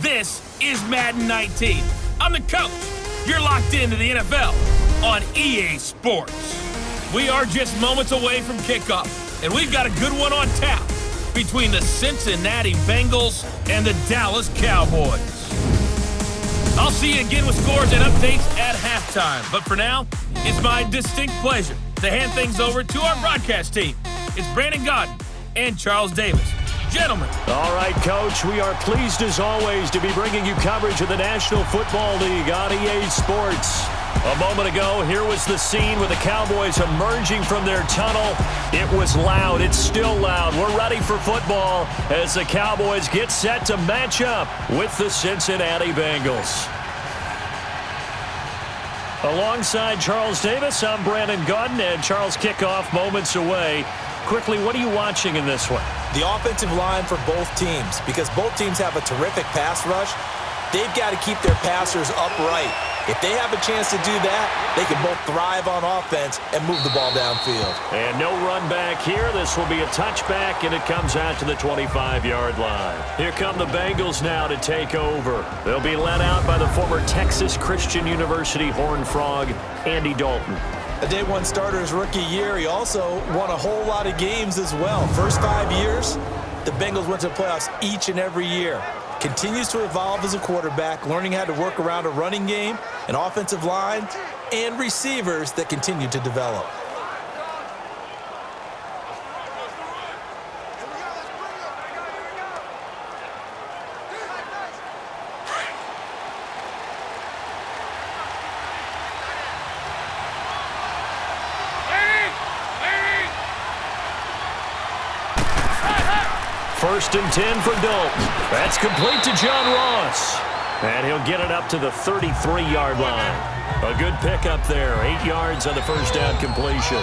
This is Madden 19. I'm the coach. You're locked into the NFL on EA Sports. We are just moments away from kickoff, and we've got a good one on tap between the Cincinnati Bengals and the Dallas Cowboys. I'll see you again with scores and updates at halftime. But for now, it's my distinct pleasure to hand things over to our broadcast team. It's Brandon Godden and Charles Davis. Gentlemen. All right, Coach, we are pleased as always to be bringing you coverage of the National Football League on EA Sports. A moment ago, here was the scene with the Cowboys emerging from their tunnel. It was loud. It's still loud. We're ready for football as the Cowboys get set to match up with the Cincinnati Bengals. Alongside Charles Davis, I'm Brandon Godden, and Charles, kickoff moments away. Quickly, what are you watching in this one? The offensive line for both teams, because both teams have a terrific pass rush. They've got to keep their passers upright. If they have a chance to do that, they can both thrive on offense and move the ball downfield. And no run back here. This will be a touchback, and it comes out to the 25-yard line. Here come the Bengals now to take over. They'll be led out by the former Texas Christian University Horned Frog, Andy Dalton. A day one starter his rookie year. He also won a whole lot of games as well. First 5 years, the Bengals went to the playoffs each and every year. Continues to evolve as a quarterback, learning how to work around a running game, an offensive line, and receivers that continue to develop. First and 10 for Dalton. That's complete to John Ross. And he'll get it up to the 33-yard line. A good pickup there. 8 yards on the first down completion.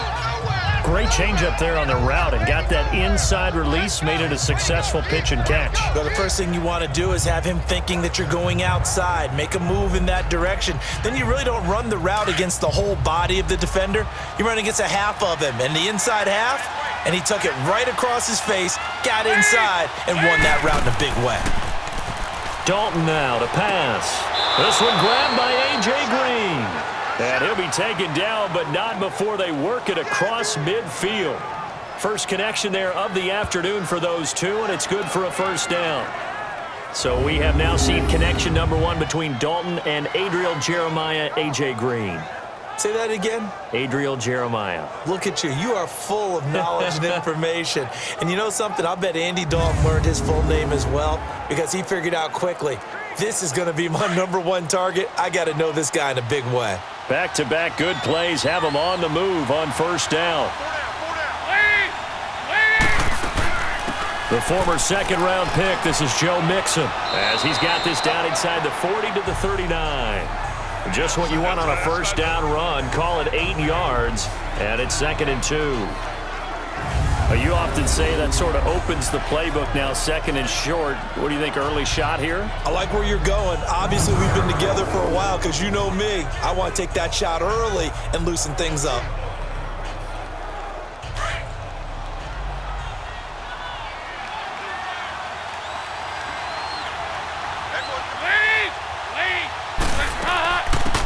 Great change up there on the route and got that inside release, made it a successful pitch and catch. Well, the first thing you want to do is have him thinking that you're going outside, make a move in that direction. Then you really don't run the route against the whole body of the defender. You run against a half of him, and the inside half, and he took it right across his face, got inside, and won that route in a big way. Dalton now to pass. This one grabbed by A.J. Green. And he'll be taken down, but not before they work it across midfield. First connection there of the afternoon for those two, and it's good for a first down. So we have now seen connection number one between Dalton and Adriel Jeremiah, A.J. Green. Say that again? Adriel Jeremiah. Look at you. You are full of knowledge and information. And you know something? I bet Andy Dalton learned his full name as well because he figured out quickly, this is going to be my number one target. I got to know this guy in a big way. Back-to-back good plays have him on the move on first down. The former second-round pick, this is Joe Mixon, as he's got this down inside the 40 to the 39. Just what you want on a first down run. Call it 8 yards, and it's 2nd and 2. You often say that sort of opens the playbook now, 2nd and short. What do you think, early shot here? I like where you're going. Obviously, we've been together for a while because you know me. I want to take that shot early and loosen things up.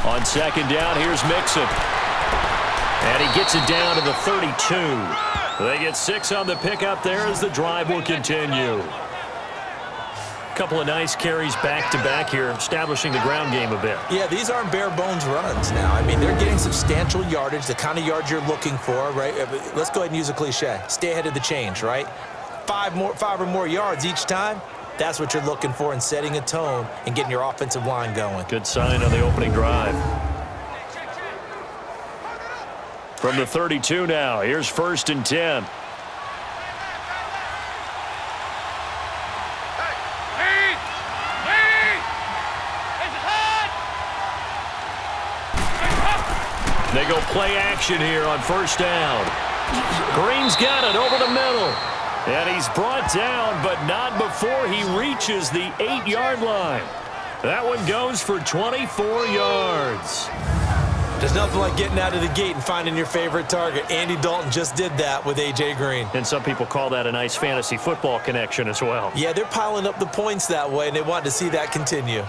On second down, here's Mixon. And he gets it down to the 32. They get 6 on the pickup there as the drive will continue. A couple of nice carries back-to-back here, establishing the ground game a bit. Yeah, these aren't bare-bones runs now. I mean, they're getting substantial yardage, the kind of yards you're looking for, right? Let's go ahead and use a cliche. Stay ahead of the change, right? 5 or more yards each time. That's what you're looking for in setting a tone and getting your offensive line going. Good sign on the opening drive. From the 32 now, here's 1st and 10. They go play action here on first down. Green's got it over the middle. And he's brought down, but not before he reaches the 8-yard line. That one goes for 24 yards. There's nothing like getting out of the gate and finding your favorite target. Andy Dalton just did that with A.J. Green. And some people call that a nice fantasy football connection as well. Yeah, they're piling up the points that way, and they want to see that continue.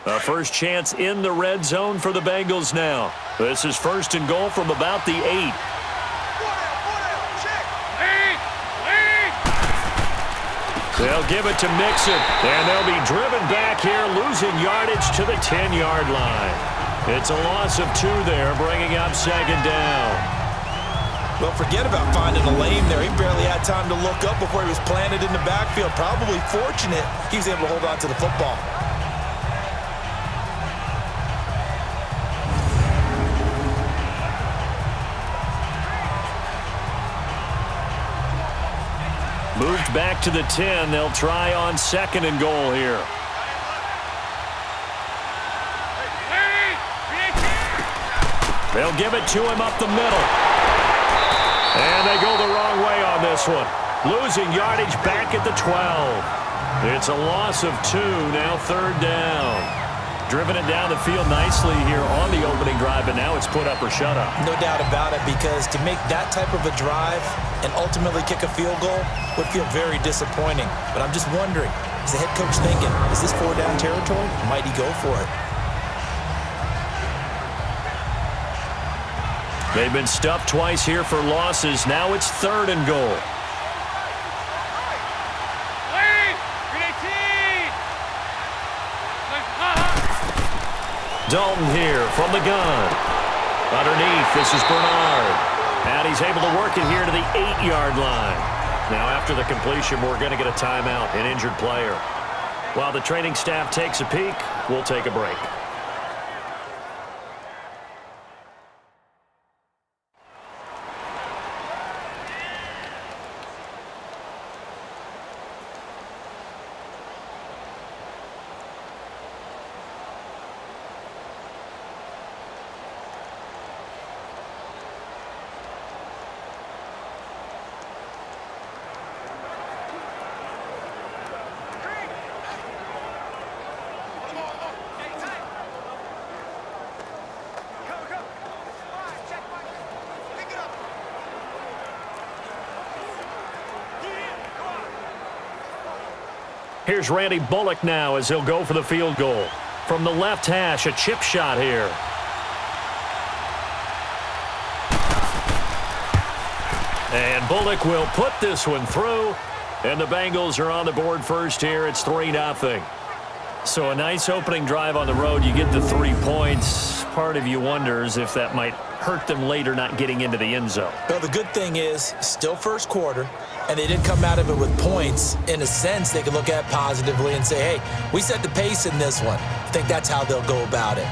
A first chance in the red zone for the Bengals now. This is 1st and goal from about the 8. They'll give it to Mixon, and they'll be driven back here, losing yardage to the 10-yard line. It's a loss of 2 there, bringing up 2nd down. Well, forget about finding a lane there. He barely had time to look up before he was planted in the backfield. Probably fortunate he was able to hold on to the football. Moved back to the 10. They'll try on 2nd and goal here. They'll give it to him up the middle. And they go the wrong way on this one. Losing yardage back at the 12. It's a loss of 2, now 3rd down. Driven it down the field nicely here on the opening drive, and now it's put up or shut up. No doubt about it, because to make that type of a drive and ultimately kick a field goal would feel very disappointing. But I'm just wondering, is the head coach thinking, is this 4-down territory? Might he go for it? They've been stuffed twice here for losses. Now it's 3rd and goal. Dalton here from the gun. Underneath, this is Bernard. And he's able to work it here to the 8-yard line. Now after the completion, we're going to get a timeout, an injured player. While the training staff takes a peek, we'll take a break. Here's Randy Bullock now as he'll go for the field goal. From the left hash, a chip shot here. And Bullock will put this one through. And the Bengals are on the board first here. It's 3-0. So a nice opening drive on the road. You get the 3 points. Part of you wonders if that might hurt them later not getting into the end zone. Well, the good thing is, still first quarter, and they did come out of it with points. In a sense, they can look at it positively and say, hey, we set the pace in this one. I think that's how they'll go about it.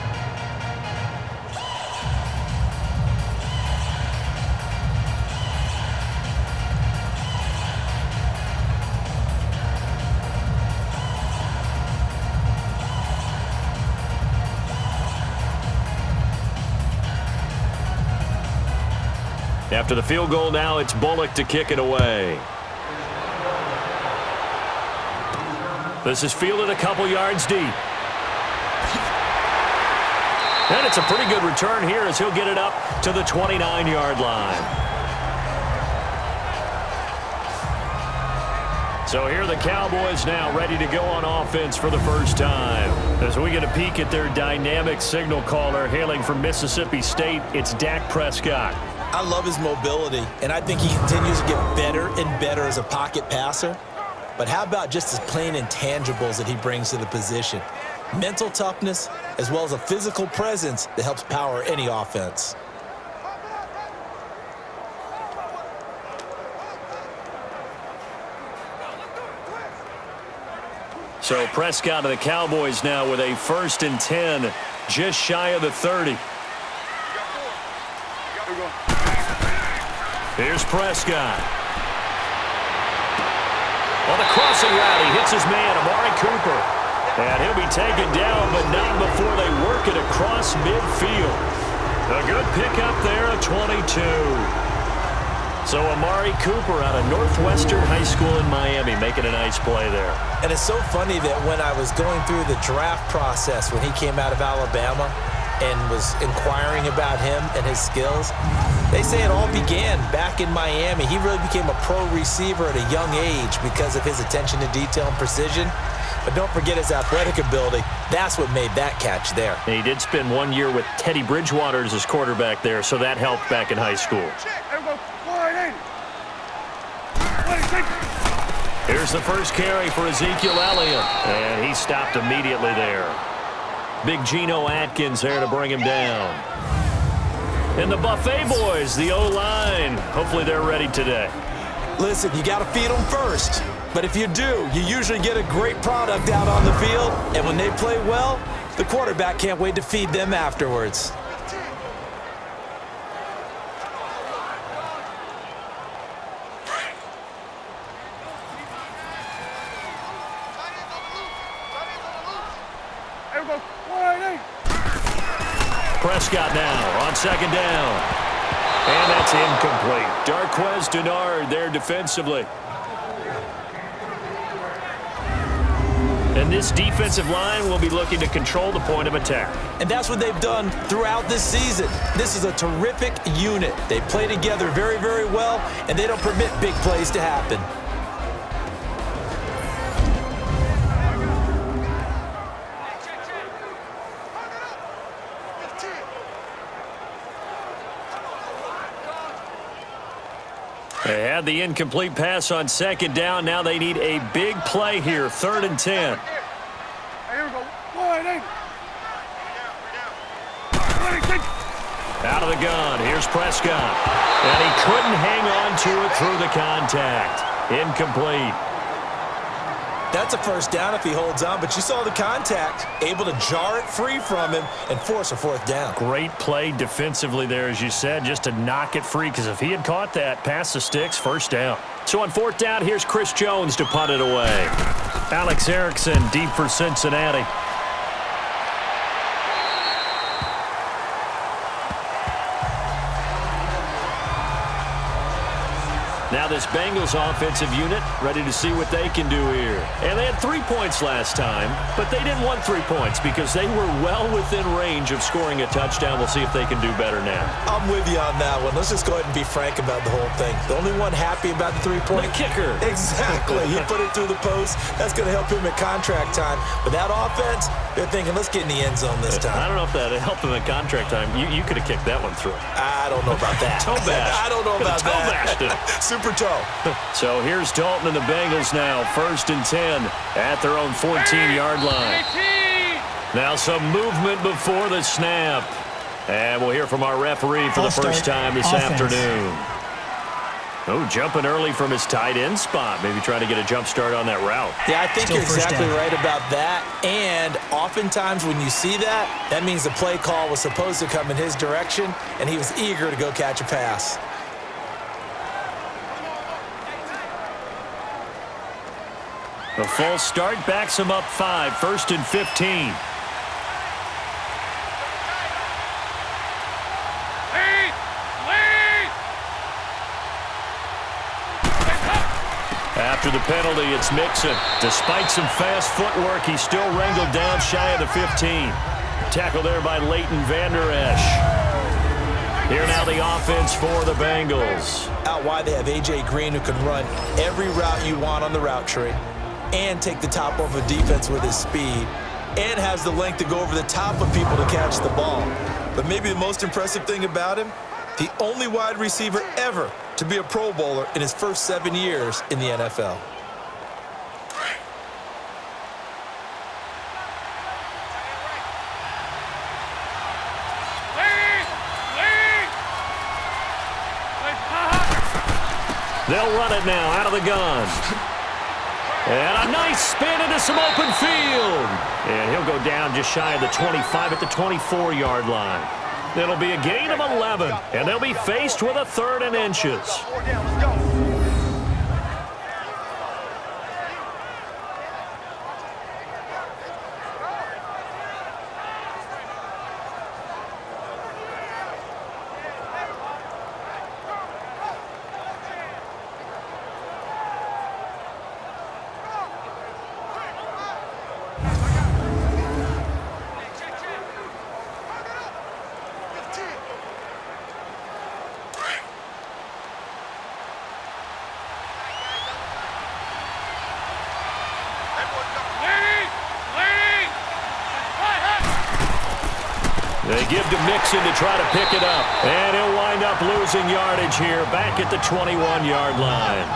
After the field goal now, it's Bullock to kick it away. This is fielded a couple yards deep. And it's a pretty good return here as he'll get it up to the 29-yard line. So here are the Cowboys now ready to go on offense for the first time. As we get a peek at their dynamic signal caller hailing from Mississippi State, it's Dak Prescott. I love his mobility, and I think he continues to get better and better as a pocket passer. But how about just his plain intangibles that he brings to the position? Mental toughness, as well as a physical presence that helps power any offense. So Prescott of the Cowboys now with a 1st and 10, just shy of the 30. Here's Prescott. On the crossing route, he hits his man, Amari Cooper. And he'll be taken down, but not before they work it across midfield. A good pickup there, a 22. So Amari Cooper out of Northwestern High School in Miami making a nice play there. And it's so funny that when I was going through the draft process when he came out of Alabama and was inquiring about him and his skills, they say it all began back in Miami. He really became a pro receiver at a young age because of his attention to detail and precision. But don't forget his athletic ability. That's what made that catch there. And he did spend 1 year with Teddy Bridgewater as his quarterback there, so that helped back in high school. Here's the first carry for Ezekiel Elliott, and he stopped immediately there. Big Geno Atkins there to bring him down. And the Buffet boys, the O-line, hopefully they're ready today. Listen, you got to feed them first. But if you do, you usually get a great product out on the field. And when they play well, the quarterback can't wait to feed them afterwards. Prescott now on second down. And that's incomplete. Darquez Denard there defensively. And this defensive line will be looking to control the point of attack. And that's what they've done throughout this season. This is a terrific unit. They play together very, very well, and they don't permit big plays to happen. They had the incomplete pass on second down. Now they need a big play here, 3rd and 10. Out of the gun, here's Prescott. And he couldn't hang on to it through the contact. Incomplete. That's a first down if he holds on, but you saw the contact, able to jar it free from him and force a 4th down. Great play defensively there, as you said, just to knock it free, because if he had caught that, past the sticks, 1st down. So on 4th down, here's Chris Jones to punt it away. Alex Erickson deep for Cincinnati. Now this Bengals offensive unit ready to see what they can do here. And they had 3 points last time, but they didn't want 3 points because they were well within range of scoring a touchdown. We'll see if they can do better now. I'm with you on that one. Let's just go ahead and be frank about the whole thing. The only one happy about the 3-point. The kicker. Exactly. He put it through the post. That's going to help him at contract time. But that offense, they're thinking, let's get in the end zone this time. I don't know if that helped him at contract time. You could have kicked that one through. I don't know about that. Toe bash. I don't know about toe that. Bashed it. Super toe. So here's Dalton and the Bengals now, 1st and 10 at their own 14-yard line. Now some movement before the snap. And we'll hear from our referee for the first time this afternoon. Oh, jumping early from his tight end spot. Maybe trying to get a jump start on that route. Yeah, I think you're exactly right about that. And oftentimes when you see that, that means the play call was supposed to come in his direction, and he was eager to go catch a pass. The false start backs him up 5, 1st and 15. After the penalty, it's Mixon. Despite some fast footwork, he's still wrangled down shy of the 15. Tackle there by Leighton Vander Esch. Here now the offense for the Bengals. Out wide, they have A.J. Green, who can run every route you want on the route tree and take the top off of defense with his speed, and has the length to go over the top of people to catch the ball. But maybe the most impressive thing about him, the only wide receiver ever to be a Pro Bowler in his first 7 years in the NFL. They'll run it now out of the gun. And a nice spin into some open field. And he'll go down just shy of the 25 at the 24-yard line. It'll be a gain of 11, and they'll be faced with a 3rd and inches. give to Mixon to try to pick it up. And he'll wind up losing yardage here back at the 21-yard line.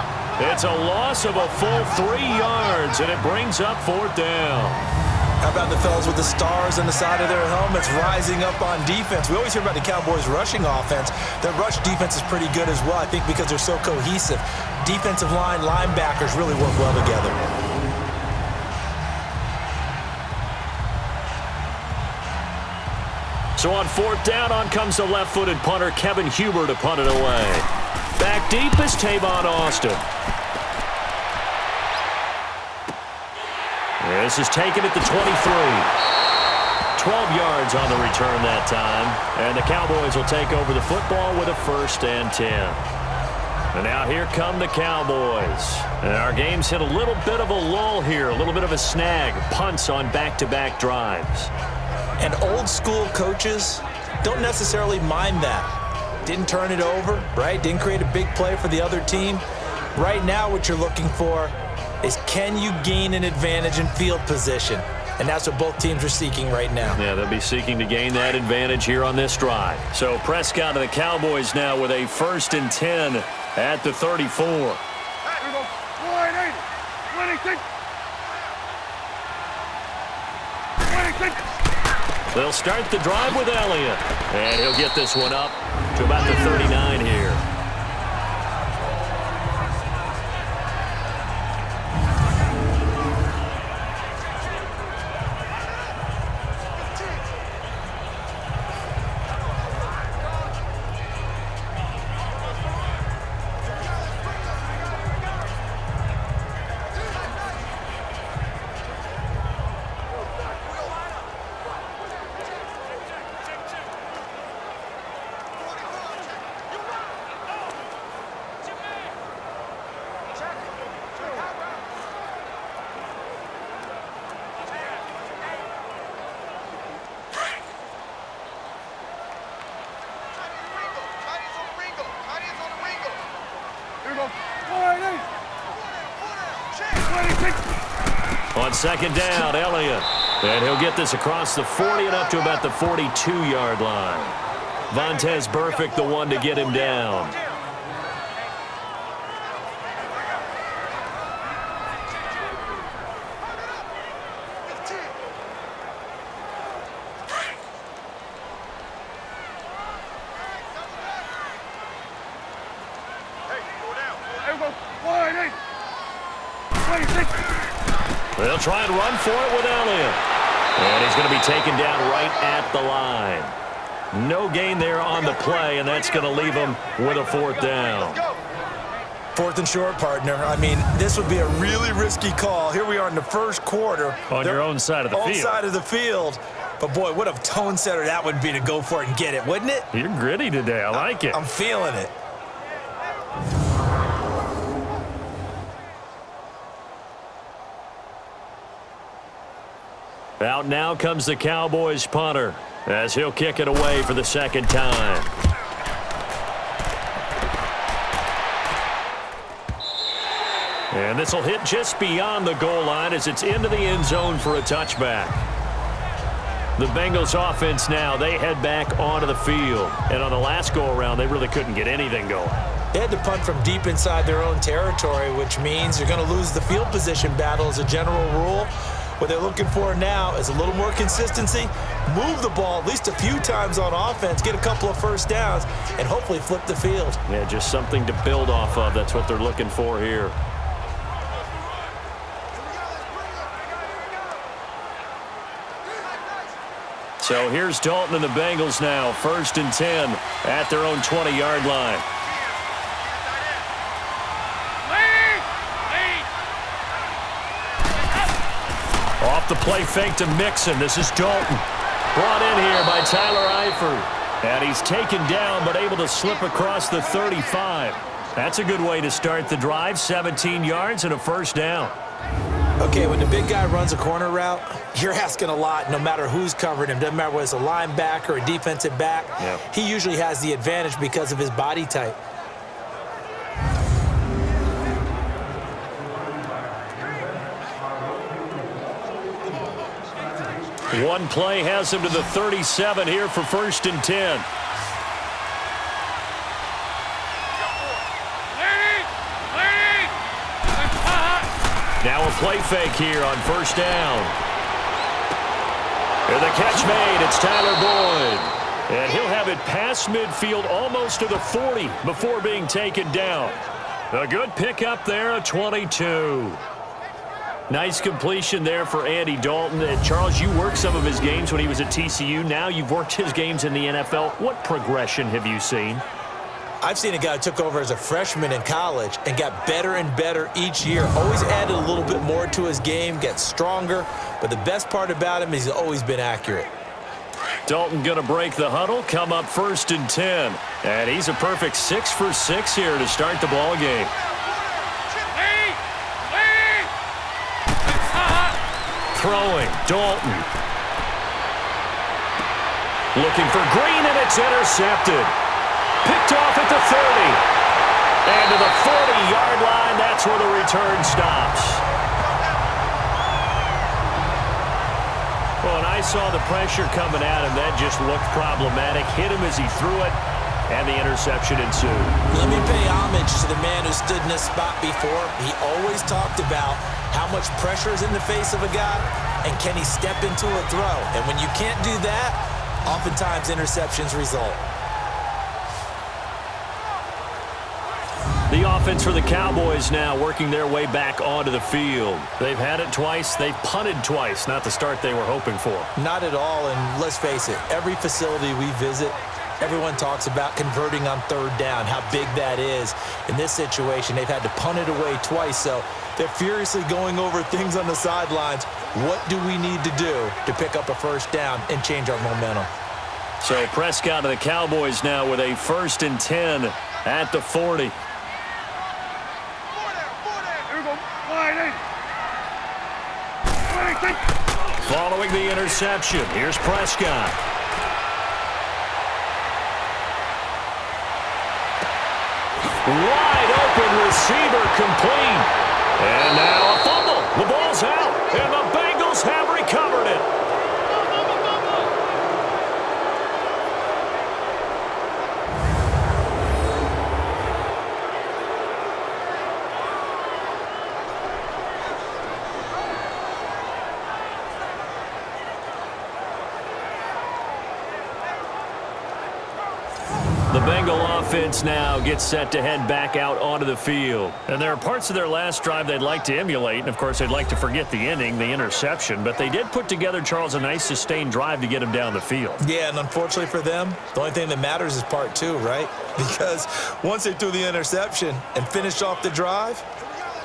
It's a loss of a full 3 yards, and it brings up 4th down. How about the fellas with the stars on the side of their helmets rising up on defense? We always hear about the Cowboys' rushing offense. Their rush defense is pretty good as well, I think, because they're so cohesive. Defensive line, linebackers really work well together. So on 4th down, on comes the left-footed punter, Kevin Huber, to punt it away. Back deep is Tavon Austin. This is taken at the 23. 12 yards on the return that time. And the Cowboys will take over the football with a 1st and 10. And now here come the Cowboys. And our game's hit a little bit of a lull here, a little bit of a snag. Punts on back-to-back drives. And old-school coaches don't necessarily mind that. Didn't turn it over, right? Didn't create a big play for the other team. Right now what you're looking for is, can you gain an advantage in field position? And that's what both teams are seeking right now. Yeah, they'll be seeking to gain that advantage here on this drive. So Prescott and the Cowboys now with a 1st and 10 at the 34. Here we go. 26. 26. They'll start the drive with Elliott. And he'll get this one up to about the 39 here. On 2nd down, Elliott. And he'll get this across the 40 and up to about the 42-yard line. Vontaze Burfict, the one to get him down. They'll try and run for it with Elliott. And he's going to be taken down right at the line. No gain there on the play, and that's going to leave him with a 4th down. 4th and short, partner. I mean, this would be a really risky call. Here we are in the 1st quarter. On your own side of the field. Own side of the field. But, boy, what a tone setter that would be to go for it and get it, wouldn't it? You're gritty today. I like it. I'm feeling it. Out now comes the Cowboys punter as he'll kick it away for the 2nd time. And this will hit just beyond the goal line as it's into the end zone for a touchback. The Bengals offense now, they head back onto the field. And on the last go-around, they really couldn't get anything going. They had to punt from deep inside their own territory, which means you're going to lose the field position battle as a general rule. What they're looking for now is a little more consistency, move the ball at least a few times on offense, get a couple of 1st downs, and hopefully flip the field. Yeah, just something to build off of. That's what they're looking for here. So here's Dalton and the Bengals now, 1st and 10 at their own 20-yard line. Off the play fake to Mixon. This is Dalton. Brought in here by Tyler Eifert. And he's taken down but able to slip across the 35. That's a good way to start the drive. 17 yards and a 1st down. Okay, when the big guy runs a corner route, you're asking a lot no matter who's covering him. Doesn't matter whether it's a linebacker or a defensive back. Yep. He usually has the advantage because of his body type. One play has him to the 37 here for 1st and 10. Now a play fake here on 1st down. And the catch made. It's Tyler Boyd. And he'll have it past midfield almost to the 40 before being taken down. A good pickup there, a 22. Nice completion there for Andy Dalton. And Charles, you worked some of his games when he was at TCU. Now you've worked his games in the NFL. What progression have you seen? I've seen a guy who took over as a freshman in college and got better and better each year. Always added a little bit more to his game, gets stronger. But the best part about him is he's always been accurate. Dalton going to break the huddle, come up 1st and 10. And he's a perfect 6 for 6 here to start the ball game. Throwing, Dalton. Looking for Green, and it's intercepted. Picked off at the 30. And to the 40-yard line, that's where the return stops. Well, and I saw the pressure coming at him. That just looked problematic. Hit him as he threw it, and the interception ensued. Let me pay homage to the man who stood in this spot before. He always talked about how much pressure is in the face of a guy, and can he step into a throw. And when you can't do that, oftentimes interceptions result. The offense for the Cowboys now working their way back onto the field. They've had it twice. They've punted twice. Not the start they were hoping for. Not at all, and let's face it, every facility we visit, everyone talks about converting on 3rd down, how big that is. In this situation, they've had to punt it away twice, so they're furiously going over things on the sidelines. What do we need to do to pick up a 1st down and change our momentum? So Prescott and the Cowboys now with a 1st and 10 at the 40. Following the interception, here's Prescott. Wide open receiver complete. And now a fumble. The ball's out, and the Bengals have recovered it. The Bengal offense now gets set to head back out onto the field. And there are parts of their last drive they'd like to emulate. And, of course, they'd like to forget the inning, the interception. But they did put together, Charles, a nice sustained drive to get him down the field. Yeah, and unfortunately for them, the only thing that matters is part 2, right? Because once they threw the interception and finished off the drive,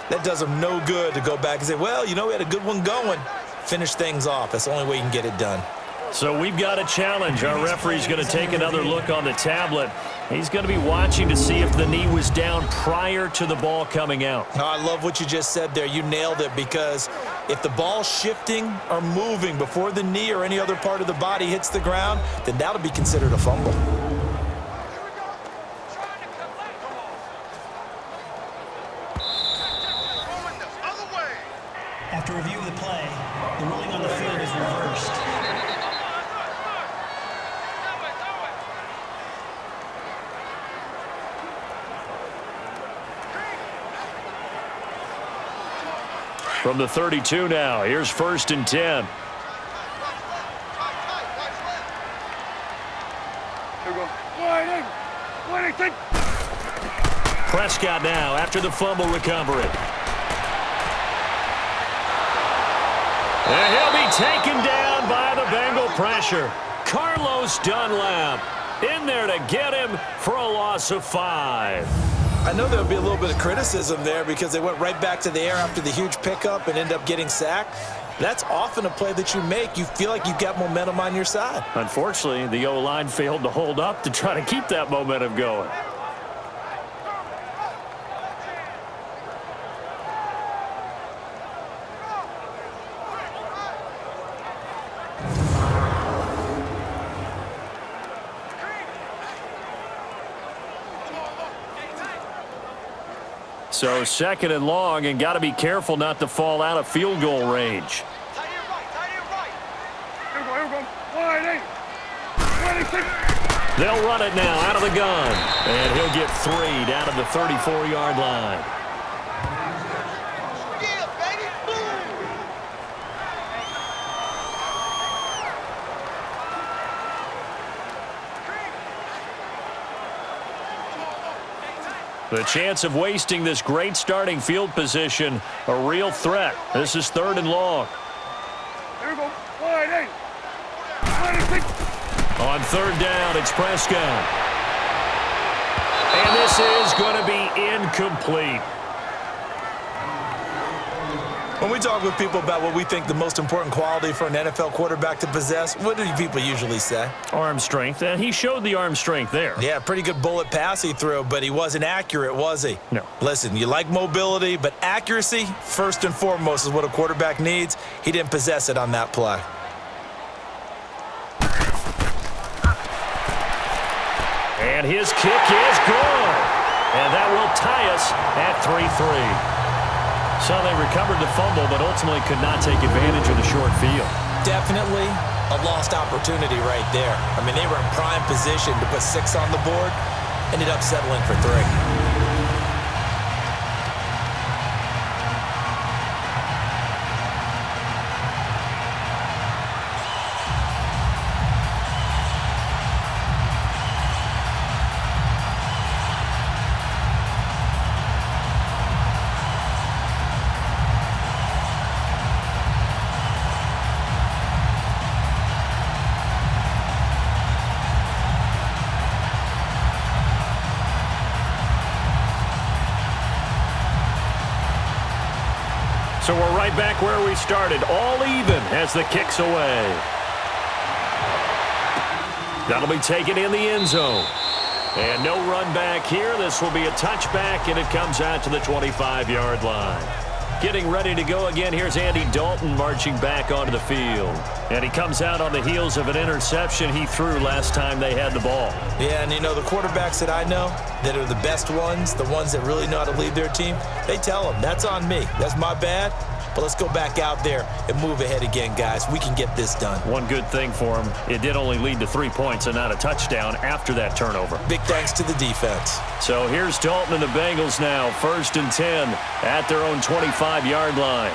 that does them no good to go back and say, well, you know, we had a good one going. Finish things off. That's the only way you can get it done. So we've got a challenge. Our referee's going to take another look on the tablet. He's going to be watching to see if the knee was down prior to the ball coming out. Oh, I love what you just said there. You nailed it, because if the ball's shifting or moving before the knee or any other part of the body hits the ground, then that'll be considered a fumble. After review of the play, the ruling on the field is reversed. From the 32 now, here's 1st and 10. Here we go. Wide open. Prescott now after the fumble recovery. And he'll be taken down by the Bengal pressure. Carlos Dunlap in there to get him for a loss of 5. I know there'll be a little bit of criticism there because they went right back to the air after the huge pickup and end up getting sacked. That's often a play that you make. You feel like you've got momentum on your side. Unfortunately, the O-line failed to hold up to try to keep that momentum going. So 2nd and long, and got to be careful not to fall out of field goal range. Tight end right. Here we They'll run it now out of the gun. And he'll get 3 down at the 34-yard line. The chance of wasting this great starting field position, a real threat. This is 3rd and long. Here we go. Wide eight. On 3rd down, it's Prescott. And this is going to be incomplete. When we talk with people about what we think the most important quality for an NFL quarterback to possess, what do people usually say? Arm strength, and he showed the arm strength there. Yeah, pretty good bullet pass he threw, but he wasn't accurate, was he? No. Listen, you like mobility, but accuracy, first and foremost, is what a quarterback needs. He didn't possess it on that play. And his kick is good. And that will tie us at 3-3. So they recovered the fumble, but ultimately could not take advantage of the short field. Definitely a lost opportunity right there. I mean, they were in prime position to put 6 on the board, ended up settling for 3. So we're right back where we started, all even as the kick's away. That'll be taken in the end zone. And no run back here. This will be a touchback, and it comes out to the 25-yard line. Getting ready to go again, here's Andy Dalton marching back onto the field. And he comes out on the heels of an interception he threw last time they had the ball. Yeah, and you know, the quarterbacks that I know that are the best ones, the ones that really know how to lead their team, they tell them, that's on me. That's my bad. But let's go back out there and move ahead again, guys. We can get this done. One good thing for him, it did only lead to 3 points and not a touchdown after that turnover. Big thanks to the defense. So here's Dalton and the Bengals now, 1st and 10 at their own 25-yard line.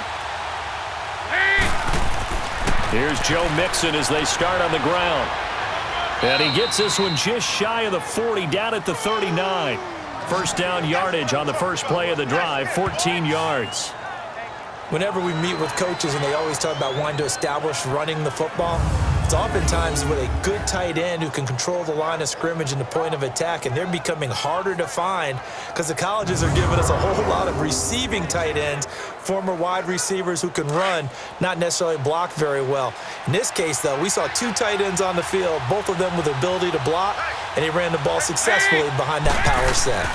Here's Joe Mixon as they start on the ground. And he gets this one just shy of the 40, down at the 39. First down yardage on the first play of the drive, 14 yards. Whenever we meet with coaches and they always talk about wanting to establish running the football, it's oftentimes with a good tight end who can control the line of scrimmage and the point of attack, and they're becoming harder to find because the colleges are giving us a whole lot of receiving tight ends, former wide receivers who can run, not necessarily block very well. In this case, though, we saw 2 tight ends on the field, both of them with the ability to block, and he ran the ball successfully behind that power set.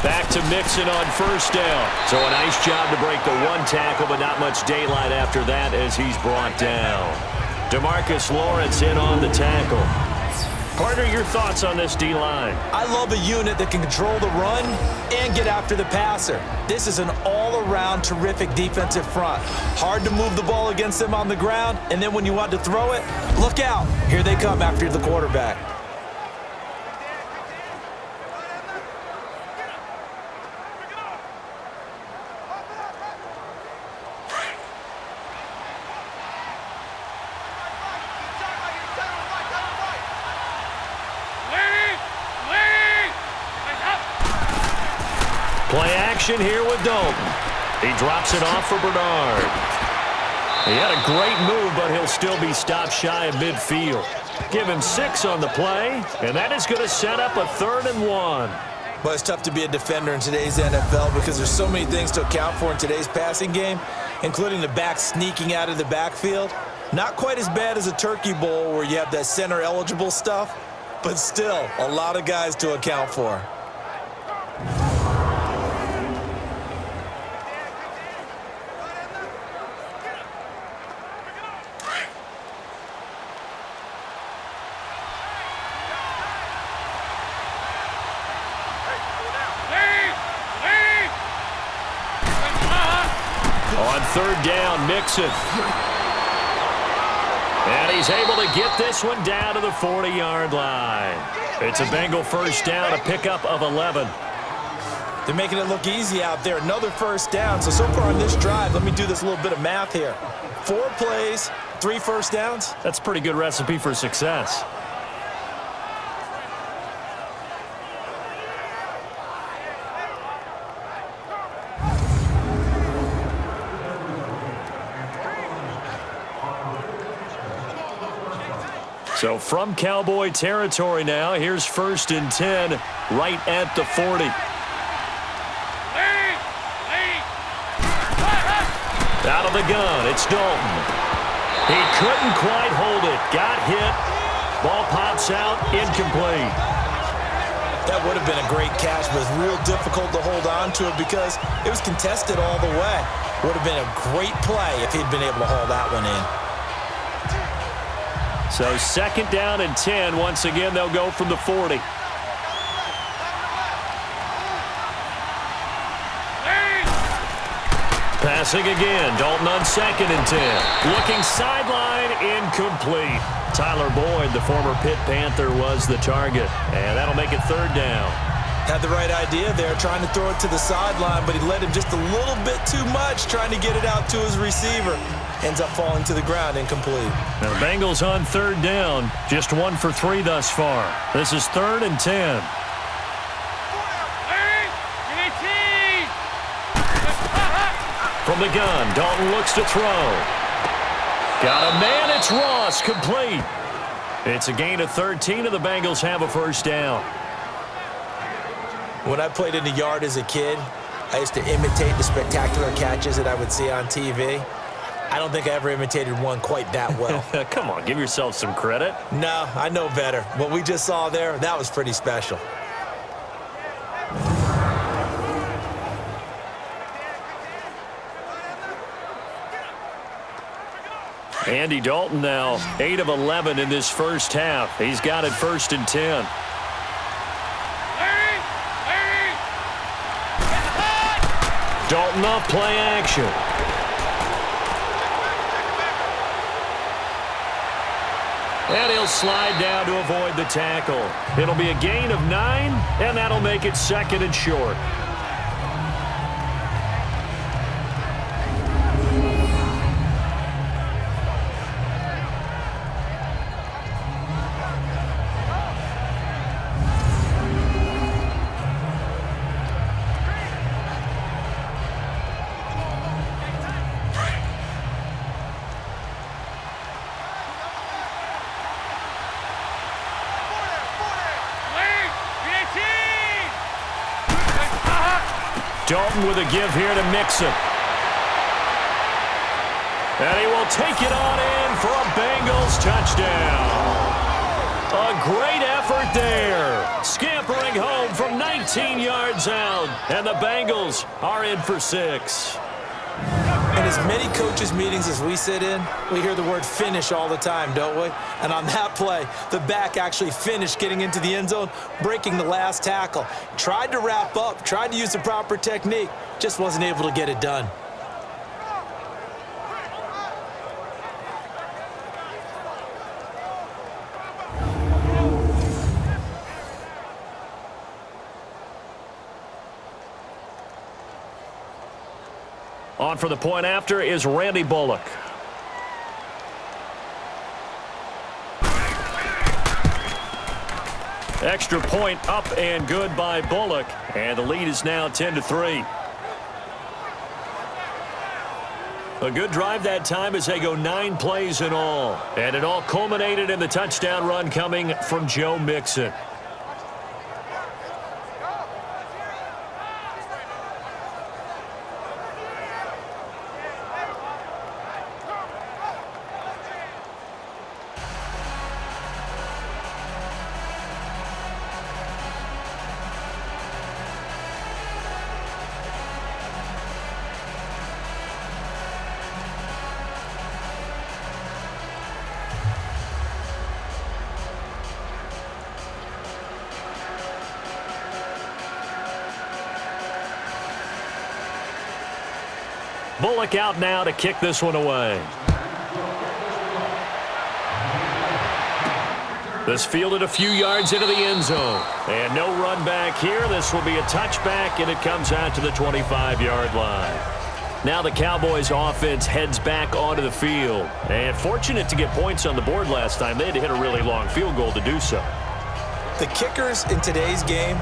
Back to Mixon on first down. So a nice job to break the 1 tackle, but not much daylight after that as he's brought down. DeMarcus Lawrence in on the tackle. Partner, your thoughts on this D-line? I love a unit that can control the run and get after the passer. This is an all-around terrific defensive front. Hard to move the ball against them on the ground, and then when you want to throw it, look out. Here they come after the quarterback. Play action here with Dalton. He drops it off for Bernard. He had a great move, but he'll still be stopped shy of midfield. Give him 6 on the play, and that is going to set up a 3rd and 1. Well, it's tough to be a defender in today's NFL because there's so many things to account for in today's passing game, including the back sneaking out of the backfield. Not quite as bad as a turkey bowl where you have that center-eligible stuff, but still a lot of guys to account for. On 3rd down, Mixon. And he's able to get this one down to the 40-yard line. It's a Bengal first down, a pickup of 11. They're making it look easy out there. Another first down. So far on this drive, let me do this little bit of math here. 4 plays, 3 first downs. That's a pretty good recipe for success. So from Cowboy territory now, here's 1st and 10 right at the 40. Out of the gun, it's Dalton. He couldn't quite hold it. Got hit. Ball pops out, incomplete. That would have been a great catch, but it's real difficult to hold on to it because it was contested all the way. Would have been a great play if he'd been able to haul that one in. So 2nd down and 10. Once again, they'll go from the 40. Passing again. Dalton on 2nd and 10. Looking sideline, incomplete. Tyler Boyd, the former Pitt Panther, was the target. And that'll make it 3rd down. Had the right idea there, trying to throw it to the sideline, but he led him just a little bit too much, trying to get it out to his receiver. Ends up falling to the ground, incomplete. Now the Bengals on 3rd down. Just 1 for 3 thus far. This is 3rd and 10. From the gun, Dalton looks to throw. Got a man, it's Ross, complete. It's a gain of 13, and the Bengals have a first down. When I played in the yard as a kid, I used to imitate the spectacular catches that I would see on TV. I don't think I ever imitated one quite that well. Come on, give yourself some credit. No, I know better. What we just saw there, that was pretty special. Andy Dalton now 8 of 11 in this first half. He's got it 1st and 10. Dalton off play action. And he'll slide down to avoid the tackle. It'll be a gain of 9, and that'll make it 2nd and short. Dalton with a give here to Mixon. And he will take it on in for a Bengals touchdown. A great effort there. Scampering home from 19 yards out. And the Bengals are in for 6. In as many coaches' meetings as we sit in, we hear the word finish all the time, don't we? And on that play, the back actually finished getting into the end zone, breaking the last tackle. Tried to wrap up, tried to use the proper technique, just wasn't able to get it done. On for the point after is Randy Bullock. Extra point up and good by Bullock. And the lead is now 10-3. A good drive that time as they go 9 plays in all. And it all culminated in the touchdown run coming from Joe Mixon. Bullock out now to kick this one away. This fielded a few yards into the end zone. And no run back here. This will be a touchback, and it comes out to the 25-yard line. Now the Cowboys offense heads back onto the field. And fortunate to get points on the board last time. They had to hit a really long field goal to do so. The kickers in today's game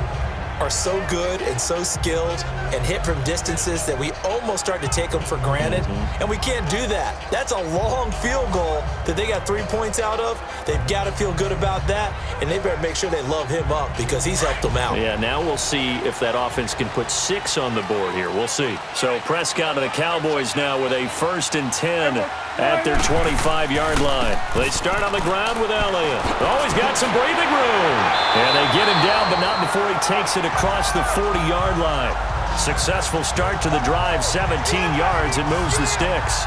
are so good and so skilled and hit from distances that we almost start to take them for granted, and we can't do that. That's a long field goal that they got 3 points out of. They've got to feel good about that, and they better make sure they love him up because he's helped them out. Yeah, now we'll see if that offense can put 6 on the board here. We'll see. So Prescott and the Cowboys now with a 1st and 10 at their 25-yard line. They start on the ground with Elliott. Oh, he's got some breathing room. And they get him down, but not before he takes it across the 40-yard line. Successful start to the drive, 17 yards, and moves the sticks.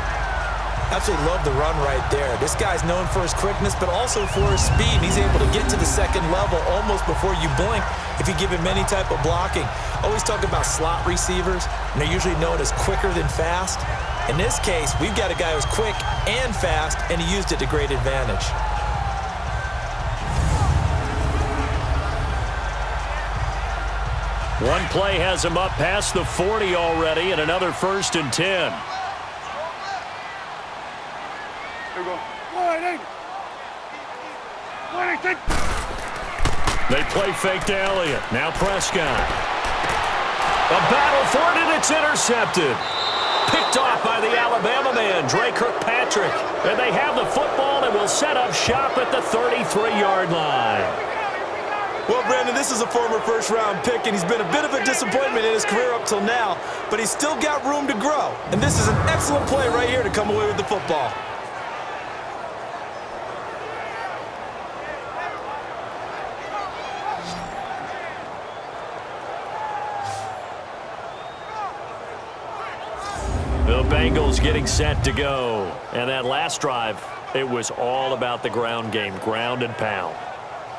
Absolutely love the run right there. This guy's known for his quickness, but also for his speed. He's able to get to the second level almost before you blink if you give him any type of blocking. Always talk about slot receivers, and they're usually known as quicker than fast. In this case, we've got a guy who's quick and fast, and he used it to great advantage. One play has him up past the 40 already, and another 1st and 10. Here we go. Wide 8. They play fake to Elliott. Now Prescott. A battle for it, and it's intercepted. Picked off by the Alabama man, Dre Kirkpatrick. And they have the football and will set up shop at the 33-yard line. Well, Brandon, this is a former first-round pick, and he's been a bit of a disappointment in his career up till now, but he's still got room to grow. And this is an excellent play right here to come away with the football. The Bengals getting set to go. And that last drive, it was all about the ground game, ground and pound.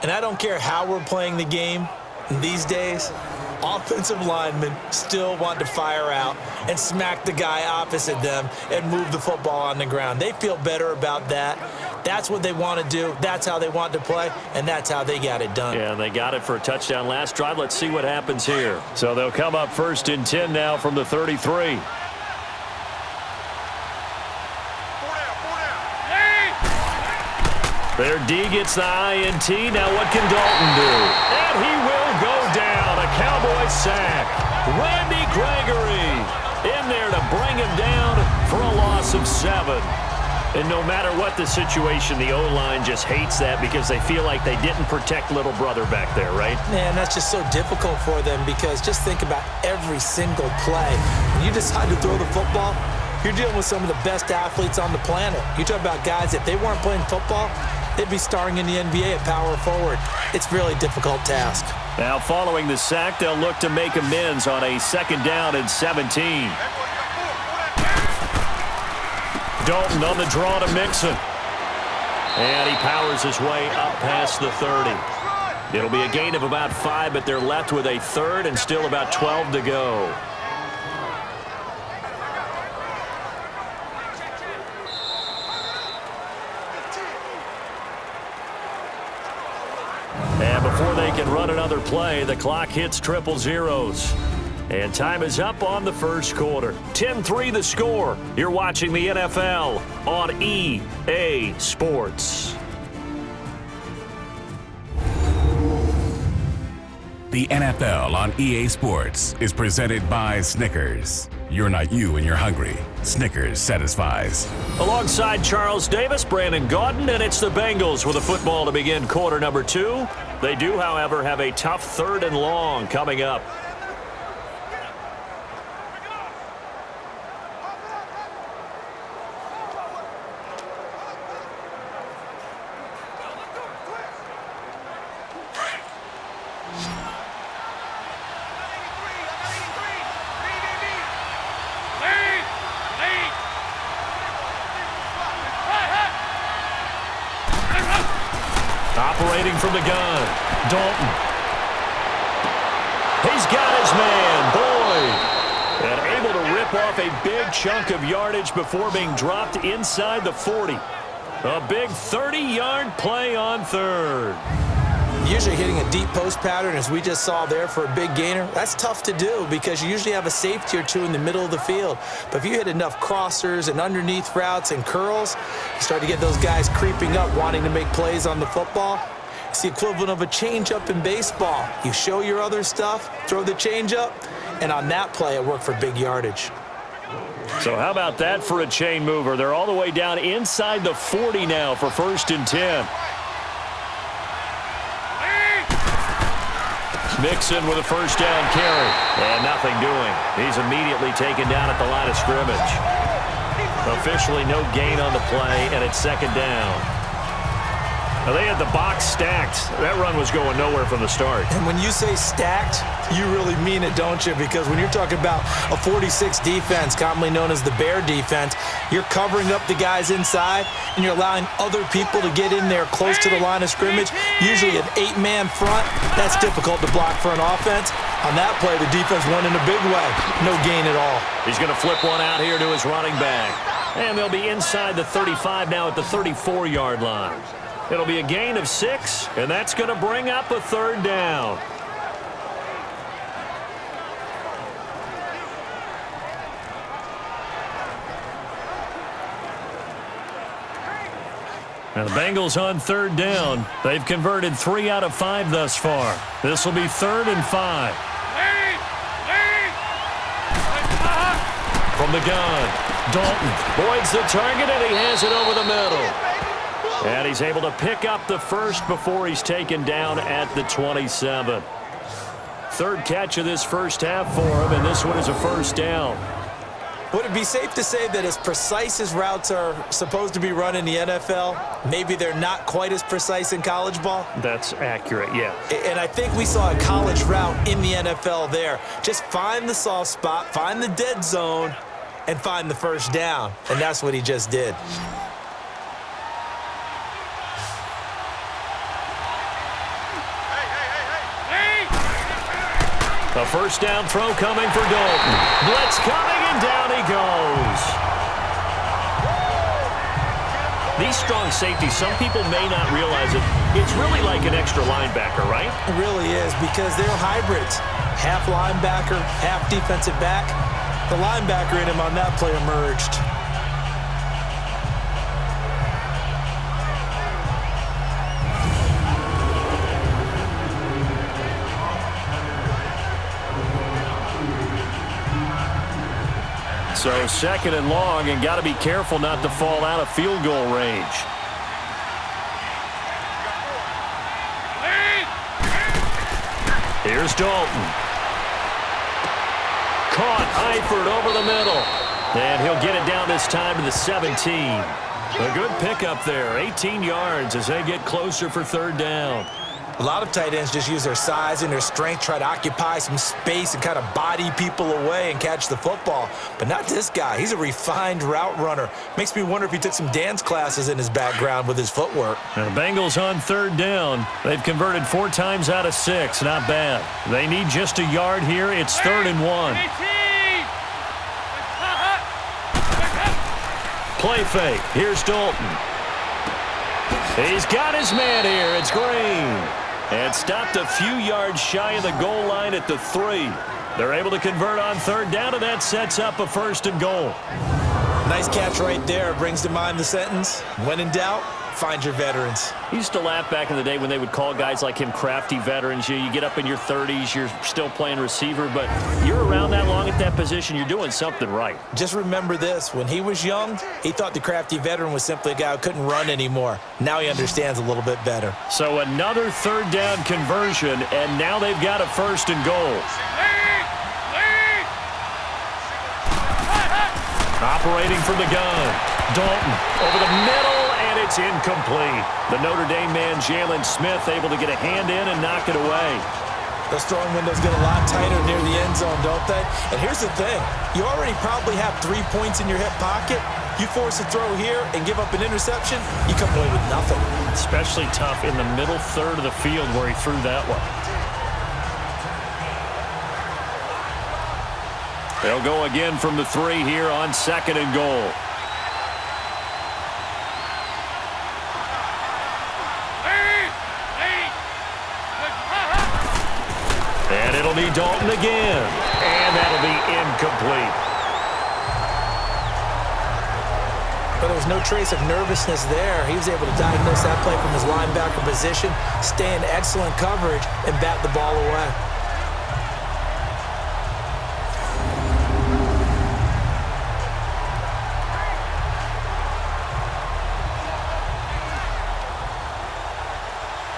And I don't care how we're playing the game these days, offensive linemen still want to fire out and smack the guy opposite them and move the football on the ground. They feel better about that. That's what they want to do. That's how they want to play, and that's how they got it done. Yeah, and they got it for a touchdown last drive. Let's see what happens here. So they'll come up 1st and 10 now from the 33. Their D gets the INT. Now what can Dalton do? And he will go down. A Cowboys sack. Randy Gregory in there to bring him down for a loss of 7. And no matter what the situation, the O-line just hates that because they feel like they didn't protect little brother back there, right? Man, that's just so difficult for them because just think about every single play. When you decide to throw the football, you're dealing with some of the best athletes on the planet. You talk about guys, if they weren't playing football, they'd be starring in the NBA at power forward. It's a really difficult task. Now following the sack, they'll look to make amends on a 2nd down and 17. Dalton on the draw to Mixon. And he powers his way up past the 30. It'll be a gain of about 5, but they're left with a 3rd and still about 12 to go. And before they can run another play, the clock hits triple zeros. And time is up on the 1st quarter. 10-3 the score. You're watching the NFL on EA Sports. The NFL on EA Sports is presented by Snickers. You're not you when you're hungry. Snickers satisfies. Alongside Charles Davis, Brandon Gaudin, and it's the Bengals with a football to begin quarter number 2. They do, however, have a tough 3rd and long coming up. Operating from the gun, Dalton. He's got his man, Boyd. And able to rip off a big chunk of yardage before being dropped inside the 40. A big 30-yard play on third. Usually hitting a deep post pattern, as we just saw there for a big gainer, that's tough to do because you usually have a safety or two in the middle of the field. But if you hit enough crossers and underneath routes and curls, you start to get those guys creeping up, wanting to make plays on the football. It's the equivalent of a changeup in baseball. You show your other stuff, throw the changeup, and on that play, it worked for big yardage. So how about that for a chain mover? They're all the way down inside the 40 now for 1st and 10. Mixon with a first down carry. And nothing doing. He's immediately taken down at the line of scrimmage. Officially no gain on the play, and it's 2nd down. Now they had the box stacked. That run was going nowhere from the start. And when you say stacked, you really mean it, don't you? Because when you're talking about a 46 defense, commonly known as the Bear defense, you're covering up the guys inside, and you're allowing other people to get in there close to the line of scrimmage, usually an 8-man front. That's difficult to block for an offense. On that play, the defense won in a big way. No gain at all. He's going to flip one out here to his running back. And they'll be inside the 35 now at the 34-yard line. It'll be a gain of 6, and that's going to bring up a 3rd down. Now the Bengals on 3rd down. They've converted 3 out of 5 thus far. This will be 3rd and 5. From the gun, Dalton voids the target, and he has it over the middle. And he's able to pick up the first before he's taken down at the 27. 3rd catch of this first half for him, and this one is a 1st down. Would it be safe to say that as precise as routes are supposed to be run in the NFL, maybe they're not quite as precise in college ball? That's accurate, yeah. And I think we saw a college route in the NFL there. Just find the soft spot, find the dead zone, and find the first down. And that's what he just did. A first down throw coming for Dalton. Blitz coming, and down he goes. These strong safeties, some people may not realize it. It's really like an extra linebacker, right? It really is, because they're hybrids. Half linebacker, half defensive back. The linebacker in him on that play emerged. So 2nd and long, and got to be careful not to fall out of field goal range. Here's Dalton. Caught Eifert over the middle. And he'll get it down this time to the 17. A good pickup there. 18 yards as they get closer for 3rd down. A lot of tight ends just use their size and their strength, try to occupy some space and kind of body people away and catch the football. But not this guy. He's a refined route runner. Makes me wonder if he took some dance classes in his background with his footwork. Now the Bengals on 3rd down. They've converted 4 times out of 6. Not bad. They need just a yard here. It's 3rd and 1. Play fake. Here's Dalton. He's got his man here. It's Green. And stopped a few yards shy of the goal line at the 3. They're able to convert on 3rd down, and that sets up a 1st and goal. Nice catch right there. Brings to mind the sentence, when in doubt, find your veterans. He used to laugh back in the day when they would call guys like him crafty veterans. You get up in your 30s, you're still playing receiver, but you're around that long at that position, you're doing something right. Just remember this. When he was young, he thought the crafty veteran was simply a guy who couldn't run anymore. Now he understands a little bit better. So another 3rd down conversion, and now they've got a 1st and goal. Operating from the gun. Dalton over the middle, and it's incomplete. The Notre Dame man, Jalen Smith, able to get a hand in and knock it away. Those throwing windows get a lot tighter near the end zone, don't they? And here's the thing. You already probably have 3 points in your hip pocket. You force a throw here and give up an interception, you come away with nothing. Especially tough in the middle third of the field where he threw that one. They'll go again from the 3 here on 2nd and goal. And it'll be Dalton again. And that'll be incomplete. But there was no trace of nervousness there. He was able to diagnose that play from his linebacker position, stay in excellent coverage, and bat the ball away.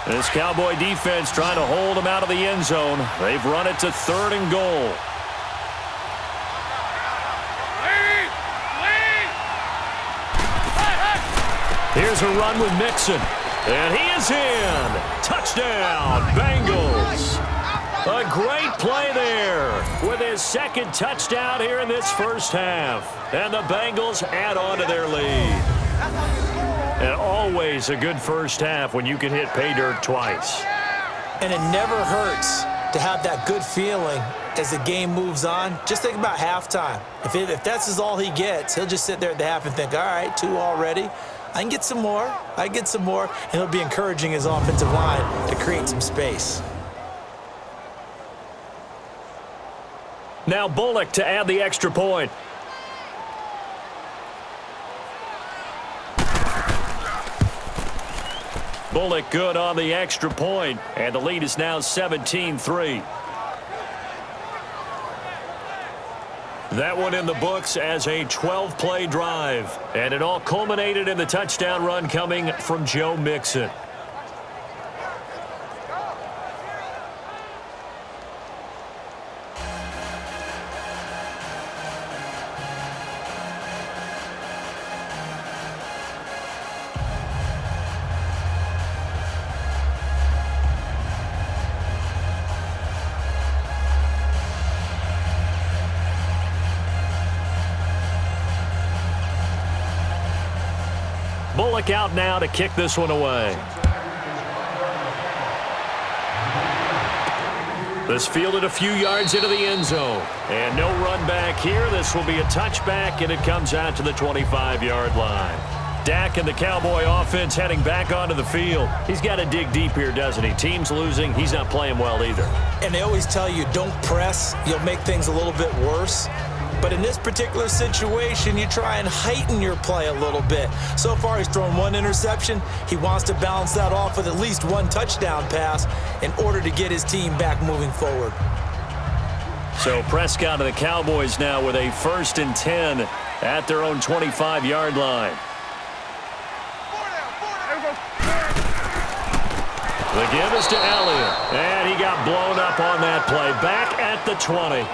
This Cowboy defense trying to hold him out of the end zone. They've run it to 3rd and goal. Here's a run with Mixon. And he is in. Touchdown, Bengals. A great play there with his 2nd touchdown here in this first half. And the Bengals add on to their lead. And always a good first half when you can hit pay dirt twice. And it never hurts to have that good feeling as the game moves on. Just think about halftime. If that's all he gets, he'll just sit there at the half and think, all right, 2 already. I can get some more. And he'll be encouraging his offensive line to create some space. Now Bullock to add the extra point. Bullock good on the extra point, and the lead is now 17-3. That one in the books as a 12-play drive, and it all culminated in the touchdown run coming from Joe Mixon. Bullock out now to kick this one away. This fielded a few yards into the end zone. And no run back here. This will be a touchback, and it comes out to the 25-yard line. Dak and the Cowboy offense heading back onto the field. He's got to dig deep here, doesn't he? Team's losing. He's not playing well either. And they always tell you, don't press. You'll make things a little bit worse. But in this particular situation, you try and heighten your play a little bit. So far, he's thrown 1 interception. He wants to balance that off with at least 1 touchdown pass in order to get his team back moving forward. So Prescott and the Cowboys now with a 1st and 10 at their own 25-yard line. The give is to Elliott. And he got blown up on that play. Back at the 20.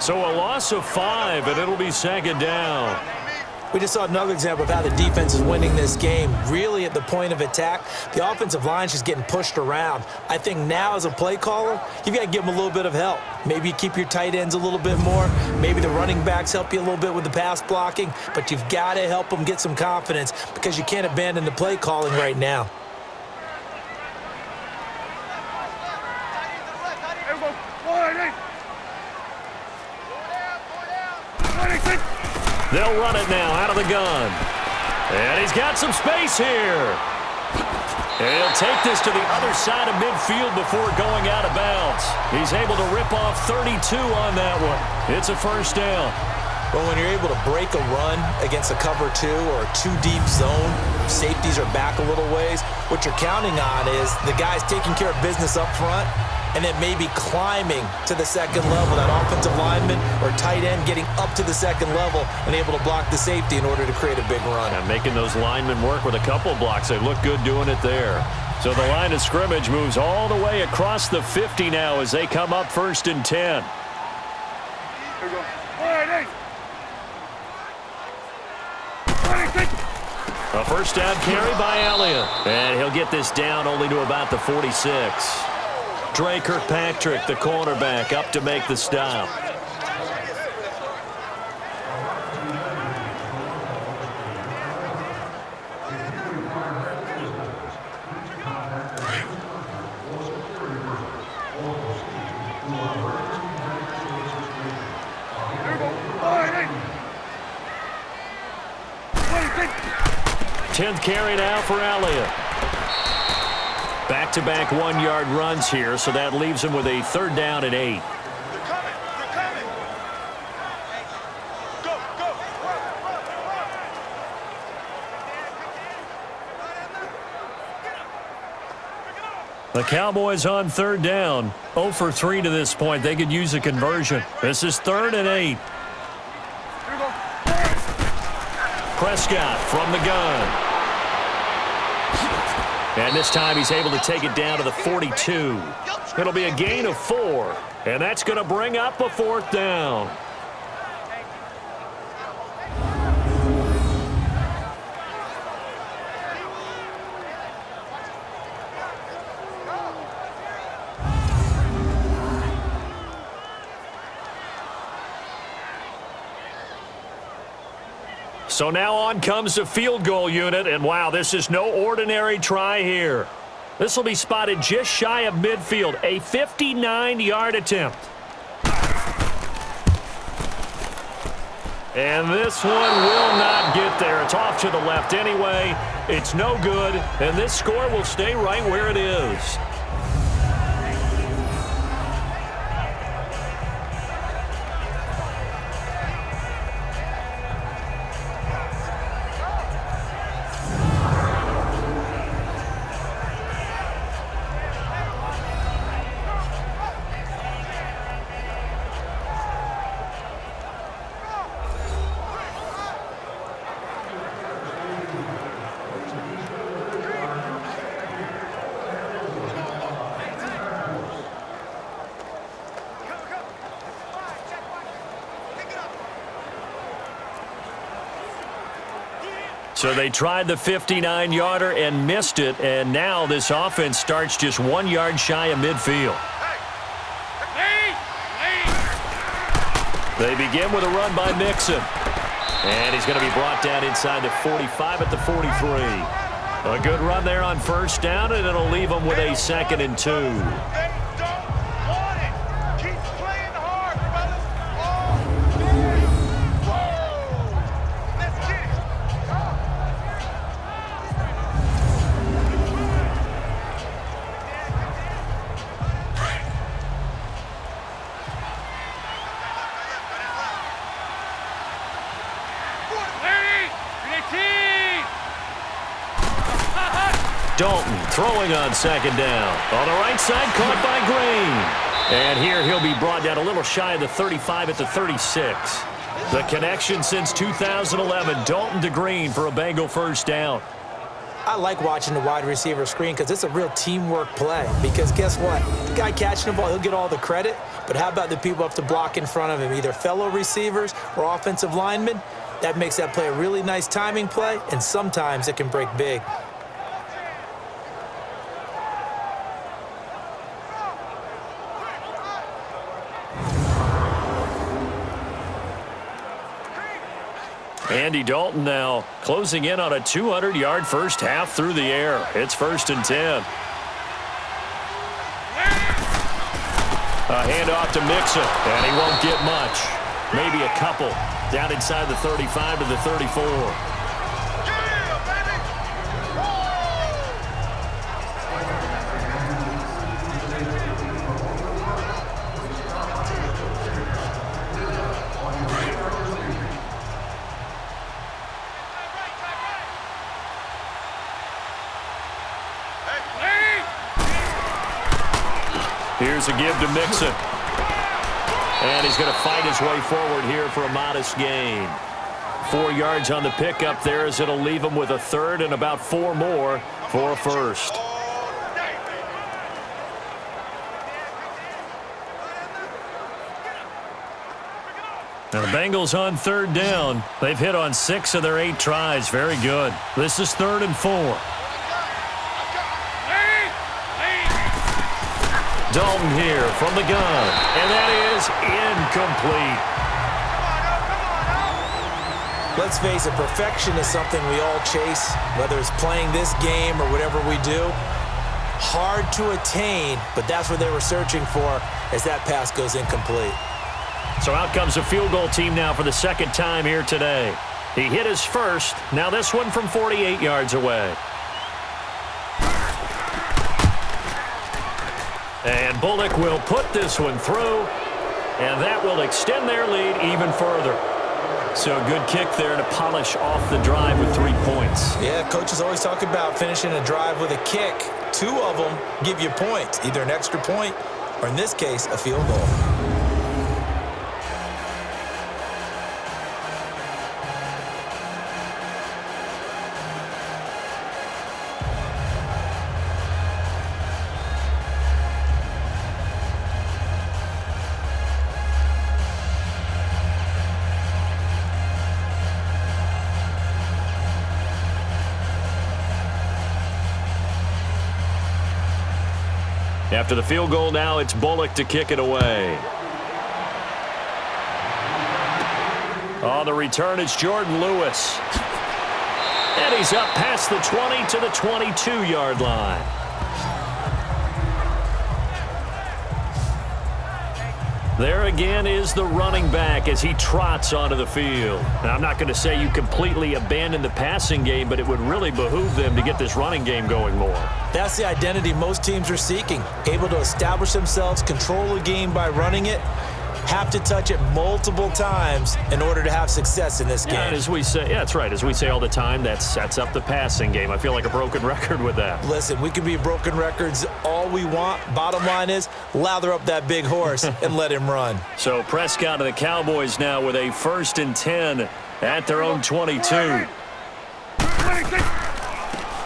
So a loss of 5, and it'll be 2nd down. We just saw another example of how the defense is winning this game. Really at the point of attack, the offensive line is just getting pushed around. I think now as a play caller, you've got to give them a little bit of help. Maybe you keep your tight ends a little bit more. Maybe the running backs help you a little bit with the pass blocking. But you've got to help them get some confidence because you can't abandon the play calling right now. They'll run it now out of the gun. And he's got some space here. And he'll take this to the other side of midfield before going out of bounds. He's able to rip off 32 on that one. It's a 1st down. Well, when you're able to break a run against a cover 2 or a 2-deep zone, safeties are back a little ways. What you're counting on is the guys taking care of business up front and then maybe climbing to the 2nd level. That offensive lineman or tight end getting up to the 2nd level and able to block the safety in order to create a big run. And making those linemen work with a couple blocks. They look good doing it there. So the line of scrimmage moves all the way across the 50 now as they come up 1st and 10. Here we go. A 1st down carry by Elliott. And he'll get this down only to about the 46. Dre Kirkpatrick, the cornerback, up to make the stop. Tenth carry now for Elliott. Back back-to-back one-yard runs here, so that leaves him with a 3rd down and 8. They're coming. They're coming. Go, go. Run. The Cowboys on 3rd down. 0 for 3 to this point. They could use a conversion. This is 3rd and 8. Prescott from the gun. And this time he's able to take it down to the 42. It'll be a gain of 4. And that's going to bring up a 4th down. So now on comes the field goal unit, and wow, this is no ordinary try here. This will be spotted just shy of midfield, a 59-yard attempt. And this one will not get there. It's off to the left anyway. It's no good, and this score will stay right where it is. So they tried the 59-yarder and missed it, and now this offense starts just 1 yard shy of midfield. They begin with a run by Mixon. And he's going to be brought down inside the 45 at the 43. A good run there on 1st down, and it'll leave them with a 2nd and 2. Dalton throwing on 2nd down. On the right side, caught by Green. And here he'll be brought down a little shy of the 35 at the 36. The connection since 2011, Dalton to Green for a Bengal 1st down. I like watching the wide receiver screen because it's a real teamwork play. Because guess what? The guy catching the ball, he'll get all the credit. But how about the people up to block in front of him, either fellow receivers or offensive linemen? That makes that play a really nice timing play, and sometimes it can break big. Andy Dalton now closing in on a 200-yard first half through the air. It's 1st and 10. A handoff to Mixon, and he won't get much. Maybe a couple down inside the 35 to the 34. Here's a give to Mixon. And he's going to fight his way forward here for a modest gain. 4 yards on the pickup there as it'll leave him with a 3rd and about 4 more for a 1st. Now the Bengals on 3rd down. They've hit on 6 of their 8 tries. Very good. This is 3rd and 4. Dalton here from the gun, and that is incomplete. Let's face it, perfection is something we all chase, whether it's playing this game or whatever we do. Hard to attain, but that's what they were searching for as that pass goes incomplete. So out comes a field goal team now for the 2nd time here today. He hit his first, now this one from 48 yards away. And Bullock will put this one through, and that will extend their lead even further. So a good kick there to polish off the drive with 3 points. Yeah, coaches always talk about finishing a drive with a kick. 2 of them give you points, either an extra point or, in this case, a field goal. After the field goal now, it's Bullock to kick it away. On the return, it's Jordan Lewis. And he's up past the 20 to the 22-yard line. There again is the running back as he trots onto the field. Now, I'm not going to say you completely abandon the passing game, but it would really behoove them to get this running game going more. That's the identity most teams are seeking. Able to establish themselves, control the game by running it, have to touch it multiple times in order to have success in this game. And as we say, yeah, that's right. As we say all the time, that sets up the passing game. I feel like a broken record with that. Listen, we can be broken records all we want. Bottom line is, lather up that big horse and let him run. So Prescott and the Cowboys now with a 1st and 10 at their own 22.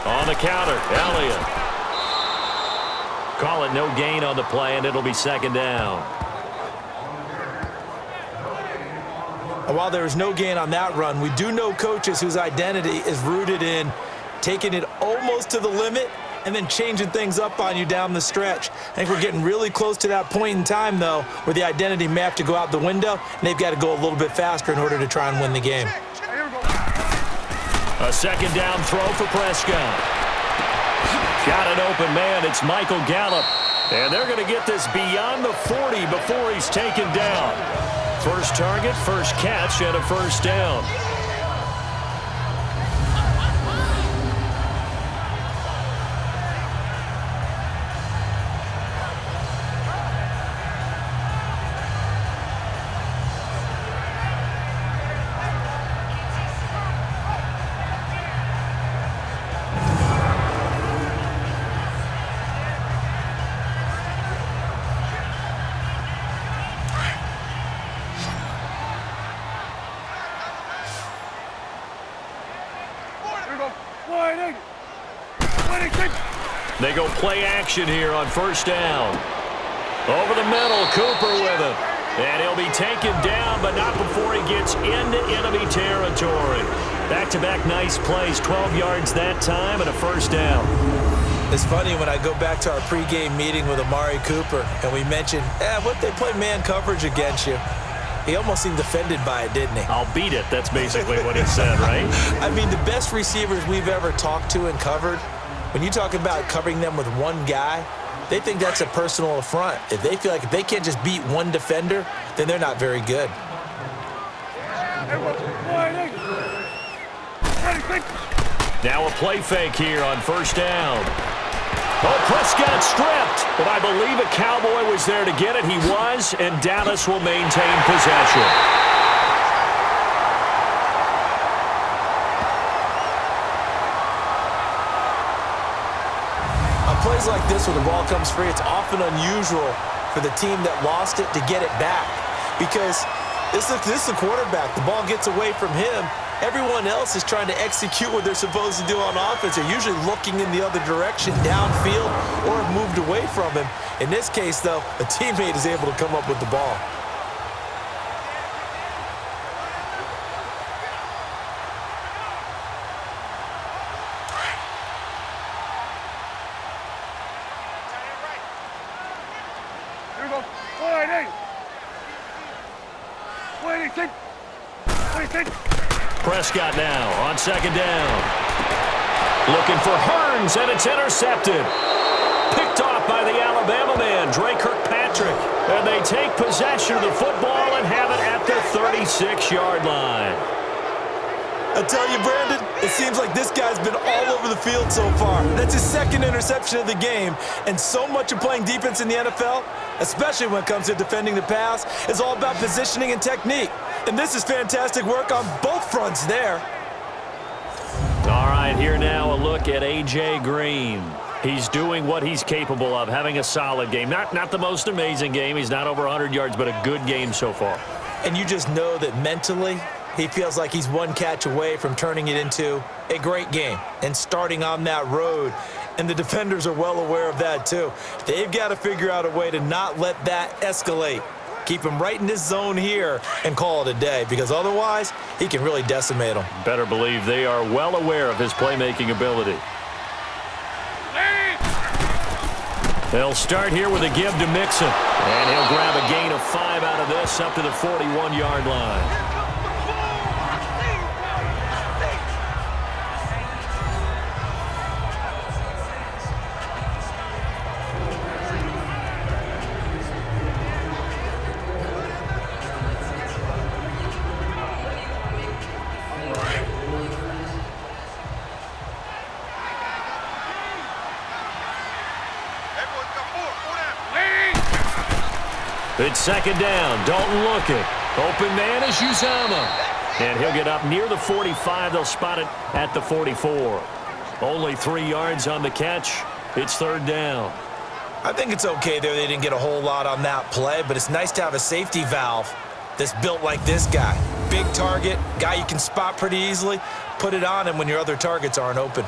On the counter, Elliott. Call it no gain on the play, and it'll be 2nd down. And while there is no gain on that run, we do know coaches whose identity is rooted in taking it almost to the limit and then changing things up on you down the stretch. I think we're getting really close to that point in time, though, where the identity may have to go out the window, and they've got to go a little bit faster in order to try and win the game. A 2nd down throw for Prescott. Got an open man. It's Michael Gallup. And they're going to get this beyond the 40 before he's taken down. First target, first catch, and a 1st down. They go play action here on 1st down. Over the middle, Cooper with it. And he'll be taken down, but not before he gets into enemy territory. Back-to-back nice plays, 12 yards that time, and a 1st down. It's funny when I go back to our pregame meeting with Amari Cooper, and we mentioned, what if they play man coverage against you? He almost seemed offended by it, didn't he? I'll beat it. That's basically what he said, right? I mean, the best receivers we've ever talked to and covered, when you talk about covering them with one guy, they think that's a personal affront. If they feel like if they can't just beat one defender, then they're not very good. Now a play fake here on 1st down. Oh, Prescott stripped, but I believe a Cowboy was there to get it. He was, and Dallas will maintain possession. On plays like this where the ball comes free, it's often unusual for the team that lost it to get it back because this is the quarterback. The ball gets away from him. Everyone else is trying to execute what they're supposed to do on offense. They're usually looking in the other direction, downfield, or have moved away from him. In this case, though, a teammate is able to come up with the ball. Prescott now on 2nd down. Looking for Hearns, and it's intercepted. Picked off by the Alabama man, Dre Kirkpatrick. And they take possession of the football and have it at the 36-yard line. I tell you, Brandon, it seems like this guy's been all over the field so far. That's his second interception of the game, and so much of playing defense in the NFL, especially when it comes to defending the pass, is all about positioning and technique. And this is fantastic work on both fronts there. All right, here now a look at A.J. Green. He's doing what he's capable of, having a solid game. Not the most amazing game. He's not over 100 yards, but a good game so far. And you just know that mentally, he feels like he's one catch away from turning it into a great game and starting on that road. And the defenders are well aware of that too. They've got to figure out a way to not let that escalate. Keep him right in this zone here and call it a day, because otherwise he can really decimate them. Better believe they are well aware of his playmaking ability. They'll start here with a give to Mixon. And he'll grab a gain of 5 out of this up to the 41-yard line. It's second down. Dalton looking. Open man is Uzama. And he'll get up near the 45. They'll spot it at the 44. Only 3 yards on the catch. It's third down. I think it's okay there. They didn't get a whole lot on that play, but it's nice to have a safety valve that's built like this guy. Big target, guy you can spot pretty easily. Put it on him when your other targets aren't open.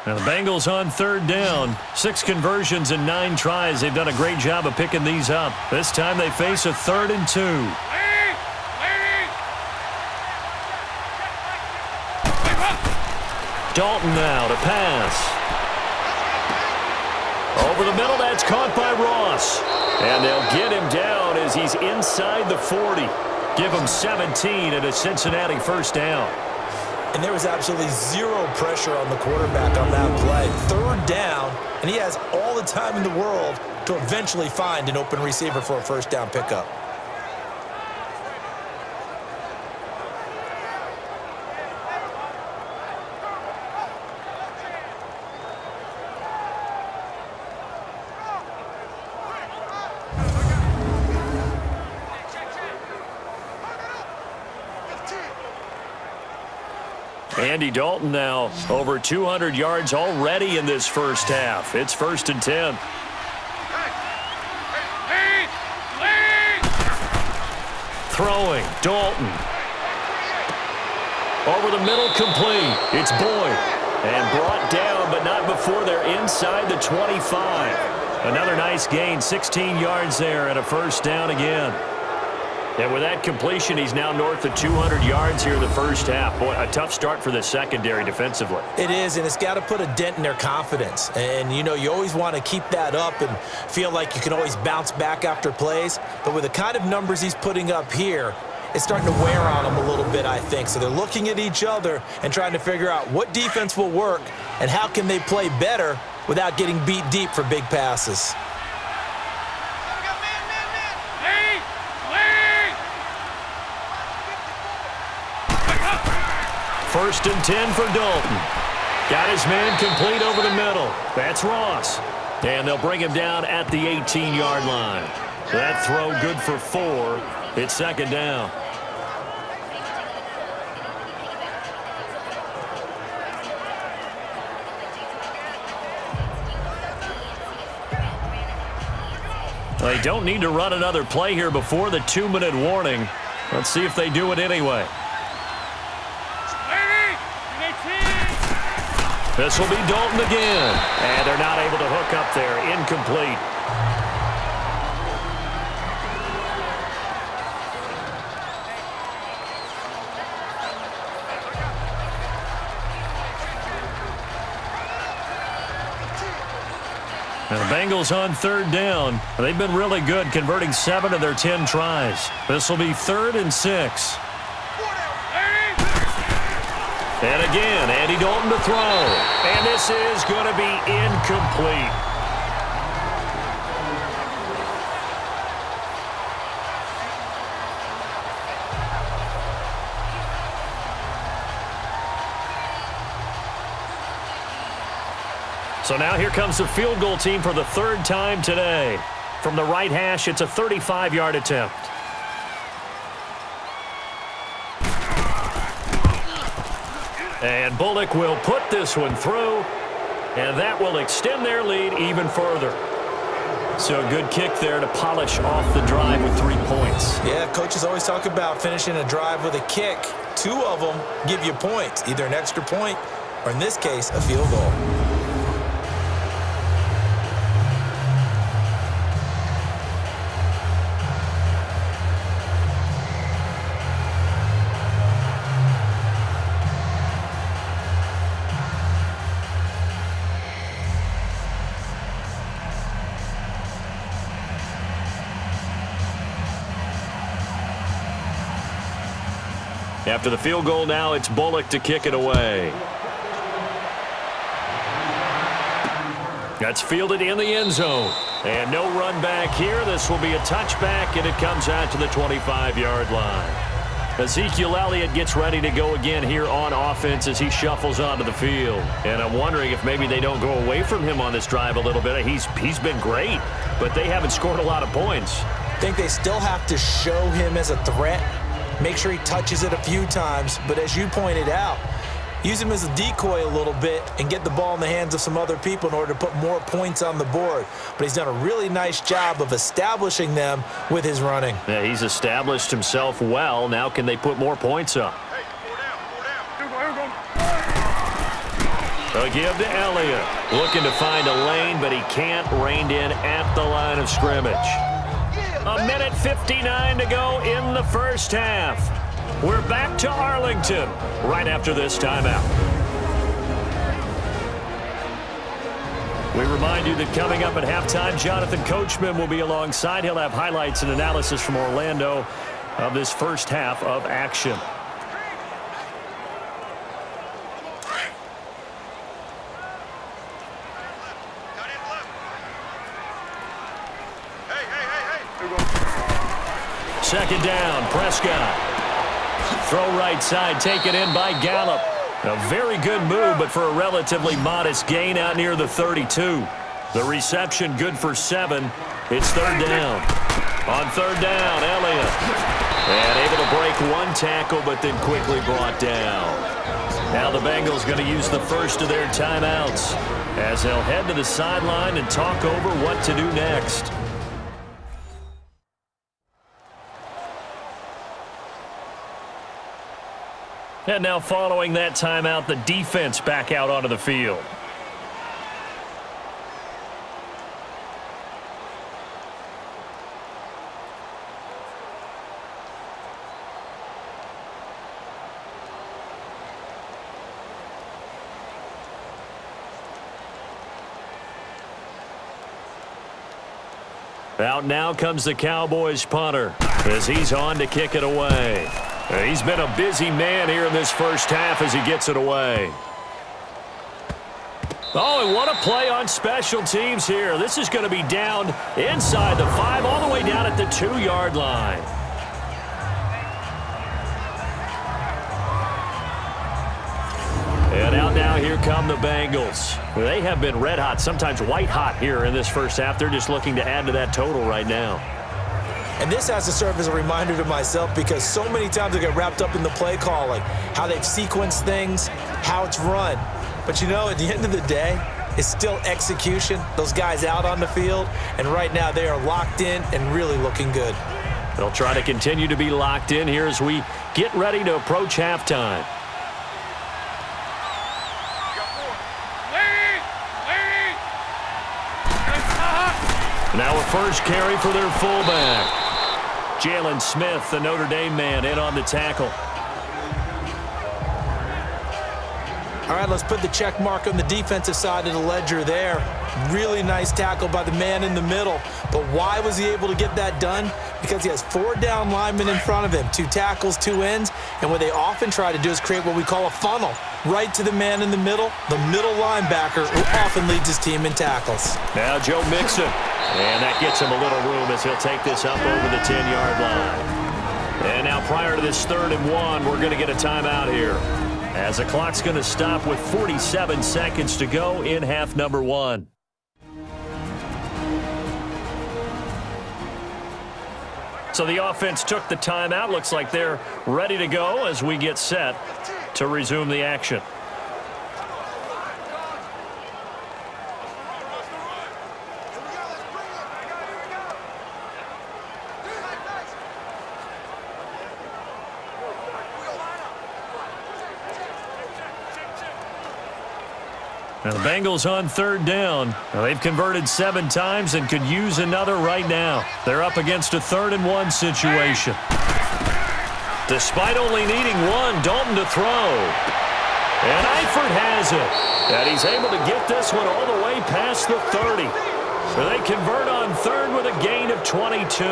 Now the Bengals on third down. 6 conversions and 9 tries. They've done a great job of picking these up. This time they face a 3rd and 2. Dalton now to pass. Over the middle, that's caught by Ross. And they'll get him down as he's inside the 40. Give him 17 and a Cincinnati first down. And there was absolutely zero pressure on the quarterback on that play. Third down, and he has all the time in the world to eventually find an open receiver for a first down pickup. Andy Dalton now over 200 yards already in this first half. It's 1st and 10. Throwing, Dalton. Over the middle, complete. It's Boyd. And brought down, but not before they're inside the 25. Another nice gain, 16 yards there and a first down again. And with that completion, he's now north of 200 yards here in the first half. Boy, a tough start for the secondary defensively. It is, and it's got to put a dent in their confidence. And, you know, you always want to keep that up and feel like you can always bounce back after plays. But with the kind of numbers he's putting up here, it's starting to wear on them a little bit, I think. So they're looking at each other and trying to figure out what defense will work and how can they play better without getting beat deep for big passes. First and 10 for Dalton. Got his man complete over the middle. That's Ross. And they'll bring him down at the 18-yard line. That throw good for 4. It's second down. They don't need to run another play here before the 2-minute warning. Let's see if they do it anyway. This will be Dalton again. And they're not able to hook up there. Incomplete. And the Bengals on third down. They've been really good, converting 7 of their 10 tries. This will be 3rd and 6. And again, Andy Dalton to throw. And this is going to be incomplete. So now here comes the field goal team for the third time today. From the right hash, it's a 35-yard attempt. And Bullock will put this one through, and that will extend their lead even further. So a good kick there to polish off the drive with 3 points. Yeah, coaches always talk about finishing a drive with a kick. 2 of them give you points, either an extra point or, in this case, a field goal. After the field goal now, it's Bullock to kick it away. That's fielded in the end zone. And no run back here. This will be a touchback, and it comes out to the 25-yard line. Ezekiel Elliott gets ready to go again here on offense as he shuffles onto the field. And I'm wondering if maybe they don't go away from him on this drive a little bit. He's been great, but they haven't scored a lot of points. I think they still have to show him as a threat. Make sure he touches it a few times, but as you pointed out, use him as a decoy a little bit and get the ball in the hands of some other people in order to put more points on the board. But he's done a really nice job of establishing them with his running. Yeah, he's established himself well. Now can they put more points up? A give to Elliott. Looking to find a lane, but he can't. Reined in at the line of scrimmage. A minute 59 to go in the first half. We're back to Arlington right after this timeout. We remind you that coming up at halftime, Jonathan Coachman will be alongside. He'll have highlights and analysis from Orlando of this first half of action. Second down, Prescott. Throw right side, taken in by Gallup. A very good move, but for a relatively modest gain out near the 32. The reception good for 7. It's third down. On third down, Elliott. And able to break one tackle, but then quickly brought down. Now the Bengals going to use the first of their timeouts as they'll head to the sideline and talk over what to do next. And now following that timeout, the defense back out onto the field. Out now comes the Cowboys punter as he's on to kick it away. He's been a busy man here in this first half as he gets it away. Oh, and what a play on special teams here. This is going to be down inside the 5, all the way down at the 2-yard line. And out now, here come the Bengals. They have been red hot, sometimes white hot here in this first half. They're just looking to add to that total right now. And this has to serve as a reminder to myself because so many times I get wrapped up in the play calling, how they've sequenced things, how it's run. But, you know, at the end of the day, it's still execution. Those guys out on the field, and right now they are locked in and really looking good. They'll try to continue to be locked in here as we get ready to approach halftime. Now a first carry for their fullback. Jalen Smith, the Notre Dame man, in on the tackle. All right, let's put the check mark on the defensive side of the ledger there. Really nice tackle by the man in the middle. But why was he able to get that done? Because he has 4 down linemen in front of him, 2 tackles, 2 ends. And what they often try to do is create what we call a funnel. Right to the man in the middle linebacker, who often leads his team in tackles. Now Joe Mixon. And that gets him a little room as he'll take this up over the 10-yard line. And now prior to this 3rd and 1, we're going to get a timeout here, as the clock's going to stop with 47 seconds to go in half number 1. So the offense took the timeout. Looks like they're ready to go as we get set to resume the action. Now the Bengals on 3rd down. Now they've converted 7 times and could use another right now. They're up against a 3rd and 1 situation. Despite only needing 1, Dalton to throw. And Eifert has it. And he's able to get this one all the way past the 30. So they convert on 3rd with a gain of 22.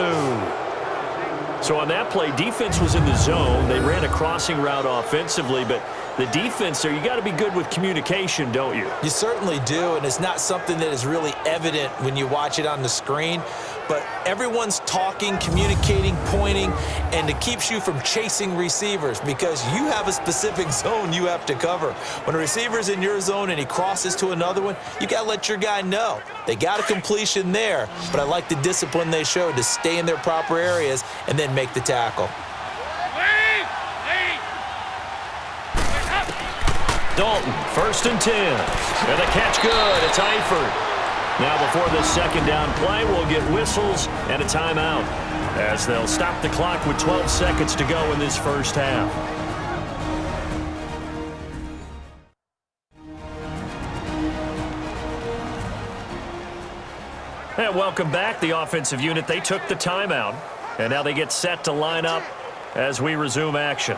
So on that play, defense was in the zone. They ran a crossing route offensively, but the defense there, you got to be good with communication, don't you? You certainly do, and it's not something that is really evident when you watch it on the screen. But everyone's talking, communicating, pointing, and it keeps you from chasing receivers because you have a specific zone you have to cover. When a receiver's in your zone and he crosses to another one, you got to let your guy know. They got a completion there, but I like the discipline they showed to stay in their proper areas and then make the tackle. Dalton, 1st and 10. And the catch good. It's Eifert. Now before this 2nd down play, we'll get whistles and a timeout, as they'll stop the clock with 12 seconds to go in this first half. And welcome back. The offensive unit, they took the timeout, and now they get set to line up as we resume action.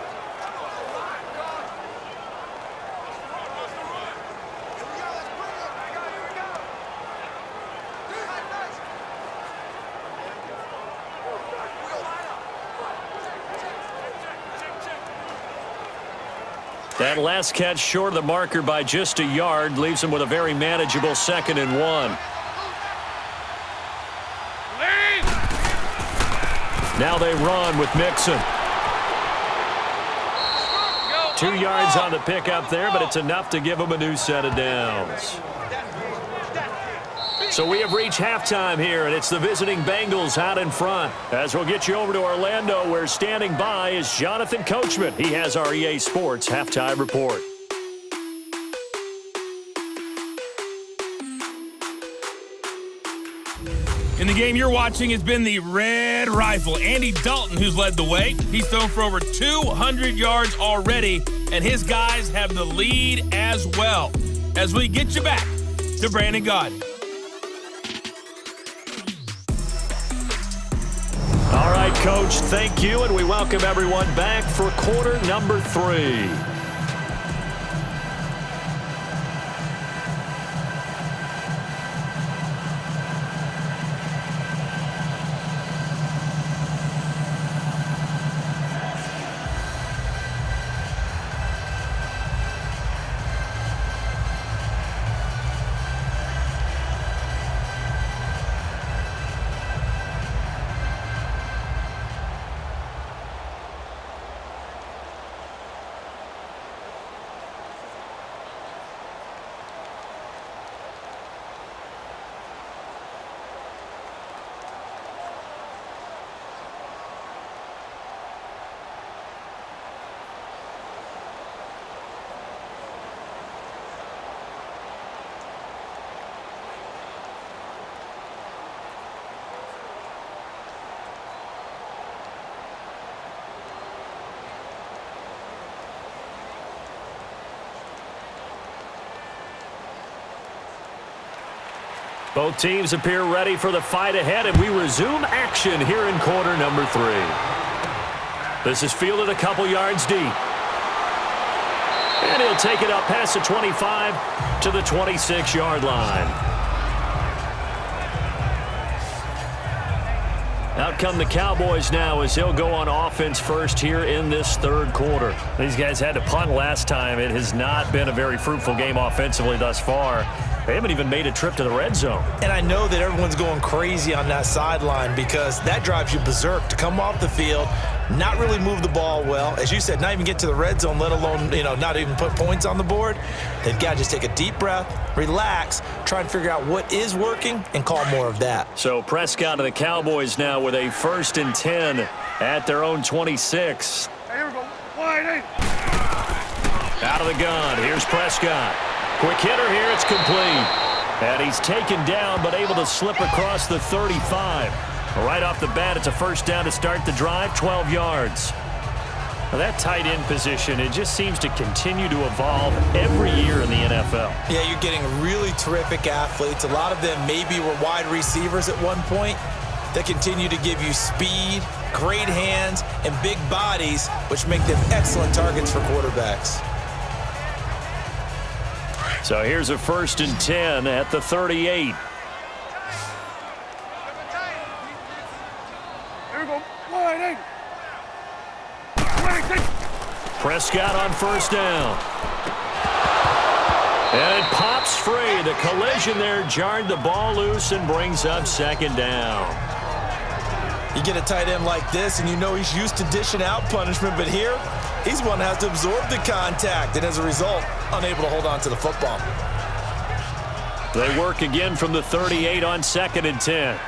That last catch short of the marker by just a yard leaves him with a very manageable 2nd and 1. Now they run with Mixon. 2 yards on the pickup there, but it's enough to give him a new set of downs. So we have reached halftime here, and it's the visiting Bengals out in front. As we'll get you over to Orlando, where standing by is Jonathan Coachman. He has our EA Sports Halftime Report. In the game you're watching has been the Red Rifle, Andy Dalton, who's led the way. He's thrown for over 200 yards already, and his guys have the lead as well. As we get you back to Brandon Gaudin. All right, Coach, thank you, and we welcome everyone back for quarter number 3. Both teams appear ready for the fight ahead, and we resume action here in quarter number 3. This is fielded a couple yards deep. And he'll take it up past the 25 to the 26-yard line. Out come the Cowboys now as they'll go on offense first here in this third quarter. These guys had to punt last time. It has not been a very fruitful game offensively thus far. They haven't even made a trip to the red zone. And I know that everyone's going crazy on that sideline because that drives you berserk to come off the field, not really move the ball well. As you said, not even get to the red zone, let alone, not even put points on the board. They've got to just take a deep breath, relax, try and figure out what is working and call more of that. So Prescott to the Cowboys now with a 1st and 10 at their own 26. Here we go. Wide eight. Out of the gun. Here's Prescott. Quick hitter here. It's complete. And he's taken down but able to slip across the 35. Right off the bat, it's a first down to start the drive, 12 yards. Now that tight end position, it just seems to continue to evolve every year in the NFL. Yeah, you're getting really terrific athletes. A lot of them maybe were wide receivers at one point. They continue to give you speed, great hands, and big bodies, which make them excellent targets for quarterbacks. So here's a 1st and 10 at the 38. Here we go. Wide eight. Prescott on 1st down. And it pops free. The collision there jarred the ball loose and brings up 2nd down. You get a tight end like this, and you know he's used to dishing out punishment, but here, he's one that has to absorb the contact, and as a result, unable to hold on to the football. They work again from the 38 on 2nd and 10.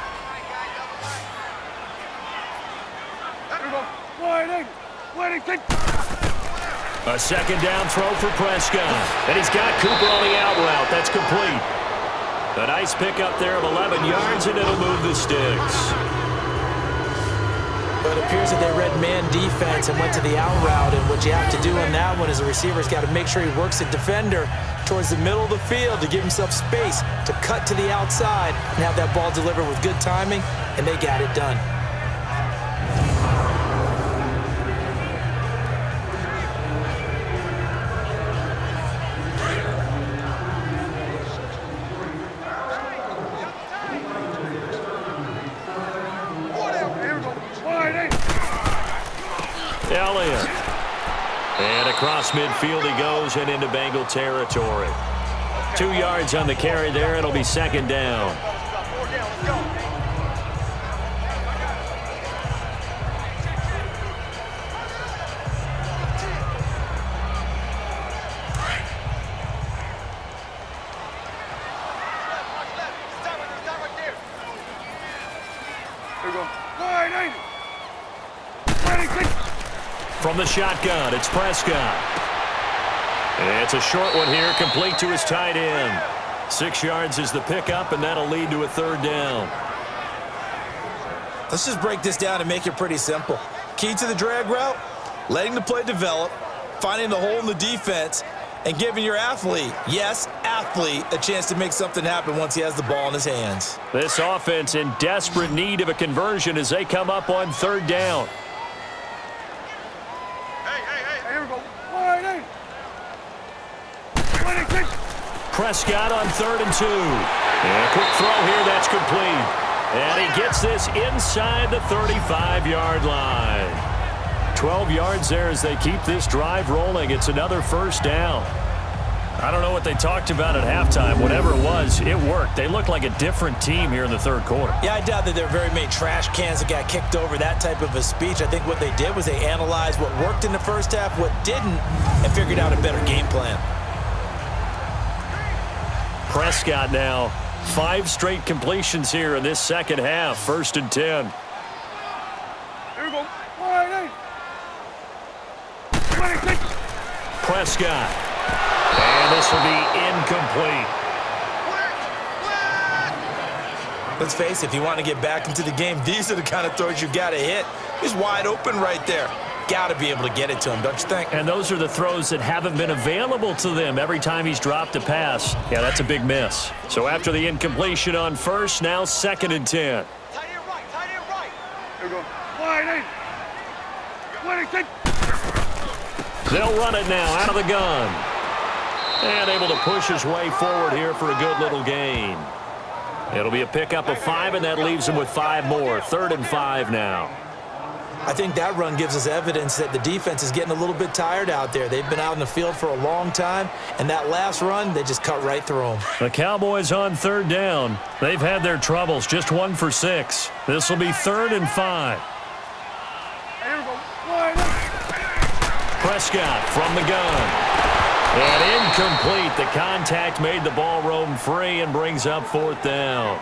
A 2nd down throw for Prescott. And he's got Cooper on the out route. That's complete. A nice pickup there of 11 yards, and it'll move the sticks. But it appears that they read man defense and went to the out route, and what you have to do on that one is the receiver's got to make sure he works the defender towards the middle of the field to give himself space to cut to the outside and have that ball delivered with good timing, and they got it done. Elliott. And across midfield he goes and into Bengal territory. 2 yards on the carry there. It'll be 2nd down. From the shotgun, it's Prescott. And it's a short one here, complete to his tight end. 6 yards is the pickup, and that'll lead to a 3rd down. Let's just break this down and make it pretty simple. Key to the drag route, letting the play develop, finding the hole in the defense, and giving your athlete, yes, athlete, a chance to make something happen once he has the ball in his hands. This offense in desperate need of a conversion as they come up on 3rd down. Prescott on 3rd and 2. And a quick throw here, that's complete. And he gets this inside the 35-yard line. 12 yards there as they keep this drive rolling. It's another 1st down. I don't know what they talked about at halftime. Whatever it was, it worked. They looked like a different team here in the 3rd quarter. Yeah, I doubt that there were very many trash cans that got kicked over, that type of a speech. I think what they did was they analyzed what worked in the first half, what didn't, and figured out a better game plan. Prescott now, 5 straight completions here in this 2nd half. 1st and 10. Here we go. Wide eight. Prescott. And this will be incomplete. Let's face it, if you want to get back into the game, these are the kind of throws you got to hit. He's wide open right there. Got to be able to get it to him, don't you think? And those are the throws that haven't been available to them every time he's dropped a pass. Yeah, that's a big miss. So after the incompletion on 1st, now 2nd and 10. Tight end right. Here we go. Wide eight. They'll run it now out of the gun. And able to push his way forward here for a good little gain. It'll be a pickup of 5, and that leaves him with 5 more. 3rd and 5 now. I think that run gives us evidence that the defense is getting a little bit tired out there. They've been out in the field for a long time, and that last run, they just cut right through them. The Cowboys on 3rd down. They've had their troubles, just 1 for 6. This will be 3rd and 5. Here we go. Wide open. Prescott from the gun. And incomplete. The contact made the ball roam free and brings up 4th down.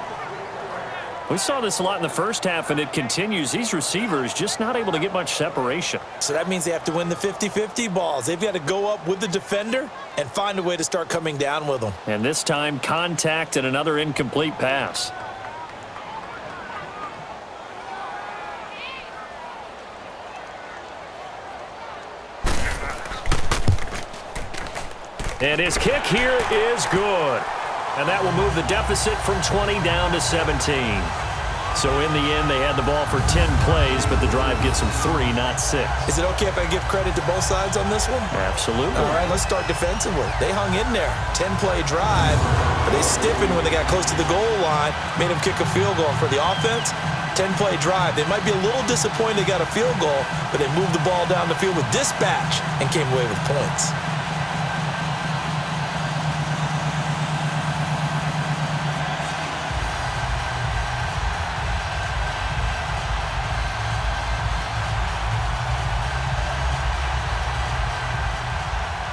We saw this a lot in the first half, and it continues. These receivers just not able to get much separation. So that means they have to win the 50-50 balls. They've got to go up with the defender and find a way to start coming down with them. And this time, contact and another incomplete pass. And his kick here is good. And that will move the deficit from 20 down to 17. So in the end, they had the ball for 10 plays, but the drive gets them 3, not 6. Is it okay if I give credit to both sides on this one? Absolutely. All right, let's start defensively. They hung in there. 10-play drive, but they stiffened when they got close to the goal line, made them kick a field goal. And for the offense, 10-play drive. They might be a little disappointed they got a field goal, but they moved the ball down the field with dispatch and came away with points.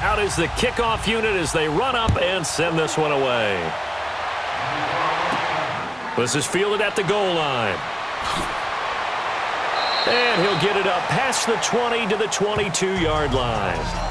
Out is the kickoff unit as they run up and send this one away. This is fielded at the goal line. And he'll get it up past the 20 to the 22-yard line.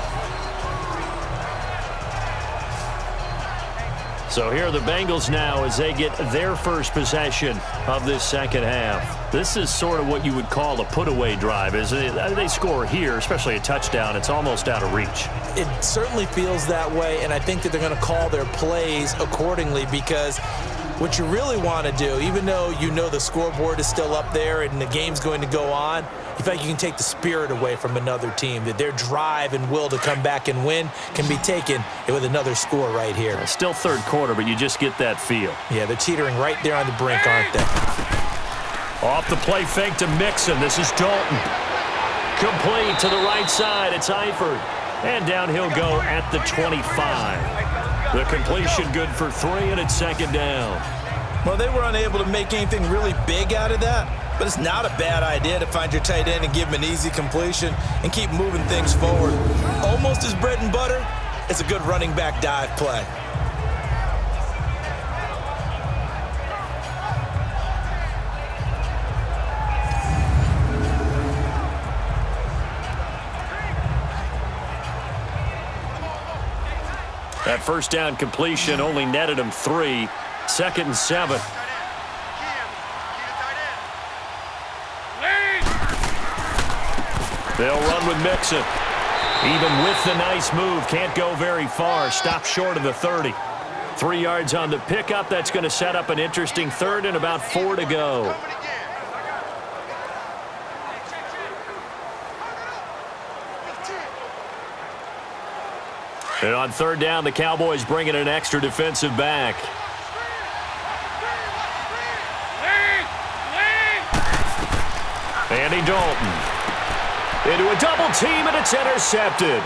So here are the Bengals now as they get their first possession of this second half. This is sort of what you would call a put-away drive. As they score here, especially a touchdown, it's almost out of reach. It certainly feels that way, and I think that they're going to call their plays accordingly because what you really want to do, even though you know the scoreboard is still up there and the game's going to go on, you feel like you can take the spirit away from another team, that their drive and will to come back and win can be taken with another score right here. Still third quarter, but you just get that feel. Yeah, they're teetering right there on the brink, aren't they? Off the play fake to Mixon. This is Dalton. Complete to the right side. It's Eifert. And down he'll go at the 25. The completion good for 3, and it's 2nd down. Well, they were unable to make anything really big out of that, but it's not a bad idea to find your tight end and give him an easy completion and keep moving things forward. Almost his bread and butter, it's a good running back dive play. That first down completion only netted him 3. 2nd and 7. They'll run with Mixon. Even with the nice move, can't go very far. Stopped short of the 30. 3 yards on the pickup. That's going to set up an interesting 3rd and about 4 to go. And on 3rd down, the Cowboys bring in an extra defensive back. Andy Dalton. Into a double team, and it's intercepted.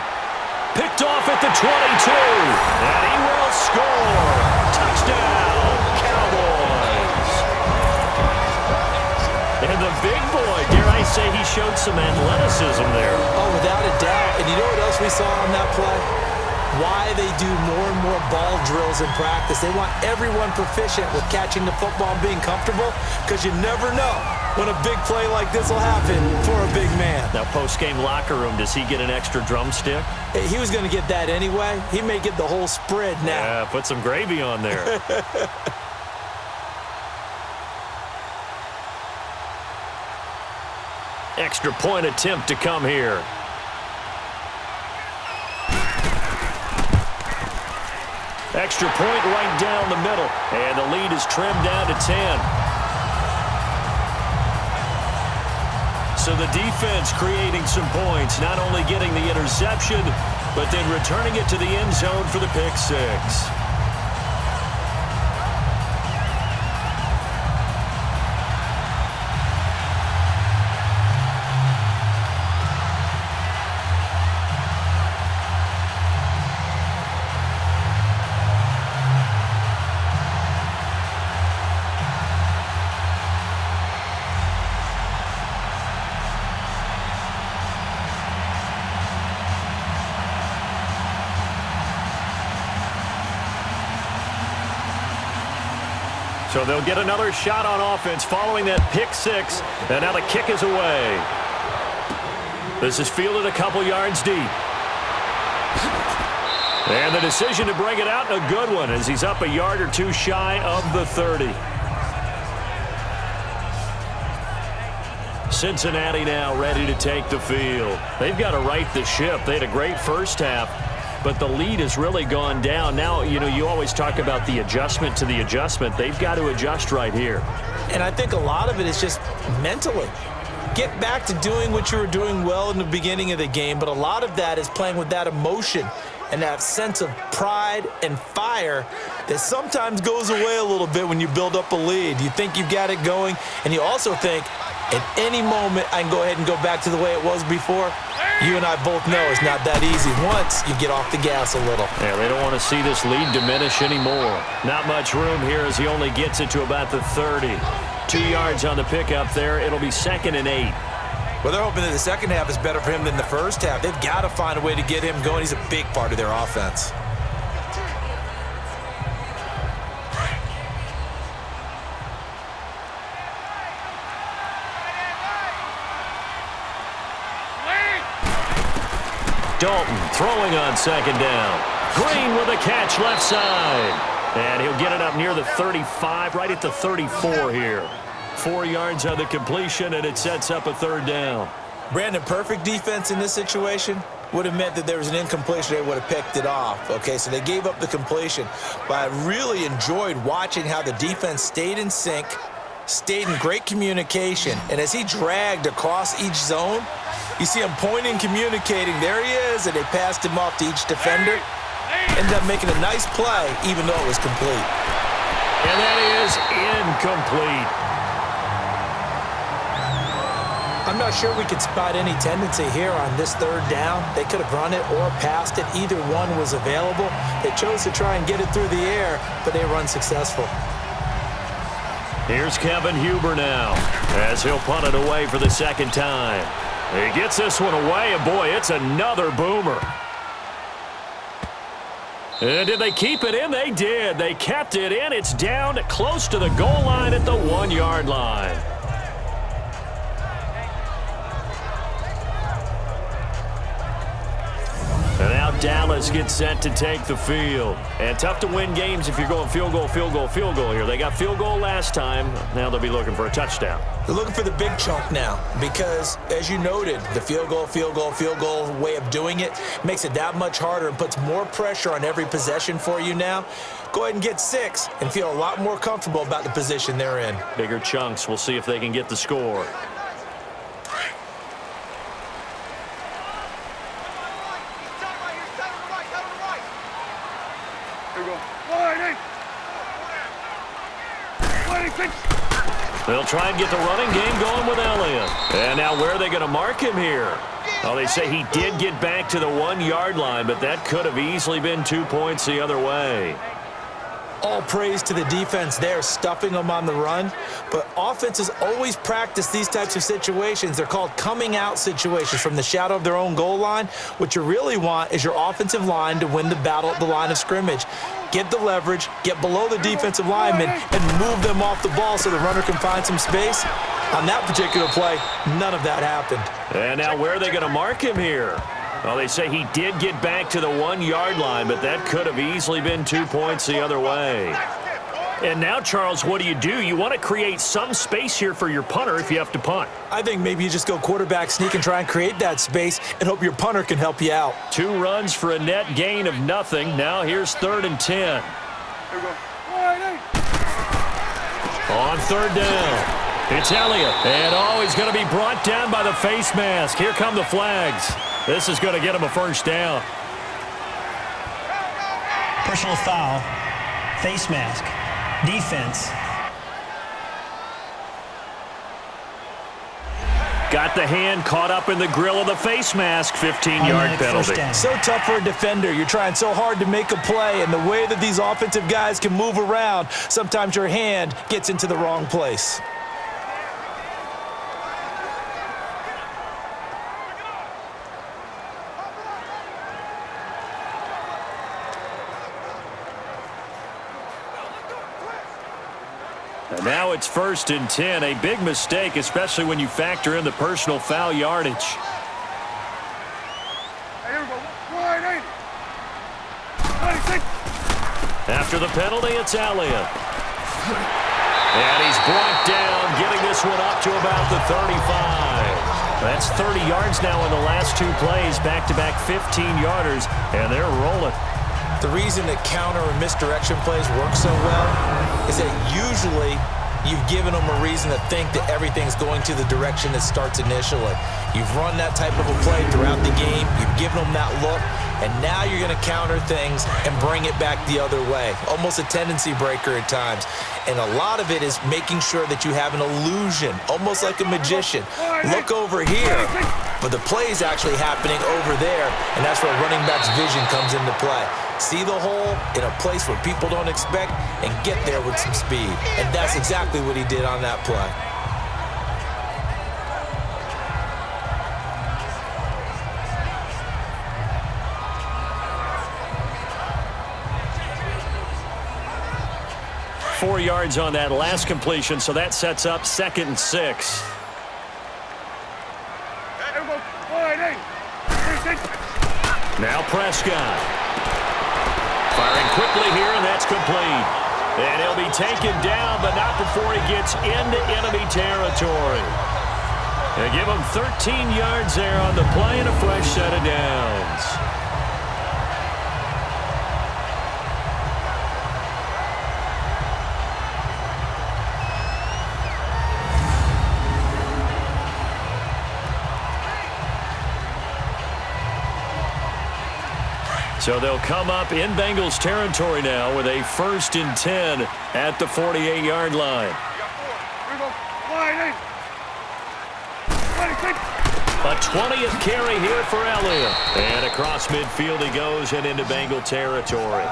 Picked off at the 22. And he will score. Touchdown, Cowboys. And the big boy, dare I say, he showed some athleticism there. Oh, without a doubt. And you know what else we saw on that play? Why they do more and more ball drills in practice. They want everyone proficient with catching the football and being comfortable because you never know when a big play like this will happen for a big man. Now, post-game locker room, does he get an extra drumstick? He was going to get that anyway. He may get the whole spread now. Yeah, put some gravy on there. Extra point attempt to come here. Extra point right down the middle. And the lead is trimmed down to 10. So the defense creating some points, not only getting the interception, but then returning it to the end zone for the pick six. So they'll get another shot on offense following that pick six. And now the kick is away. This is fielded a couple yards deep. And the decision to bring it out, a good one, as he's up a yard or two shy of the 30. Cincinnati now ready to take the field. They've got to right the ship. They had a great first half, but the lead has really gone down. Now, you always talk about the adjustment to the adjustment. They've got to adjust right here. And I think a lot of it is just mentally. Get back to doing what you were doing well in the beginning of the game, but a lot of that is playing with that emotion and that sense of pride and fire that sometimes goes away a little bit when you build up a lead. You think you've got it going, and you also think, at any moment, I can go ahead and go back to the way it was before. You and I both know it's not that easy once you get off the gas a little. Yeah, they don't want to see this lead diminish anymore. Not much room here as he only gets it to about the 30. 2 yards on the pickup there. It'll be 2nd and 8. Well, they're hoping that the second half is better for him than the first half. They've got to find a way to get him going. He's a big part of their offense. Dalton throwing on 2nd down. Green with a catch left side. And he'll get it up near the 35, right at the 34 here. 4 yards on the completion, and it sets up a 3rd down. Brandon, perfect defense in this situation would have meant that there was an incompletion. They would have picked it off. Okay, so they gave up the completion. But I really enjoyed watching how the defense stayed in sync, stayed in great communication. And as he dragged across each zone, you see him pointing, communicating. There he is, and they passed him off to each defender. Ended up making a nice play, even though it was complete. And that is incomplete. I'm not sure we could spot any tendency here on this 3rd down. They could have run it or passed it. Either one was available. They chose to try and get it through the air, but they were unsuccessful. Here's Kevin Huber now, as he'll punt it away for the 2nd time. He gets this one away, and boy, it's another boomer. And did they keep it in? They did. They kept it in. It's down close to the goal line at the 1-yard line. And now Dallas gets set to take the field. And tough to win games if you're going field goal, field goal, field goal here. They got field goal last time. Now they'll be looking for a touchdown. They're looking for the big chunk now because, as you noted, the field goal way of doing it makes it that much harder and puts more pressure on every possession for you now. Go ahead and get 6 and feel a lot more comfortable about the position they're in. Bigger chunks. We'll see if they can get the score. They'll try and get the running game going with Elliott. And now where are they going to mark him here? Well, they say he did get back to the 1-yard line, but that could have easily been 2 points the other way. All praise to the defense there, stuffing them on the run. But offenses always practice these types of situations. They're called coming out situations from the shadow of their own goal line. What you really want is your offensive line to win the battle at the line of scrimmage. Get the leverage, get below the defensive lineman, and move them off the ball so the runner can find some space. On that particular play, none of that happened. And now where are they going to mark him here? Well, they say he did get back to the 1-yard line, but that could have easily been 2 points the other way. And now, Charles, what do? You want to create some space here for your punter if you have to punt. I think maybe you just go quarterback sneak and try and create that space and hope your punter can help you out. 2 runs for a net gain of nothing. Now here's 3rd and 10. Here we go. On 3rd down. It's Elliott. And he's going to be brought down by the face mask. Here come the flags. This is going to get him a first down. Personal foul. Face mask. Defense. Got the hand caught up in the grill of the face mask. 15-yard penalty. So tough for a defender. You're trying so hard to make a play, and the way that these offensive guys can move around, sometimes your hand gets into the wrong place. And now it's 1st and 10. A big mistake, especially when you factor in the personal foul yardage. Here we go. 180. 26. After the penalty, it's Elliott. And he's brought down, getting this one up to about the 35. That's 30 yards now in the last 2 plays, back-to-back 15-yarders, and they're rolling. The reason that counter and misdirection plays work so well is that usually you've given them a reason to think that everything's going to the direction it starts initially. You've run that type of a play throughout the game. You've given them that look, and now you're going to counter things and bring it back the other way. Almost a tendency breaker at times. And a lot of it is making sure that you have an illusion, almost like a magician. Look over here, but the play is actually happening over there, and that's where running back's vision comes into play. See the hole in a place where people don't expect and get there with some speed. And that's exactly what he did on that play. Four yards on that last completion, so that sets up 2nd and 6. Here we go. 180. 36. Now Prescott. Firing quickly here, and that's complete. And he'll be taken down, but not before he gets into enemy territory. They give him 13 yards there on the play and a fresh set of downs. So they'll come up in Bengals territory now with a 1st and 10 at the 48-yard line. Here we go. 180. 26. A 20th carry here for Elliott. And across midfield he goes and into Bengal territory.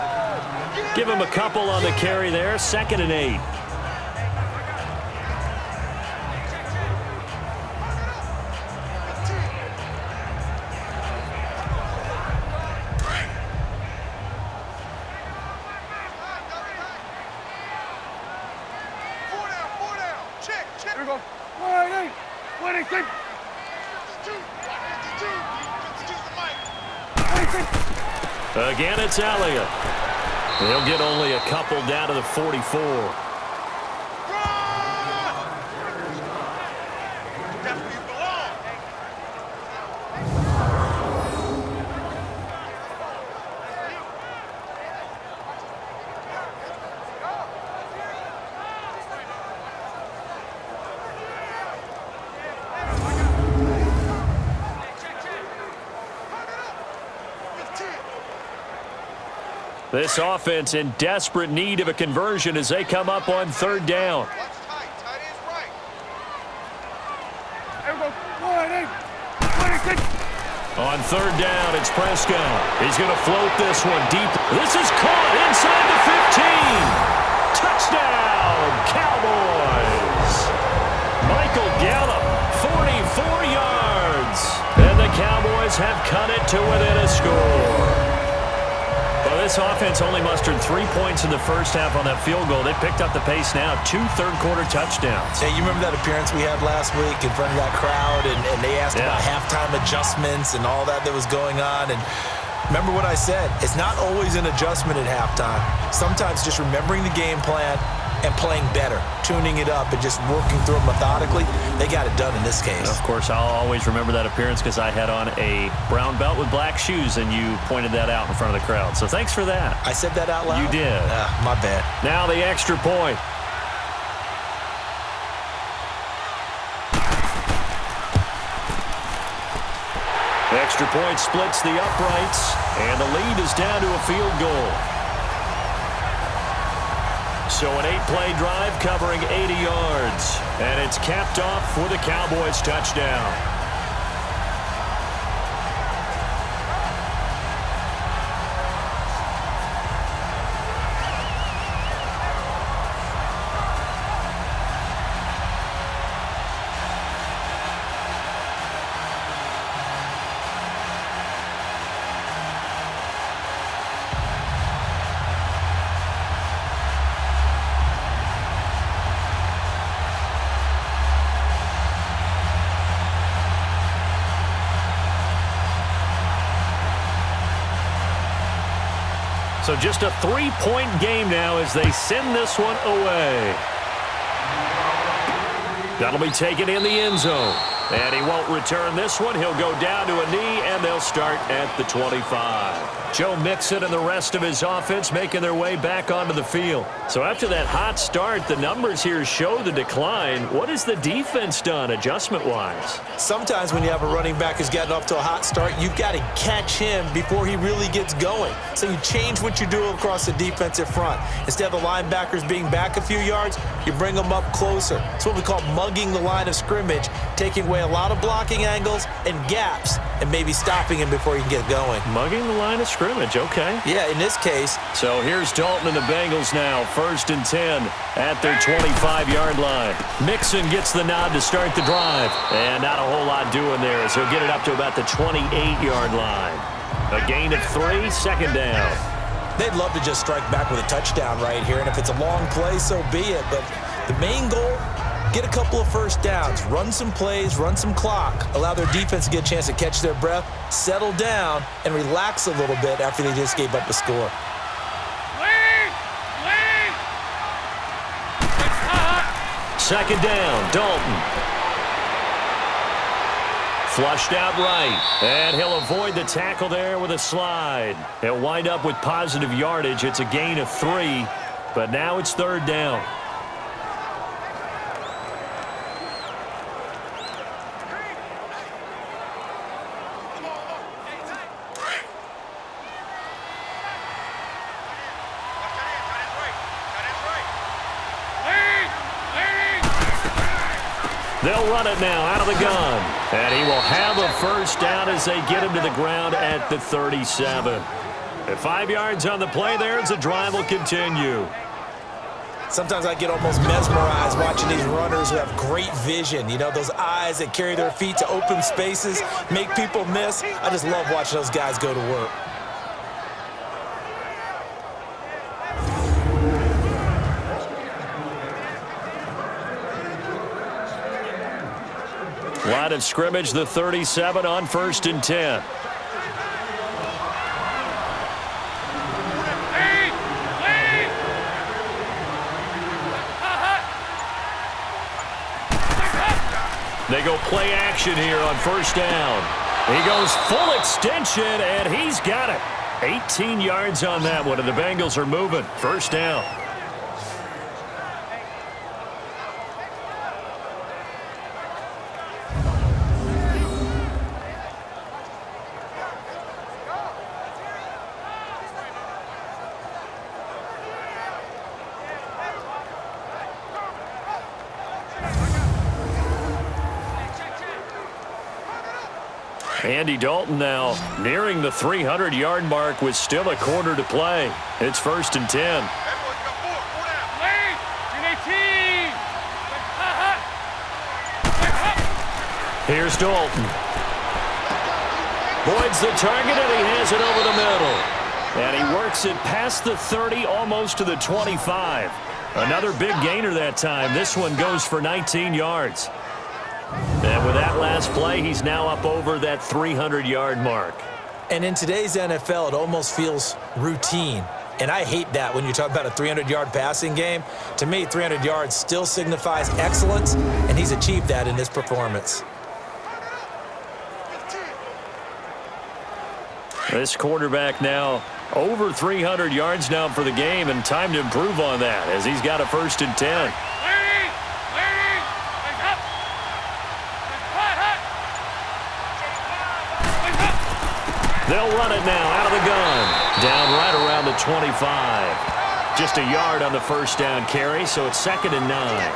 Give him a couple on the carry there. 2nd and 8. Here we go. 180. 26. 26. Again, it's Elliott. He'll get only a couple down to the 44. This offense in desperate need of a conversion as they come up on 3rd down. Here we go. 180. 26. On 3rd down, it's Prescott. He's going to float this one deep. This is caught inside the 15. Touchdown, Cowboys. Michael Gallup, 44 yards. And the Cowboys have cut it to within a score. Well, this offense only mustered 3 points in the first half on that field goal. They picked up the pace now. 2 third-quarter touchdowns. Hey, you remember that appearance we had last week in front of that crowd, and they asked about halftime adjustments and all that was going on. And remember what I said. It's not always an adjustment at halftime. Sometimes just remembering the game plan and playing better, tuning it up, and just working through it methodically. They got it done in this case. And of course, I'll always remember that appearance because I had on a brown belt with black shoes, and you pointed that out in front of the crowd. So thanks for that. I said that out loud? You did. My bad. Now the extra point. Extra point splits the uprights, and the lead is down to a field goal. So an 8-play drive covering 80 yards, and it's capped off with a Cowboys touchdown. So just a 3-point game now as they send this one away. That'll be taken in the end zone. And he won't return this one. He'll go down to a knee, and they'll start at the 25. Joe Mixon and the rest of his offense making their way back onto the field. So after that hot start, the numbers here show the decline. What has the defense done adjustment-wise? Sometimes when you have a running back who's gotten off to a hot start, you've got to catch him before he really gets going. So you change what you do across the defensive front. Instead of the linebackers being back a few yards, you bring them up closer. It's what we call mugging the line of scrimmage, taking away a lot of blocking angles and gaps and maybe stopping him before he can get going. Mugging the line of scrimmage, okay. Yeah, in this case. So here's Dalton and the Bengals now, 1st and 10 at their 25-yard line. Mixon gets the nod to start the drive, and not a whole lot doing there as he'll get it up to about the 28-yard line. A gain of 3, 2nd down. They'd love to just strike back with a touchdown right here, and if it's a long play, so be it. But the main goal, get a couple of first downs, run some plays, run some clock, allow their defense to get a chance to catch their breath, settle down, and relax a little bit after they just gave up a score. Second down, Dalton. Flushed out right, and he'll avoid the tackle there with a slide. He'll wind up with positive yardage. It's a gain of 3, but now it's 3rd down. They'll run it now out of the gun. And he will have a first down as they get him to the ground at the 37. At 5 yards on the play there as the drive will continue. Sometimes I get almost mesmerized watching these runners who have great vision. You know, those eyes that carry their feet to open spaces, make people miss. I just love watching those guys go to work. Line of scrimmage, the 37 on 1st and 10. They go play action here on 1st down. He goes full extension, and he's got it. 18 yards on that one, and the Bengals are moving. 1st down. Andy Dalton now nearing the 300-yard mark with still a quarter to play. It's 1st and 10. Here's Dalton. Boyd's the target, and he has it over the middle. And he works it past the 30, almost to the 25. Another big gainer that time. This one goes for 19 yards. And with that last play, he's now up over that 300-yard mark. And in today's NFL, it almost feels routine. And I hate that when you talk about a 300-yard passing game. To me, 300 yards still signifies excellence, and he's achieved that in this performance. This quarterback now over 300 yards now for the game, and time to improve on that as he's got a 1st and 10. They'll run it now out of the gun. Down right around the 25. Just a yard on the first down carry, so it's 2nd and 9.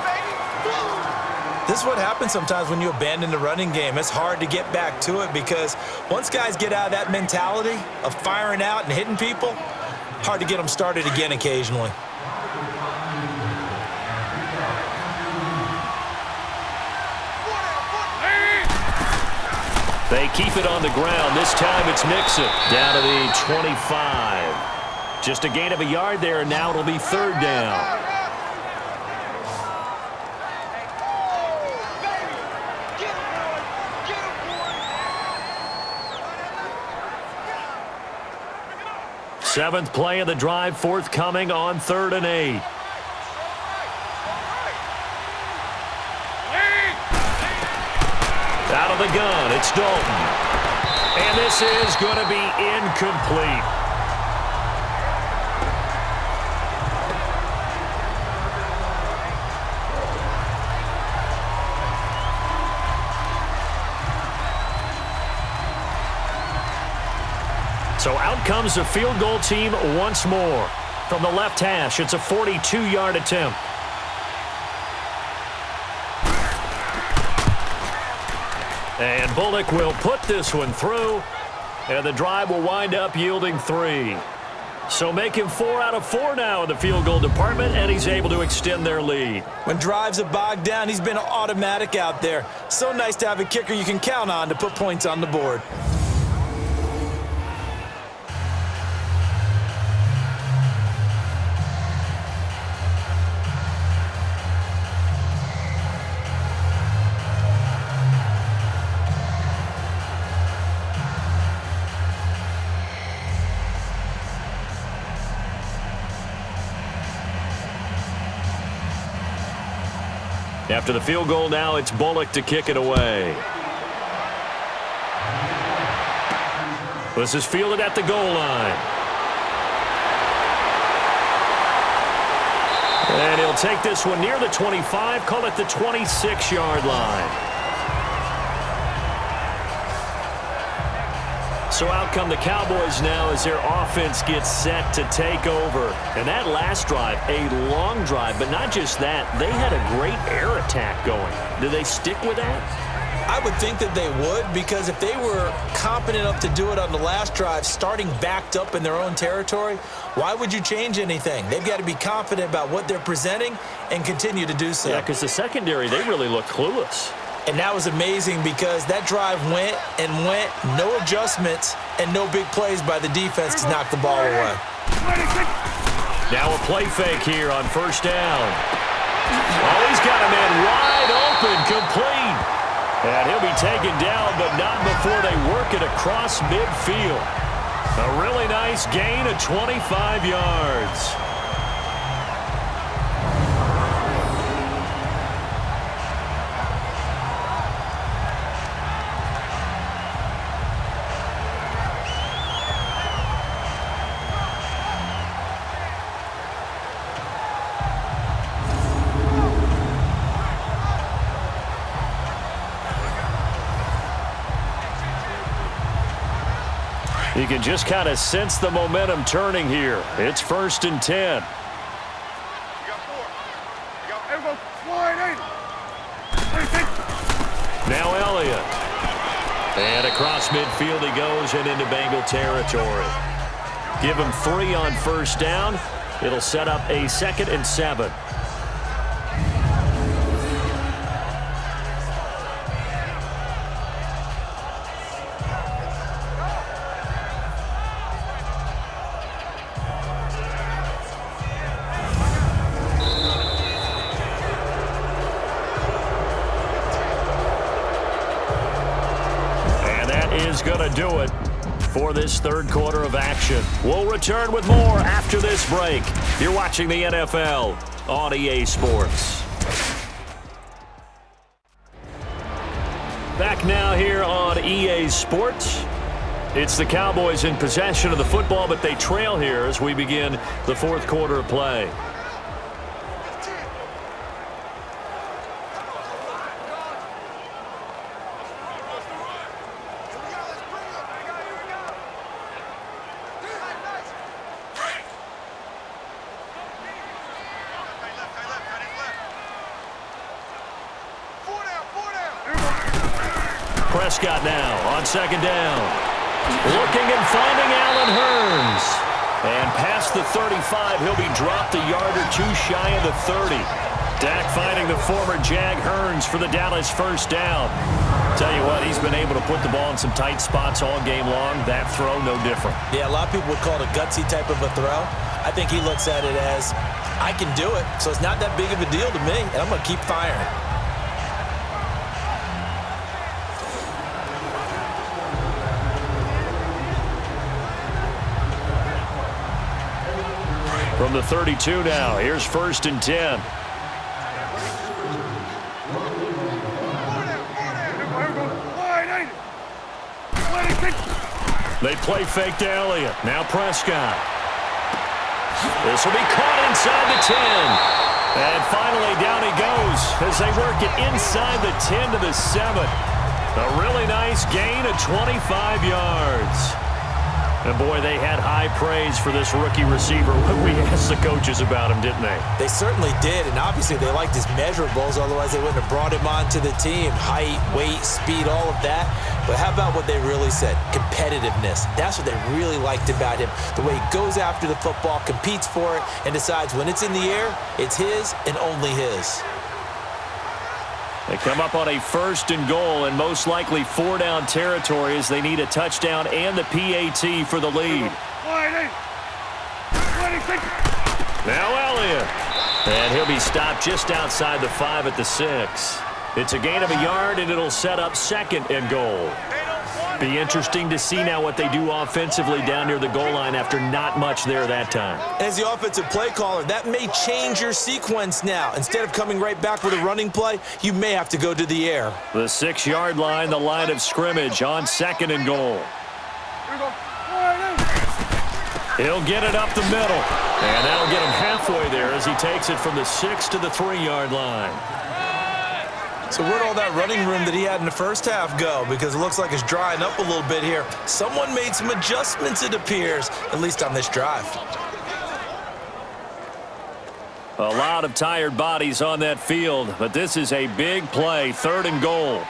This is what happens sometimes when you abandon the running game. It's hard to get back to it because once guys get out of that mentality of firing out and hitting people, hard to get them started again occasionally. They keep it on the ground. This time it's Mixon down to the 25. Just a gain of a yard there, and now it'll be 3rd down. Seventh play of the drive forthcoming on 3rd and 8. Out of the gun, it's Dalton. And this is going to be incomplete. So out comes the field goal team once more. From the left hash, it's a 42-yard attempt. And Bullock will put this one through, and the drive will wind up yielding 3. So make him 4 out of 4 now in the field goal department, and he's able to extend their lead. When drives are bogged down, he's been automatic out there. So nice to have a kicker you can count on to put points on the board. After the field goal now, it's Bullock to kick it away. This is fielded at the goal line. And he'll take this one near the 25, call it the 26-yard line. So out come the Cowboys now as their offense gets set to take over. And that last drive, a long drive, but not just that. They had a great air attack going. Do they stick with that? I would think that they would, because if they were competent enough to do it on the last drive, starting backed up in their own territory, why would you change anything? They've got to be confident about what they're presenting and continue to do so. Yeah, because the secondary, they really look clueless. And that was amazing because that drive went and went, no adjustments and no big plays by the defense to knock the ball away. Now a play fake here on 1st down. Oh, he's got a man wide open, complete. And he'll be taken down, but not before they work it across midfield. A really nice gain of 25 yards. You can just kind of sense the momentum turning here. It's 1st and 10. You got 4. You got everyone wide 8. Now Elliott. And across midfield he goes and into Bengal territory. Give him 3 on 1st down. It'll set up a 2nd and 7. Going to do it for this 3rd quarter of action. We'll return with more after this break. You're watching the NFL on EA Sports. Back now here on EA Sports. It's the Cowboys in possession of the football, but they trail here as we begin the 4th quarter of play. Prescott now on second down. Looking and finding Allen Hurns. And past the 35, he'll be dropped a yard or two shy of the 30. Dak finding the former Jag Hurns for the Dallas first down. Tell you what, he's been able to put the ball in some tight spots all game long. That throw, no different. Yeah, a lot of people would call it a gutsy type of a throw. I think he looks at it as, I can do it, so it's not that big of a deal to me, and I'm going to keep firing. From the 32 now, here's 1st and 10. They play fake to Elliott. Now Prescott. This will be caught inside the 10. And finally down he goes as they work it inside the 10 to the 7. A really nice gain of 25 yards. And, boy, they had high praise for this rookie receiver when we asked the coaches about him, didn't they? They certainly did, and obviously they liked his measurables, otherwise they wouldn't have brought him onto the team. Height, weight, speed, all of that. But how about what they really said? Competitiveness. That's what they really liked about him. The way he goes after the football, competes for it, and decides when it's in the air, it's his and only his. They come up on a 1st and goal and most likely 4-down territory as they need a touchdown and the PAT for the lead. Now Elliott. And he'll be stopped just outside the 5 at the 6. It's a gain of a yard, and it'll set up 2nd and goal. Be interesting to see now what they do offensively down near the goal line after not much there that time. As the offensive play caller, that may change your sequence now. Instead of coming right back with a running play, you may have to go to the air. The 6-yard line, the line of scrimmage on 2nd and goal. He'll get it up the middle, and that'll get him halfway there as he takes it from the 6 to the 3-yard line. So where'd all that running room that he had in the first half go? Because it looks like it's drying up a little bit here. Someone made some adjustments, it appears, at least on this drive. A lot of tired bodies on that field, but this is a big play, 3rd and goal.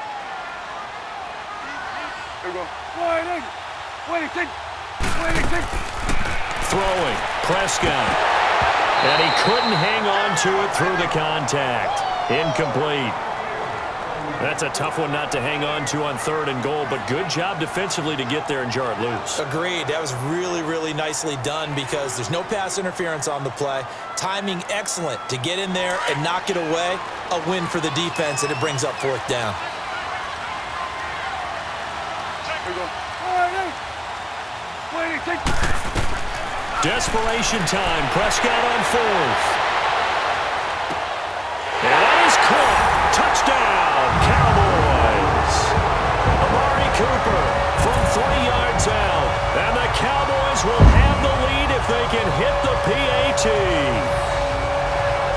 Throwing, Prescott. And he couldn't hang on to it through the contact. Incomplete. That's a tough one not to hang on to on 3rd and goal, but good job defensively to get there and jar it loose. Agreed. That was really, really nicely done because there's no pass interference on the play. Timing excellent to get in there and knock it away. A win for the defense, and it brings up 4th down. Desperation time. Prescott on 4th. And that is caught. Touchdown, Cowboys. Amari Cooper from 3 yards out. And the Cowboys will have the lead if they can hit the PAT.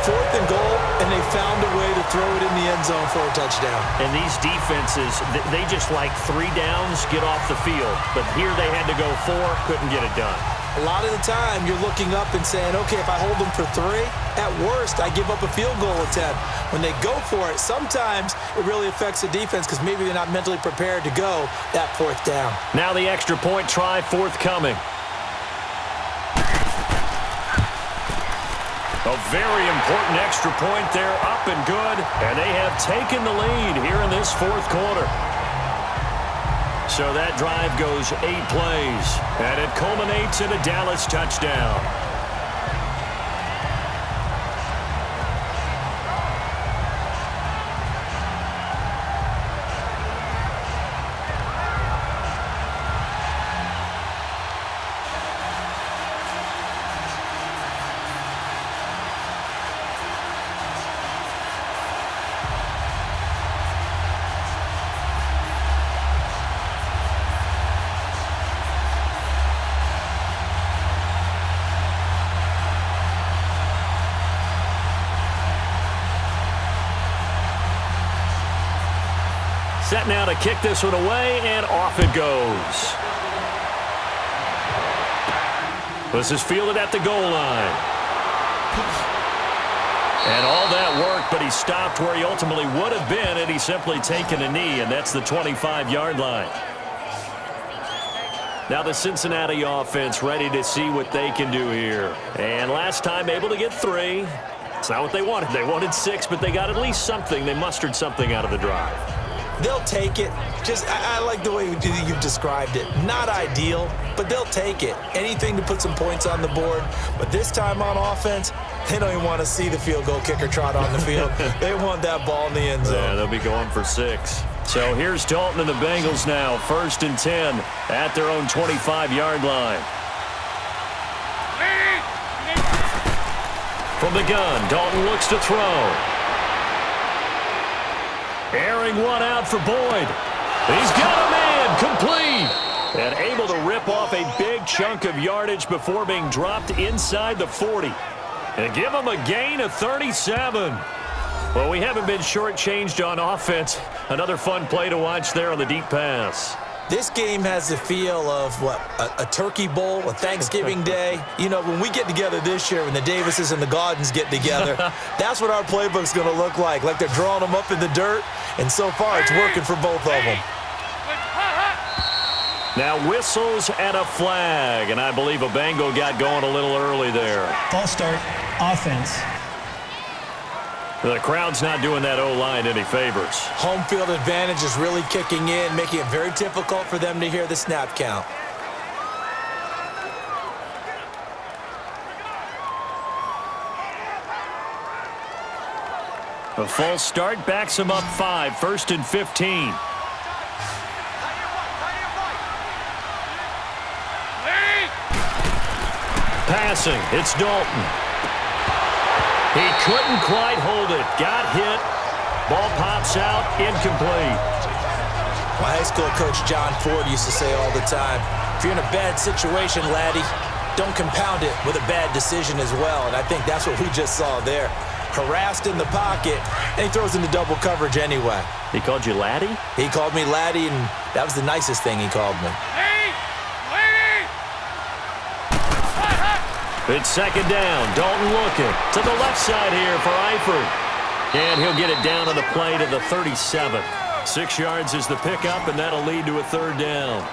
4th and goal, and they found a way to throw it in the end zone for a touchdown. And these defenses, they just like 3 downs, get off the field. But here they had to go 4, couldn't get it done. A lot of the time, you're looking up and saying, okay, if I hold them for 3, at worst, I give up a field goal attempt. When they go for it, sometimes it really affects the defense because maybe they're not mentally prepared to go that 4th down. Now the extra point try forthcoming. A very important extra point there, up and good. And they have taken the lead here in this 4th quarter. So that drive goes 8 plays, and it culminates in a Dallas touchdown. Set now to kick this one away, and off it goes. This is fielded at the goal line. And all that work, but he stopped where he ultimately would have been had he simply taken a knee, and that's the 25-yard line. Now the Cincinnati offense ready to see what they can do here. And last time able to get 3. It's not what they wanted. They wanted 6, but they got at least something. They mustered something out of the drive. They'll take it. I like the way you've described it. Not ideal, but they'll take it. Anything to put some points on the board. But this time on offense, they don't even want to see the field goal kicker trot on the field. They want that ball in the end zone. Yeah, they'll be going for 6. So here's Dalton and the Bengals now, 1st and 10 at their own 25-yard line. From the gun, Dalton looks to throw. Airing one out for Boyd. He's got a man, complete. And able to rip off a big chunk of yardage before being dropped inside the 40. And give him a gain of 37. Well, we haven't been shortchanged on offense. Another fun play to watch there on the deep pass. This game has the feel of, a Turkey Bowl, a Thanksgiving Day. You know, when we get together this year, when the Davises and the Gaudens get together, that's what our playbook's going to look like they're drawing them up in the dirt, and so far it's working for both of them. Now whistles and a flag, and I believe a Bengal got going a little early there. False start, offense. The crowd's not doing that O-line any favors. Home field advantage is really kicking in, making it very difficult for them to hear the snap count. A false start backs him up 5, 1st and 15. Passing, it's Dalton. He couldn't quite hold it. Got hit. Ball pops out, incomplete. My high school coach, John Ford, used to say all the time, if you're in a bad situation, laddie, don't compound it with a bad decision as well. And I think that's what we just saw there. Harassed in the pocket, and he throws into double coverage anyway. He called you laddie? He called me laddie, and that was the nicest thing he called me. It's 2nd down. Dalton looking to the left side here for Eifert. And he'll get it down on the play to the 37. 6 yards is the pickup, and that'll lead to a 3rd down.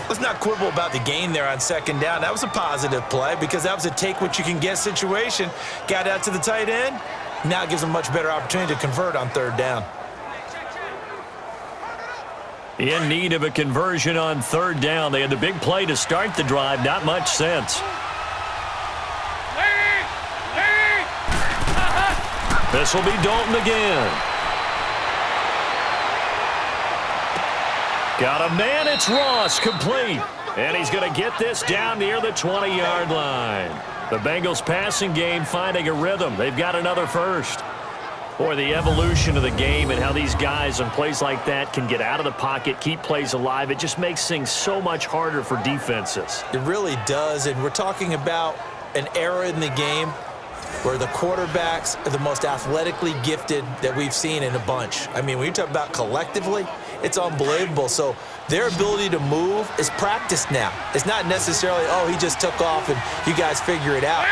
Let's not quibble about the gain there on 2nd down. That was a positive play because that was a take-what-you-can-get situation. Got out to the tight end. Now it gives them a much better opportunity to convert on 3rd down. In need of a conversion on 3rd down. They had the big play to start the drive. Not much sense. This will be Dalton again. Got a man, it's Ross, complete. And he's going to get this down near the 20-yard line. The Bengals passing game finding a rhythm. They've got another first. Boy, the evolution of the game and how these guys on plays like that can get out of the pocket, keep plays alive, it just makes things so much harder for defenses. It really does, and we're talking about an era in the game where the quarterbacks are the most athletically gifted that we've seen in a bunch. I mean, when you talk about collectively, it's unbelievable. So their ability to move is practiced now. It's not necessarily, oh, he just took off and you guys figure it out.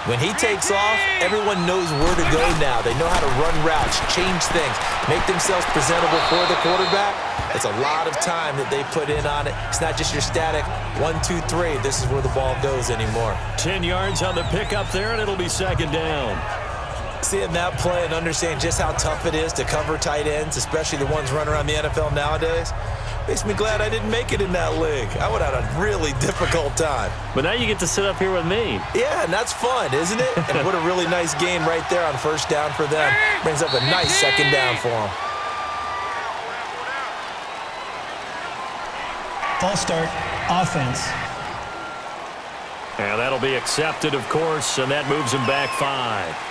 When he takes off, everyone knows where to go now. They know how to run routes, change things, make themselves presentable for the quarterback. It's a lot of time that they put in on it. It's not just your static 1, 2, 3. This is where the ball goes anymore. 10 yards on the pickup there, and it'll be 2nd down. Seeing that play and understand just how tough it is to cover tight ends, especially the ones running around the NFL nowadays, makes me glad I didn't make it in that league. I would have had a really difficult time. But now you get to sit up here with me. Yeah, and that's fun, isn't it? And what a really nice game right there on 1st down for them. Brings up a nice 2nd down for them. False start, offense. And that'll be accepted, of course, and that moves him back 5.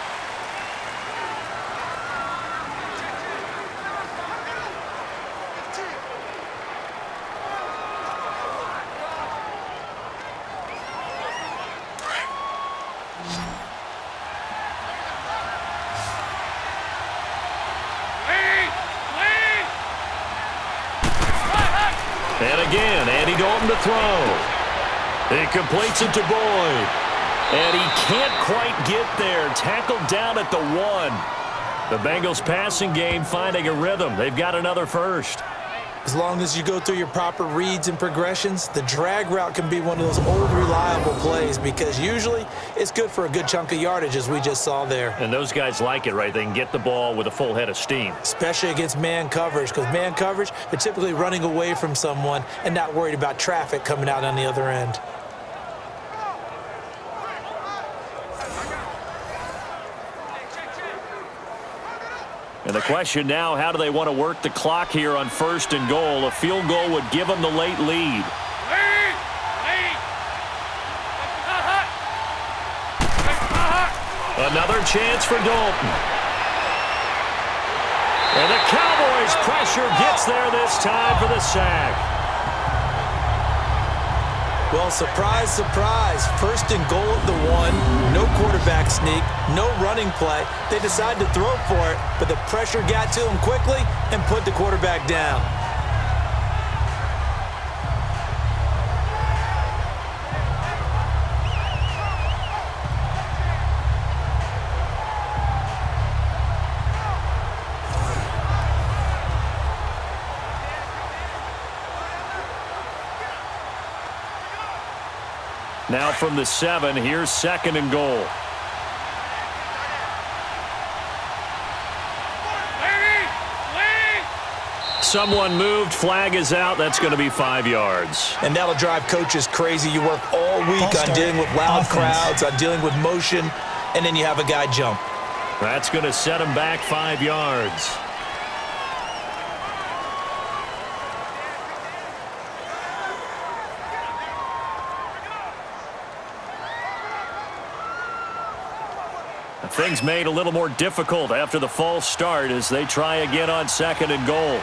And again, Andy Dalton to throw. He completes it to Boyd. And he can't quite get there. Tackled down at the 1. The Bengals passing game finding a rhythm. They've got another first. As long as you go through your proper reads and progressions, the drag route can be one of those old reliable plays because usually it's good for a good chunk of yardage, as we just saw there. And those guys like it, right? They can get the ball with a full head of steam. Especially against man coverage, because man coverage, they're typically running away from someone and not worried about traffic coming out on the other end. And the question now, how do they want to work the clock here on 1st and goal? A field goal would give them the late lead. Another chance for Dalton. And the Cowboys' pressure gets there this time for the sack. Well, surprise, surprise. 1st and goal at the 1. No quarterback sneak. No running play. They decided to throw for it, but the pressure got to them quickly and put the quarterback down. Now from the 7, here's 2nd and goal. Someone moved, flag is out. That's going to be 5 yards. And that'll drive coaches crazy. You work all week on dealing with loud crowds, on dealing with motion, and then you have a guy jump. That's going to set him back 5 yards. Things made a little more difficult after the false start as they try again on 2nd and goal.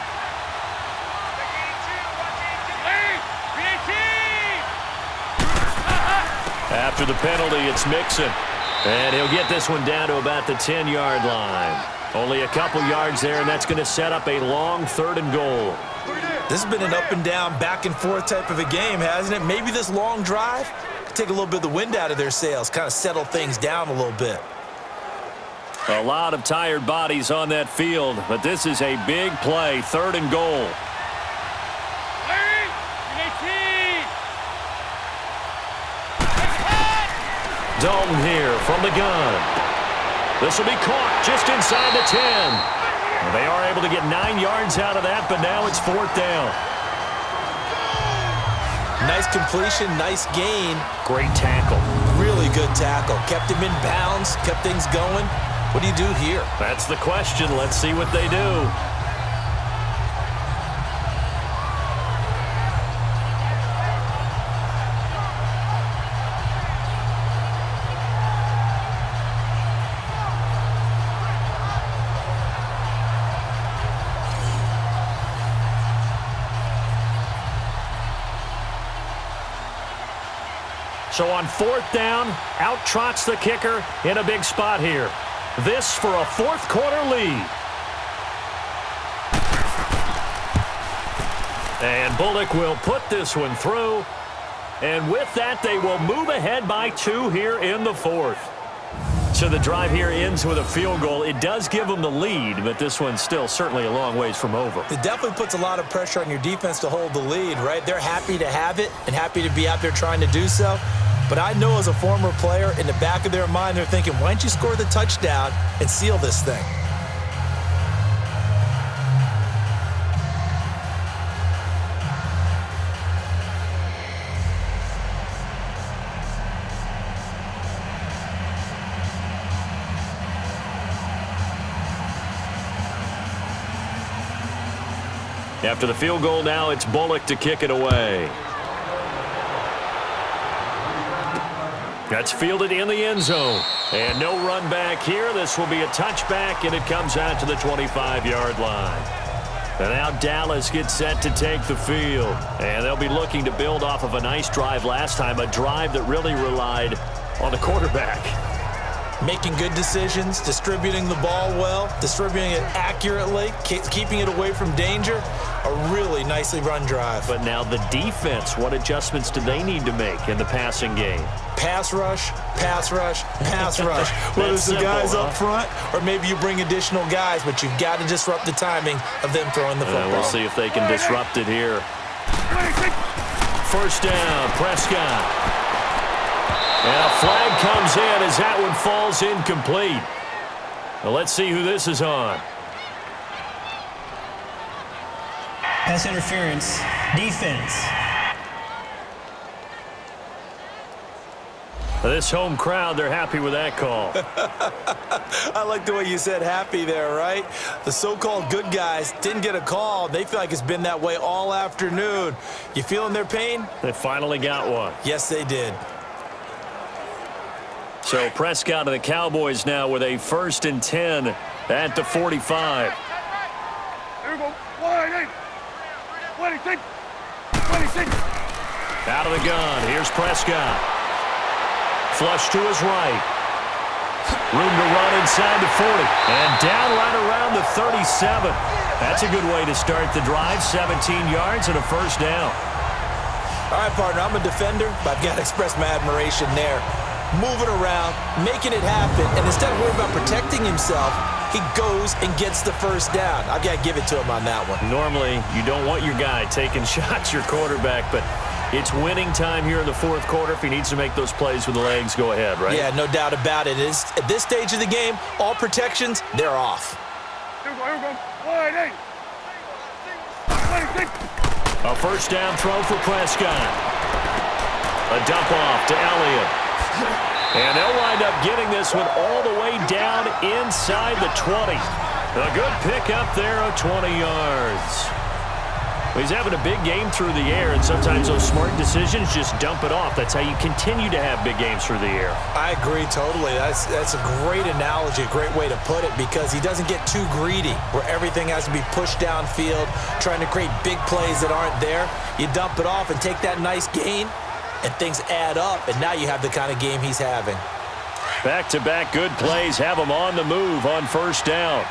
After the penalty, it's Mixon. And he'll get this one down to about the 10-yard line. Only a couple yards there, and that's going to set up a long 3rd and goal. This has been an up and down, back and forth type of a game, hasn't it? Maybe this long drive could take a little bit of the wind out of their sails, kind of settle things down a little bit. A lot of tired bodies on that field, but this is a big play, 3rd and goal. Dalton here from the gun. This will be caught just inside the 10. They are able to get 9 yards out of that, but now it's 4th down. Nice completion, nice gain. Great tackle. Really good tackle. Kept him in bounds, kept things going. What do you do here? That's the question. Let's see what they do. So on 4th down, out trots the kicker in a big spot here. This for a 4th quarter lead. And Bullock will put this one through. And with that, they will move ahead by 2 here in the 4th. So the drive here ends with a field goal. It does give them the lead, but this one's still certainly a long ways from over. It definitely puts a lot of pressure on your defense to hold the lead, right? They're happy to have it and happy to be out there trying to do so. But I know as a former player, in the back of their mind, they're thinking, why don't you score the touchdown and seal this thing? After the field goal now, it's Bullock to kick it away. That's fielded in the end zone. And no run back here. This will be a touchback, and it comes out to the 25-yard line. And now Dallas gets set to take the field. And they'll be looking to build off of a nice drive last time, a drive that really relied on the quarterback. Making good decisions, distributing the ball well, distributing it accurately, keeping it away from danger. A really nicely run drive. But now the defense, what adjustments do they need to make in the passing game? Pass rush, pass rush, pass rush. Whether it's the guys up front or maybe you bring additional guys, but you've got to disrupt the timing of them throwing the football. We'll see if they can disrupt it here. First down, Prescott. And a flag comes in as that one falls incomplete. Well, let's see who this is on. Pass interference, defense. This home crowd, they're happy with that call. I like the way you said happy there, right? The so-called good guys didn't get a call. They feel like it's been that way all afternoon. You feeling their pain? They finally got one. Yes, they did. So Prescott of the Cowboys now with a 1st and 10 at the 45. Here we go. 1-8. 26. 26. Out of the gun. Here's Prescott. Flush to his right. Room to run inside the 40. And down right around the 37. That's a good way to start the drive. 17 yards and a 1st down. All right, partner, I'm a defender, but I've got to express my admiration there. Moving around, making it happen, and instead of worrying about protecting himself, he goes and gets the 1st down. I've got to give it to him on that one. Normally, you don't want your guy taking shots, your quarterback, but it's winning time here in the 4th quarter. If he needs to make those plays with the legs, go ahead, right? Yeah, no doubt about it. At this stage of the game, all protections, they're off. Here we go. 1-8. 26. A 1st down throw for Prescott. A dump off to Elliott. And they'll wind up getting this one all the way down inside the 20. A good pickup there of 20 yards. Well, he's having a big game through the air, and sometimes those smart decisions just dump it off. That's how you continue to have big games through the air. I agree totally. That's a great analogy, a great way to put it, because he doesn't get too greedy where everything has to be pushed downfield, trying to create big plays that aren't there. You dump it off and take that nice gain, and things add up, and now you have the kind of game he's having. Back-to-back good plays have him on the move on 1st down.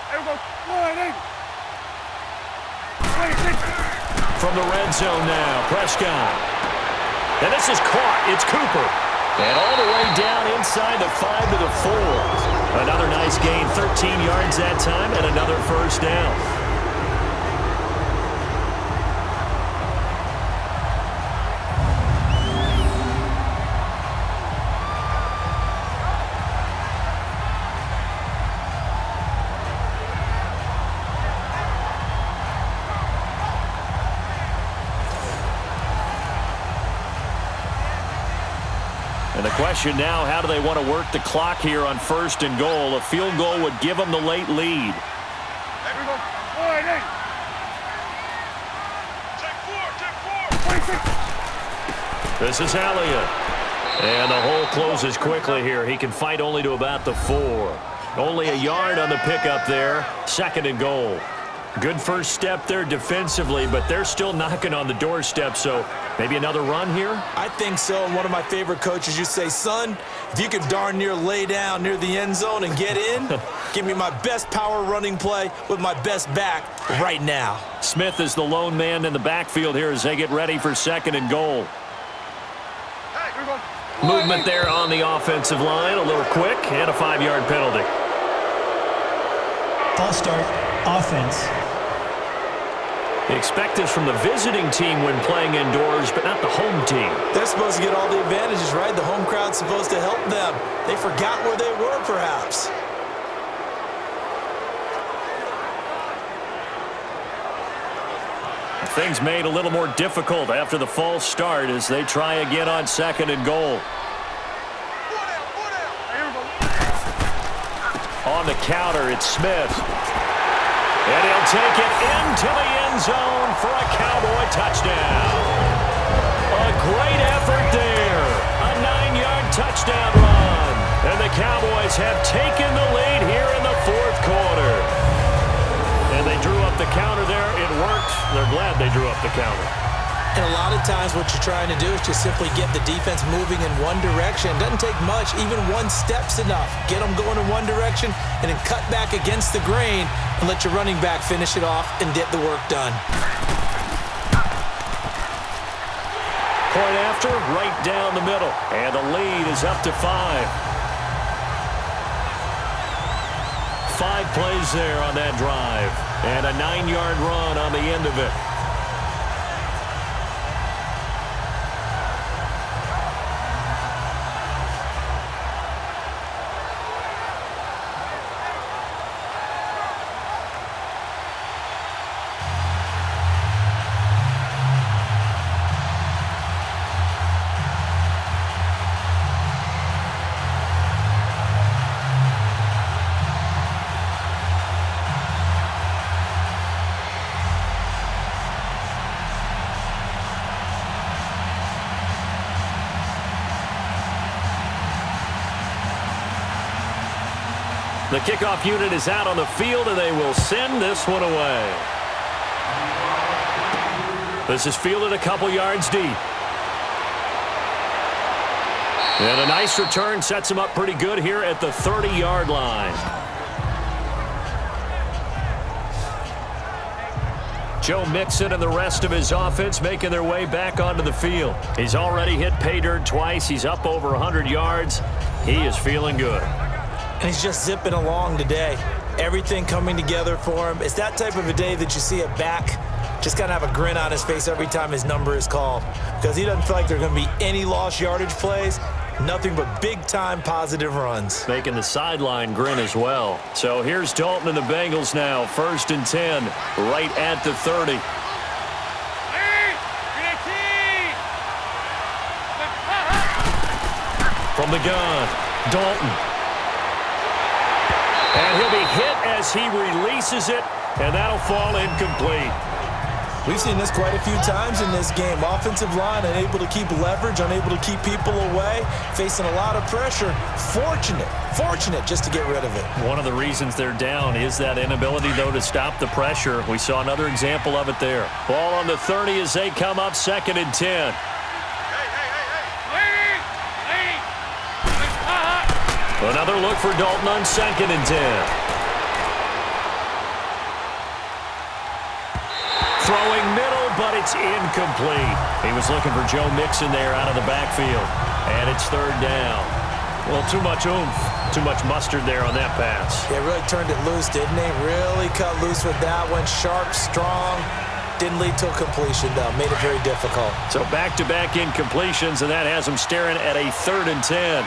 Here we go. 1-8. 26. From the red zone now, Prescott. And this is caught. It's Cooper. And all the way down inside the 5 to the 4. Another nice gain, 13 yards that time, and another 1st down. And the question now, how do they want to work the clock here on 1st and goal? A field goal would give them the late lead. Here we go. 1-8. Take 4. 26. This is Elliott. And the hole closes quickly here. He can fight only to about the 4. Only a yard on the pickup there. 2nd and goal. Good first step there defensively, but they're still knocking on the doorstep, so maybe another run here? I think so. And one of my favorite coaches, you say, son, if you could darn near lay down near the end zone and get in, give me my best power running play with my best back right now. Smith is the lone man in the backfield here as they get ready for 2nd and goal. Hey, here we go. Movement there on the offensive line, a little quick, and a 5-yard penalty. False start, offense. You expect this from the visiting team when playing indoors, but not the home team. They're supposed to get all the advantages, right? The home crowd's supposed to help them. They forgot where they were, perhaps. Things made a little more difficult after the false start as they try again on 2nd and goal. On the counter, it's Smith. And he'll take it into the end zone for a Cowboy touchdown. A great effort there. A 9-yard touchdown run. And the Cowboys have taken the lead here in the 4th quarter. And they drew up the counter there. It worked. They're glad they drew up the counter. And a lot of times what you're trying to do is just simply get the defense moving in one direction. It doesn't take much. Even one step's enough. Get them going in one direction and then cut back against the grain and let your running back finish it off and get the work done. Point after, right down the middle. And the lead is up to 5. 5 plays there on that drive. And a 9-yard run on the end of it. The kickoff unit is out on the field, and they will send this one away. This is fielded a couple yards deep. And a nice return sets him up pretty good here at the 30-yard line. Joe Mixon and the rest of his offense making their way back onto the field. He's already hit pay dirt twice. He's up over 100 yards. He is feeling good. And he's just zipping along today. Everything coming together for him. It's that type of a day that you see a back just kind of have a grin on his face every time his number is called, because he doesn't feel like there are going to be any lost yardage plays. Nothing but big-time positive runs. Making the sideline grin as well. So here's Dalton and the Bengals now. 1st and 10, right at the 30. From the gun, Dalton. And he'll be hit as he releases it, and that'll fall incomplete. We've seen this quite a few times in this game. Offensive line unable to keep leverage, unable to keep people away, facing a lot of pressure. Fortunate just to get rid of it. One of the reasons they're down is that inability, though, to stop the pressure. We saw another example of it there. Ball on the 30 as they come up 2nd and 10. Another look for Dalton on 2nd and 10. Throwing middle, but it's incomplete. He was looking for Joe Mixon there out of the backfield. And it's 3rd down. Well, too much oomph, too much mustard there on that pass. Yeah, really turned it loose, didn't he? Really cut loose with that one. Sharp, strong. Didn't lead to a completion, though. Made it very difficult. So back-to-back incompletions, and that has him staring at a 3rd and 10.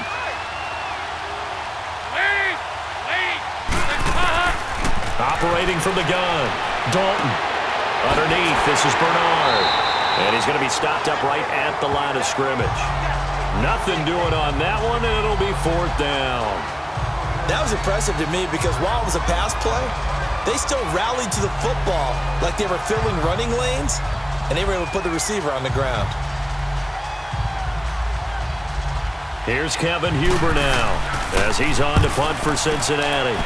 Operating from the gun, Dalton. Underneath, this is Bernard. And he's going to be stopped up right at the line of scrimmage. Nothing doing on that one, and it'll be 4th down. That was impressive to me because while it was a pass play, they still rallied to the football like they were filling running lanes, and they were able to put the receiver on the ground. Here's Kevin Huber now as he's on to punt for Cincinnati.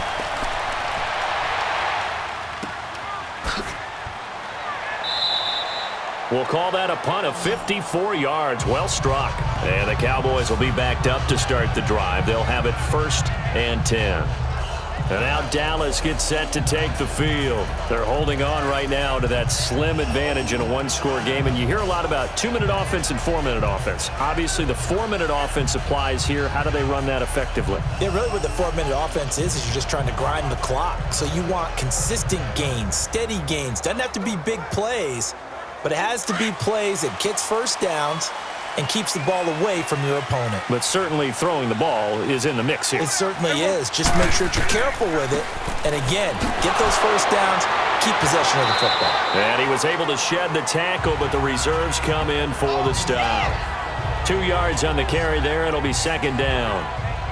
We'll call that a punt of 54 yards. Well struck. And the Cowboys will be backed up to start the drive. They'll have it 1st and 10. And now Dallas gets set to take the field. They're holding on right now to that slim advantage in a one-score game. And you hear a lot about 2-minute offense and 4-minute offense. Obviously, the 4-minute offense applies here. How do they run that effectively? Yeah, really what the 4-minute offense is you're just trying to grind the clock. So you want consistent gains, steady gains. Doesn't have to be big plays, but it has to be plays that gets first downs and keeps the ball away from your opponent. But certainly throwing the ball is in the mix here. It certainly is. Just make sure that you're careful with it. And again, get those first downs, keep possession of the football. And he was able to shed the tackle, but the reserves come in for the stop. 2 yards on the carry there. It'll be 2nd down.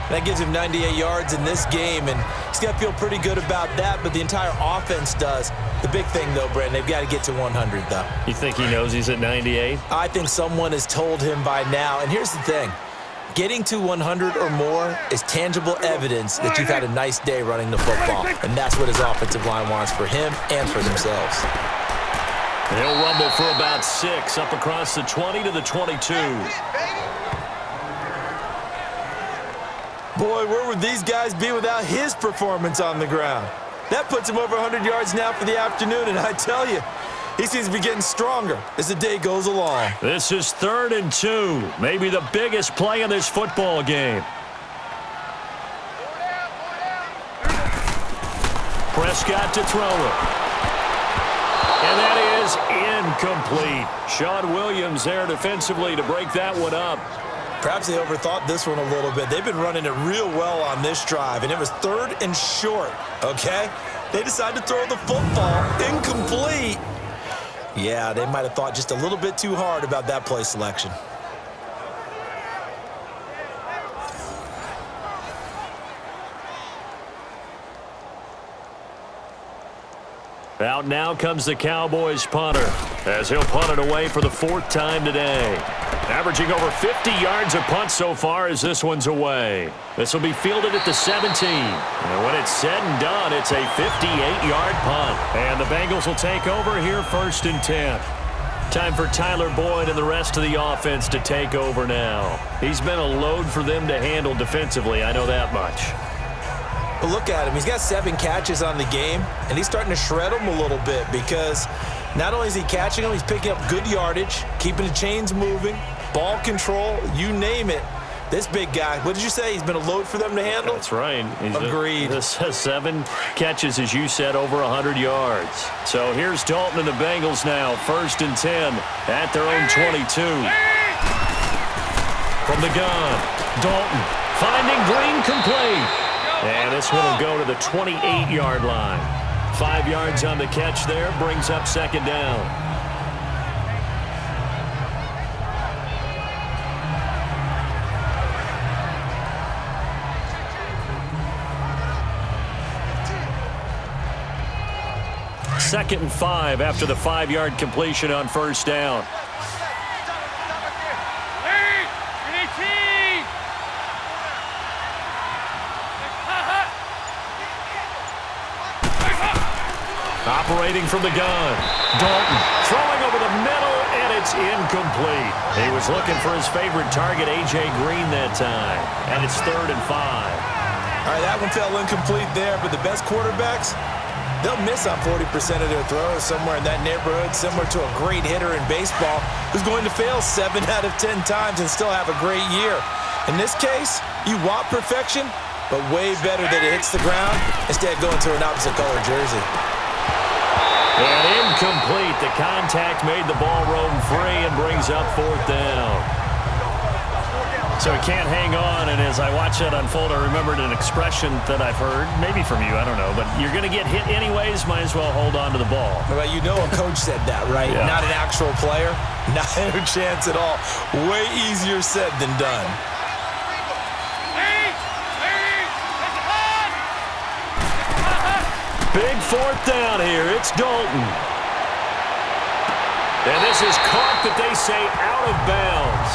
That gives him 98 yards in this game, and he's got to feel pretty good about that, but the entire offense does. The big thing, though, Brandon, they've got to get to 100, though. You think he knows he's at 98? I think someone has told him by now. And here's the thing. Getting to 100 or more is tangible evidence that you've had a nice day running the football, and that's what his offensive line wants for him and for themselves. He'll rumble for about 6 up across the 20 to the 22. Boy, where would these guys be without his performance on the ground? That puts him over 100 yards now for the afternoon, and I tell you, he seems to be getting stronger as the day goes along. This is 3rd and 2, maybe the biggest play in this football game. Prescott to throw it. And that is incomplete. Sean Williams there defensively to break that one up. Perhaps they overthought this one a little bit. They've been running it real well on this drive, and it was 3rd and short, okay? They decided to throw the football incomplete. Yeah, they might have thought just a little bit too hard about that play selection. Out now comes the Cowboys punter as he'll punt it away for the 4th time today. Averaging over 50 yards a punt so far as this one's away. This will be fielded at the 17. And when it's said and done, it's a 58-yard punt. And the Bengals will take over here 1st and 10. Time for Tyler Boyd and the rest of the offense to take over now. He's been a load for them to handle defensively, I know that much. But look at him. He's got 7 catches on the game, and he's starting to shred them a little bit because not only is he catching them, he's picking up good yardage, keeping the chains moving, ball control, you name it. This big guy, what did you say? He's been a load for them to handle? That's right. Agreed. This has 7 catches, as you said, over 100 yards. So here's Dalton and the Bengals now, 1st and 10 at their own 22. From the gun, Dalton finding Green complete. And this one will go to the 28-yard line. 5 yards on the catch there, brings up 2nd down. Second and 5 after the 5-yard completion on 1st down. Operating from the gun. Dalton throwing over the middle, and it's incomplete. He was looking for his favorite target, A.J. Green, that time. And it's 3rd and 5. All right, that one fell incomplete there, but the best quarterbacks, they'll miss on 40% of their throws somewhere in that neighborhood, similar to a great hitter in baseball who's going to fail 7 out of 10 times and still have a great year. In this case, you want perfection, but way better that it hits the ground instead of going to an opposite color jersey. And incomplete. The contact made the ball roam free and brings up 4th down. So he can't hang on, and as I watch that unfold, I remembered an expression that I've heard, maybe from you, I don't know, but you're going to get hit anyways, might as well hold on to the ball. Well, you know a coach said that, right? Yeah. Not an actual player. Not a chance at all. Way easier said than done. Big 4th down here. It's Dalton. And this is caught that they say out of bounds.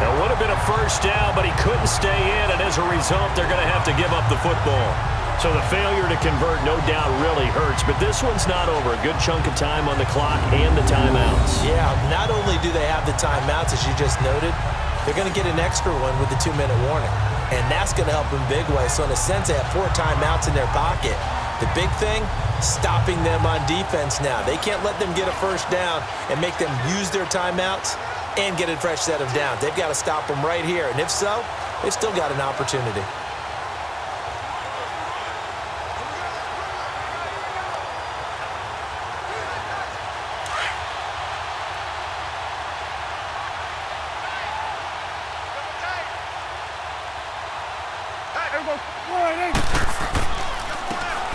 It would have been a 1st down, but he couldn't stay in, and as a result, they're going to have to give up the football. So the failure to convert no doubt really hurts, but this one's not over. A good chunk of time on the clock and the timeouts. Yeah, not only do they have the timeouts, as you just noted, they're going to get an extra one with the 2-minute warning. And that's going to help in big way. So in a sense, they have 4 timeouts in their pocket. The big thing, stopping them on defense now. They can't let them get a 1st down and make them use their timeouts and get a fresh set of downs. They've got to stop them right here. And if so, they've still got an opportunity.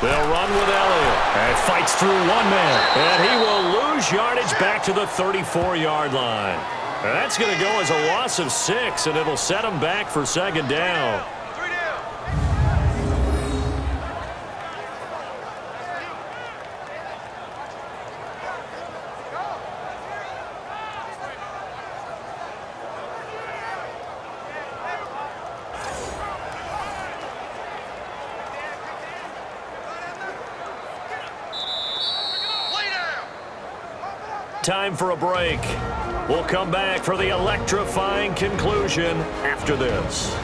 They'll run with Elliott. And fights through 1 man. And he will lose yardage back to the 34-yard line. And that's going to go as a loss of 6, and it'll set him back for 2nd down. Time for a break. We'll come back for the electrifying conclusion after this.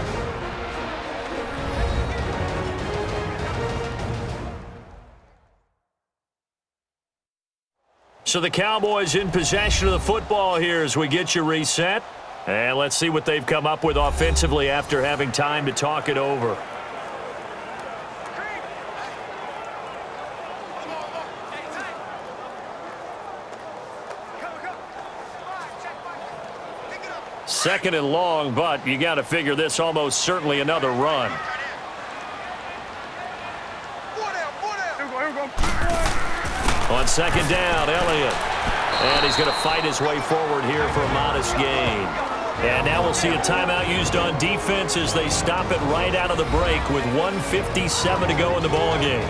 So the Cowboys in possession of the football here as we get you reset. And let's see what they've come up with offensively after having time to talk it over. Second and long, but you got to figure this almost certainly another run. On second down, Elliott. And he's going to fight his way forward here for a modest gain. And now we'll see a timeout used on defense as they stop it right out of the break with 1:57 to go in the ballgame.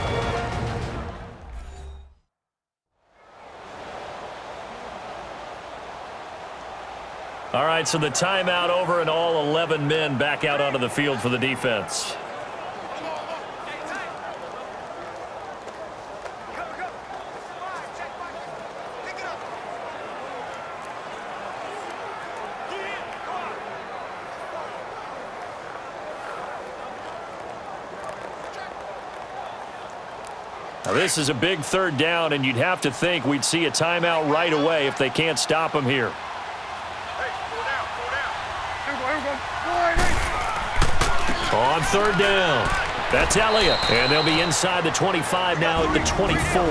All right, so the timeout over and all 11 men back out onto the field for the defense. Now this is a big third down, and you'd have to think we'd see a timeout right away if they can't stop him here. On third down, that's Elliott. And they'll be inside the 25 now at the 24.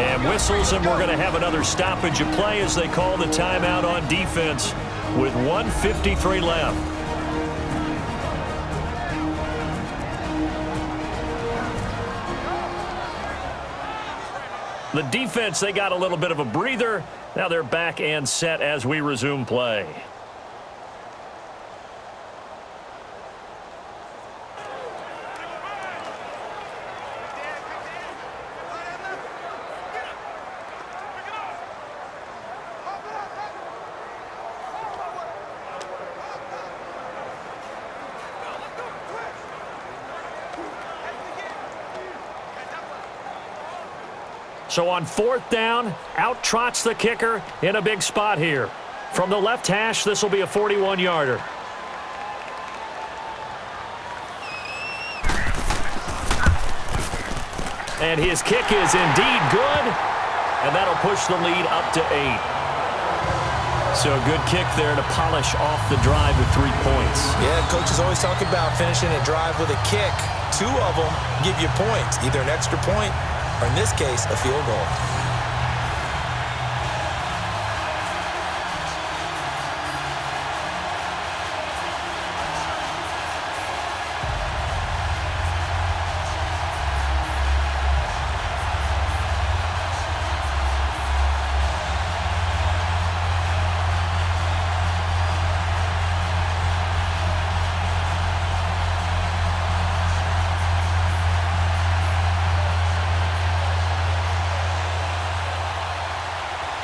And whistles, and we're going to have another stoppage of play as they call the timeout on defense with 1:53 left. The defense, they got a little bit of a breather. Now they're back and set as we resume play. So on fourth down, out trots the kicker in a big spot here. From the left hash, this will be a 41-yarder. And his kick is indeed good, and that'll push the lead up to 8. So a good kick there to polish off the drive with 3 points. Yeah, coaches always talk about finishing a drive with a kick. 2 of them give you points, either an extra point or in this case, a field goal.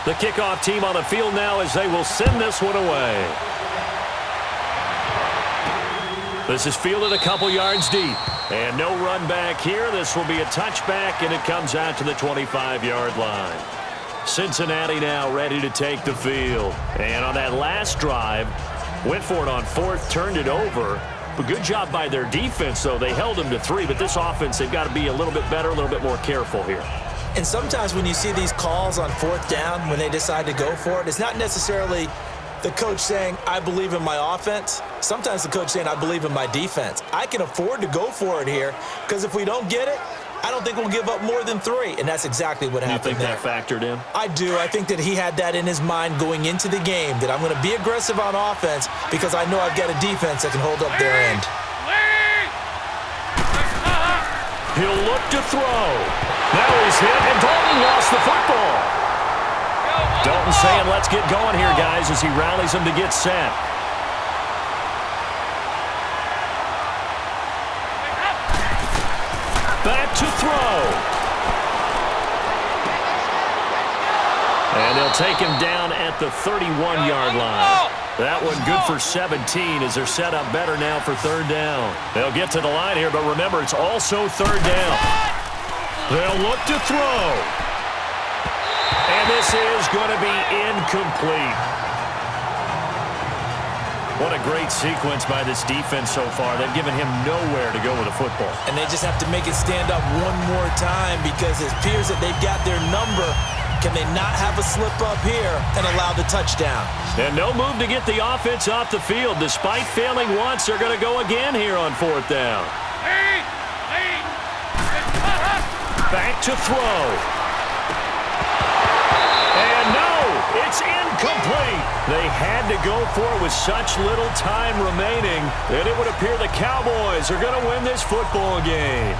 The kickoff team on the field now as they will send this one away. This is fielded a couple yards deep. And no run back here. This will be a touchback, and it comes out to the 25-yard line. Cincinnati now ready to take the field. And on that last drive, went for it on fourth, turned it over. But good job by their defense, though. They held them to 3, but this offense, they've got to be a little bit better, a little bit more careful here. And sometimes when you see these calls on fourth down, when they decide to go for it, it's not necessarily the coach saying, I believe in my offense. Sometimes the coach saying, I believe in my defense. I can afford to go for it here because if we don't get it, I don't think we'll give up more than 3. And that's exactly what happened there. You think that factored in? I do. I think that he had that in his mind going into the game, that I'm going to be aggressive on offense because I know I've got a defense that can hold up their end. He'll look to throw. Now he's hit, and Dalton lost the football. Dalton saying, let's get going here, guys, as he rallies them to get set. Back to throw. And they'll take him down at the 31-yard line. That one good for 17 as they're set up better now for third down. They'll get to the line here, but remember, it's also third down. They'll look to throw. And this is going to be incomplete. What a great sequence by this defense so far. They've given him nowhere to go with the football. And they just have to make it stand up one more time because it appears that they've got their number. Can they not have a slip up here and allow the touchdown? And no move to get the offense off the field. Despite failing once, they're going to go again here on 4th down. Back to throw. And no, it's incomplete. They had to go for it with such little time remaining, and it would appear the Cowboys are going to win this football game.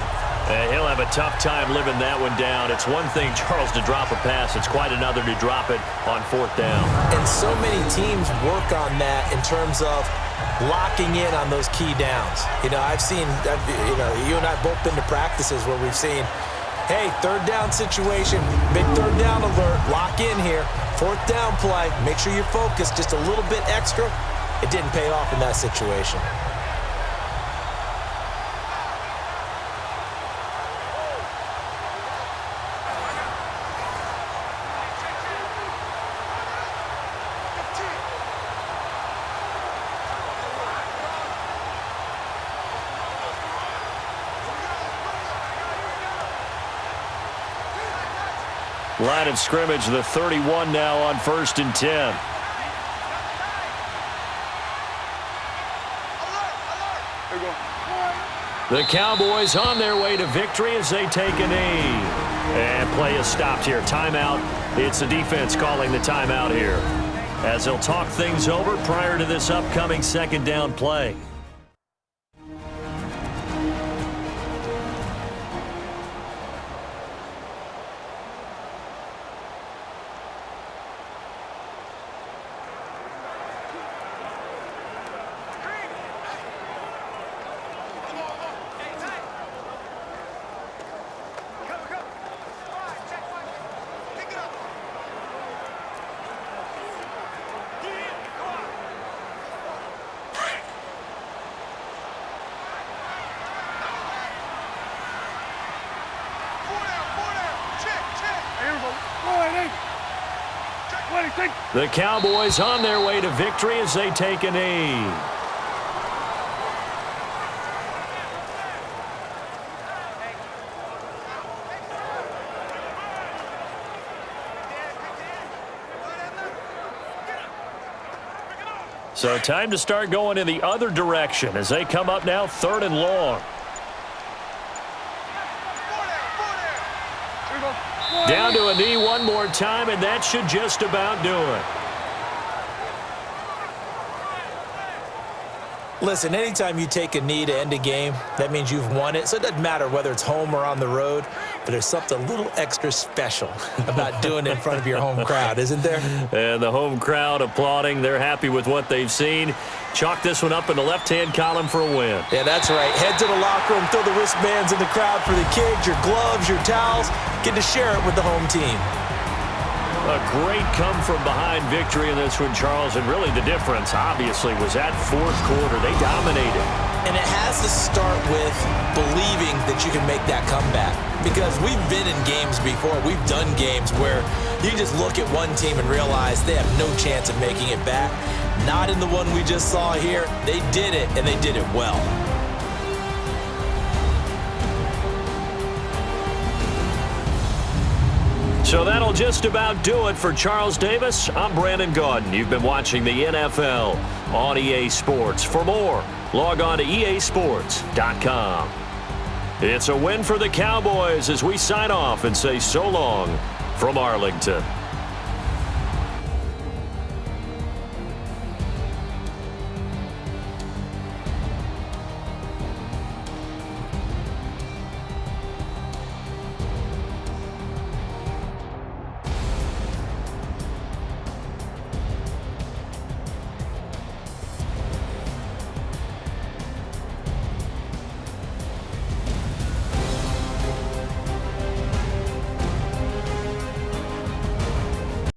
He'll have a tough time living that one down. It's one thing, Charles, to drop a pass. It's quite another to drop it on 4th down. And so many teams work on that in terms of locking in on those key downs. You know, you and I have both been to practices where we've seen, hey, 3rd down situation, big 3rd down alert, lock in here, 4th down play, make sure you're focused just a little bit extra. It didn't pay off in that situation. Line of scrimmage, the 31 now on 1st and 10. The Cowboys on their way to victory as they take a knee. And play is stopped here. Timeout. It's the defense calling the timeout here, as they'll talk things over prior to this upcoming 2nd down play. The Cowboys on their way to victory as they take a knee. So time to start going in the other direction as they come up now 3rd and long. Down to a knee one more time, and that should just about do it. Listen, anytime you take a knee to end a game, that means you've won it. So it doesn't matter whether it's home or on the road, but there's something a little extra special about doing it in front of your home crowd, isn't there? And the home crowd applauding. They're happy with what they've seen. Chalk this one up in the left-hand column for a win. Yeah, that's right. Head to the locker room, throw the wristbands in the crowd for the kids, your gloves, your towels. Get to share it with the home team. A great come-from-behind victory in this one, Charles, and really the difference, obviously, was that 4th quarter. They dominated. And it has to start with believing that you can make that comeback. Because we've been in games before. We've done games where you just look at one team and realize they have no chance of making it back. Not in the one we just saw here. They did it, and they did it well. So that'll just about do it for Charles Davis. I'm Brandon Gaudin. You've been watching the NFL on EA Sports. For more, log on to easports.com. It's a win for the Cowboys as we sign off and say so long from Arlington.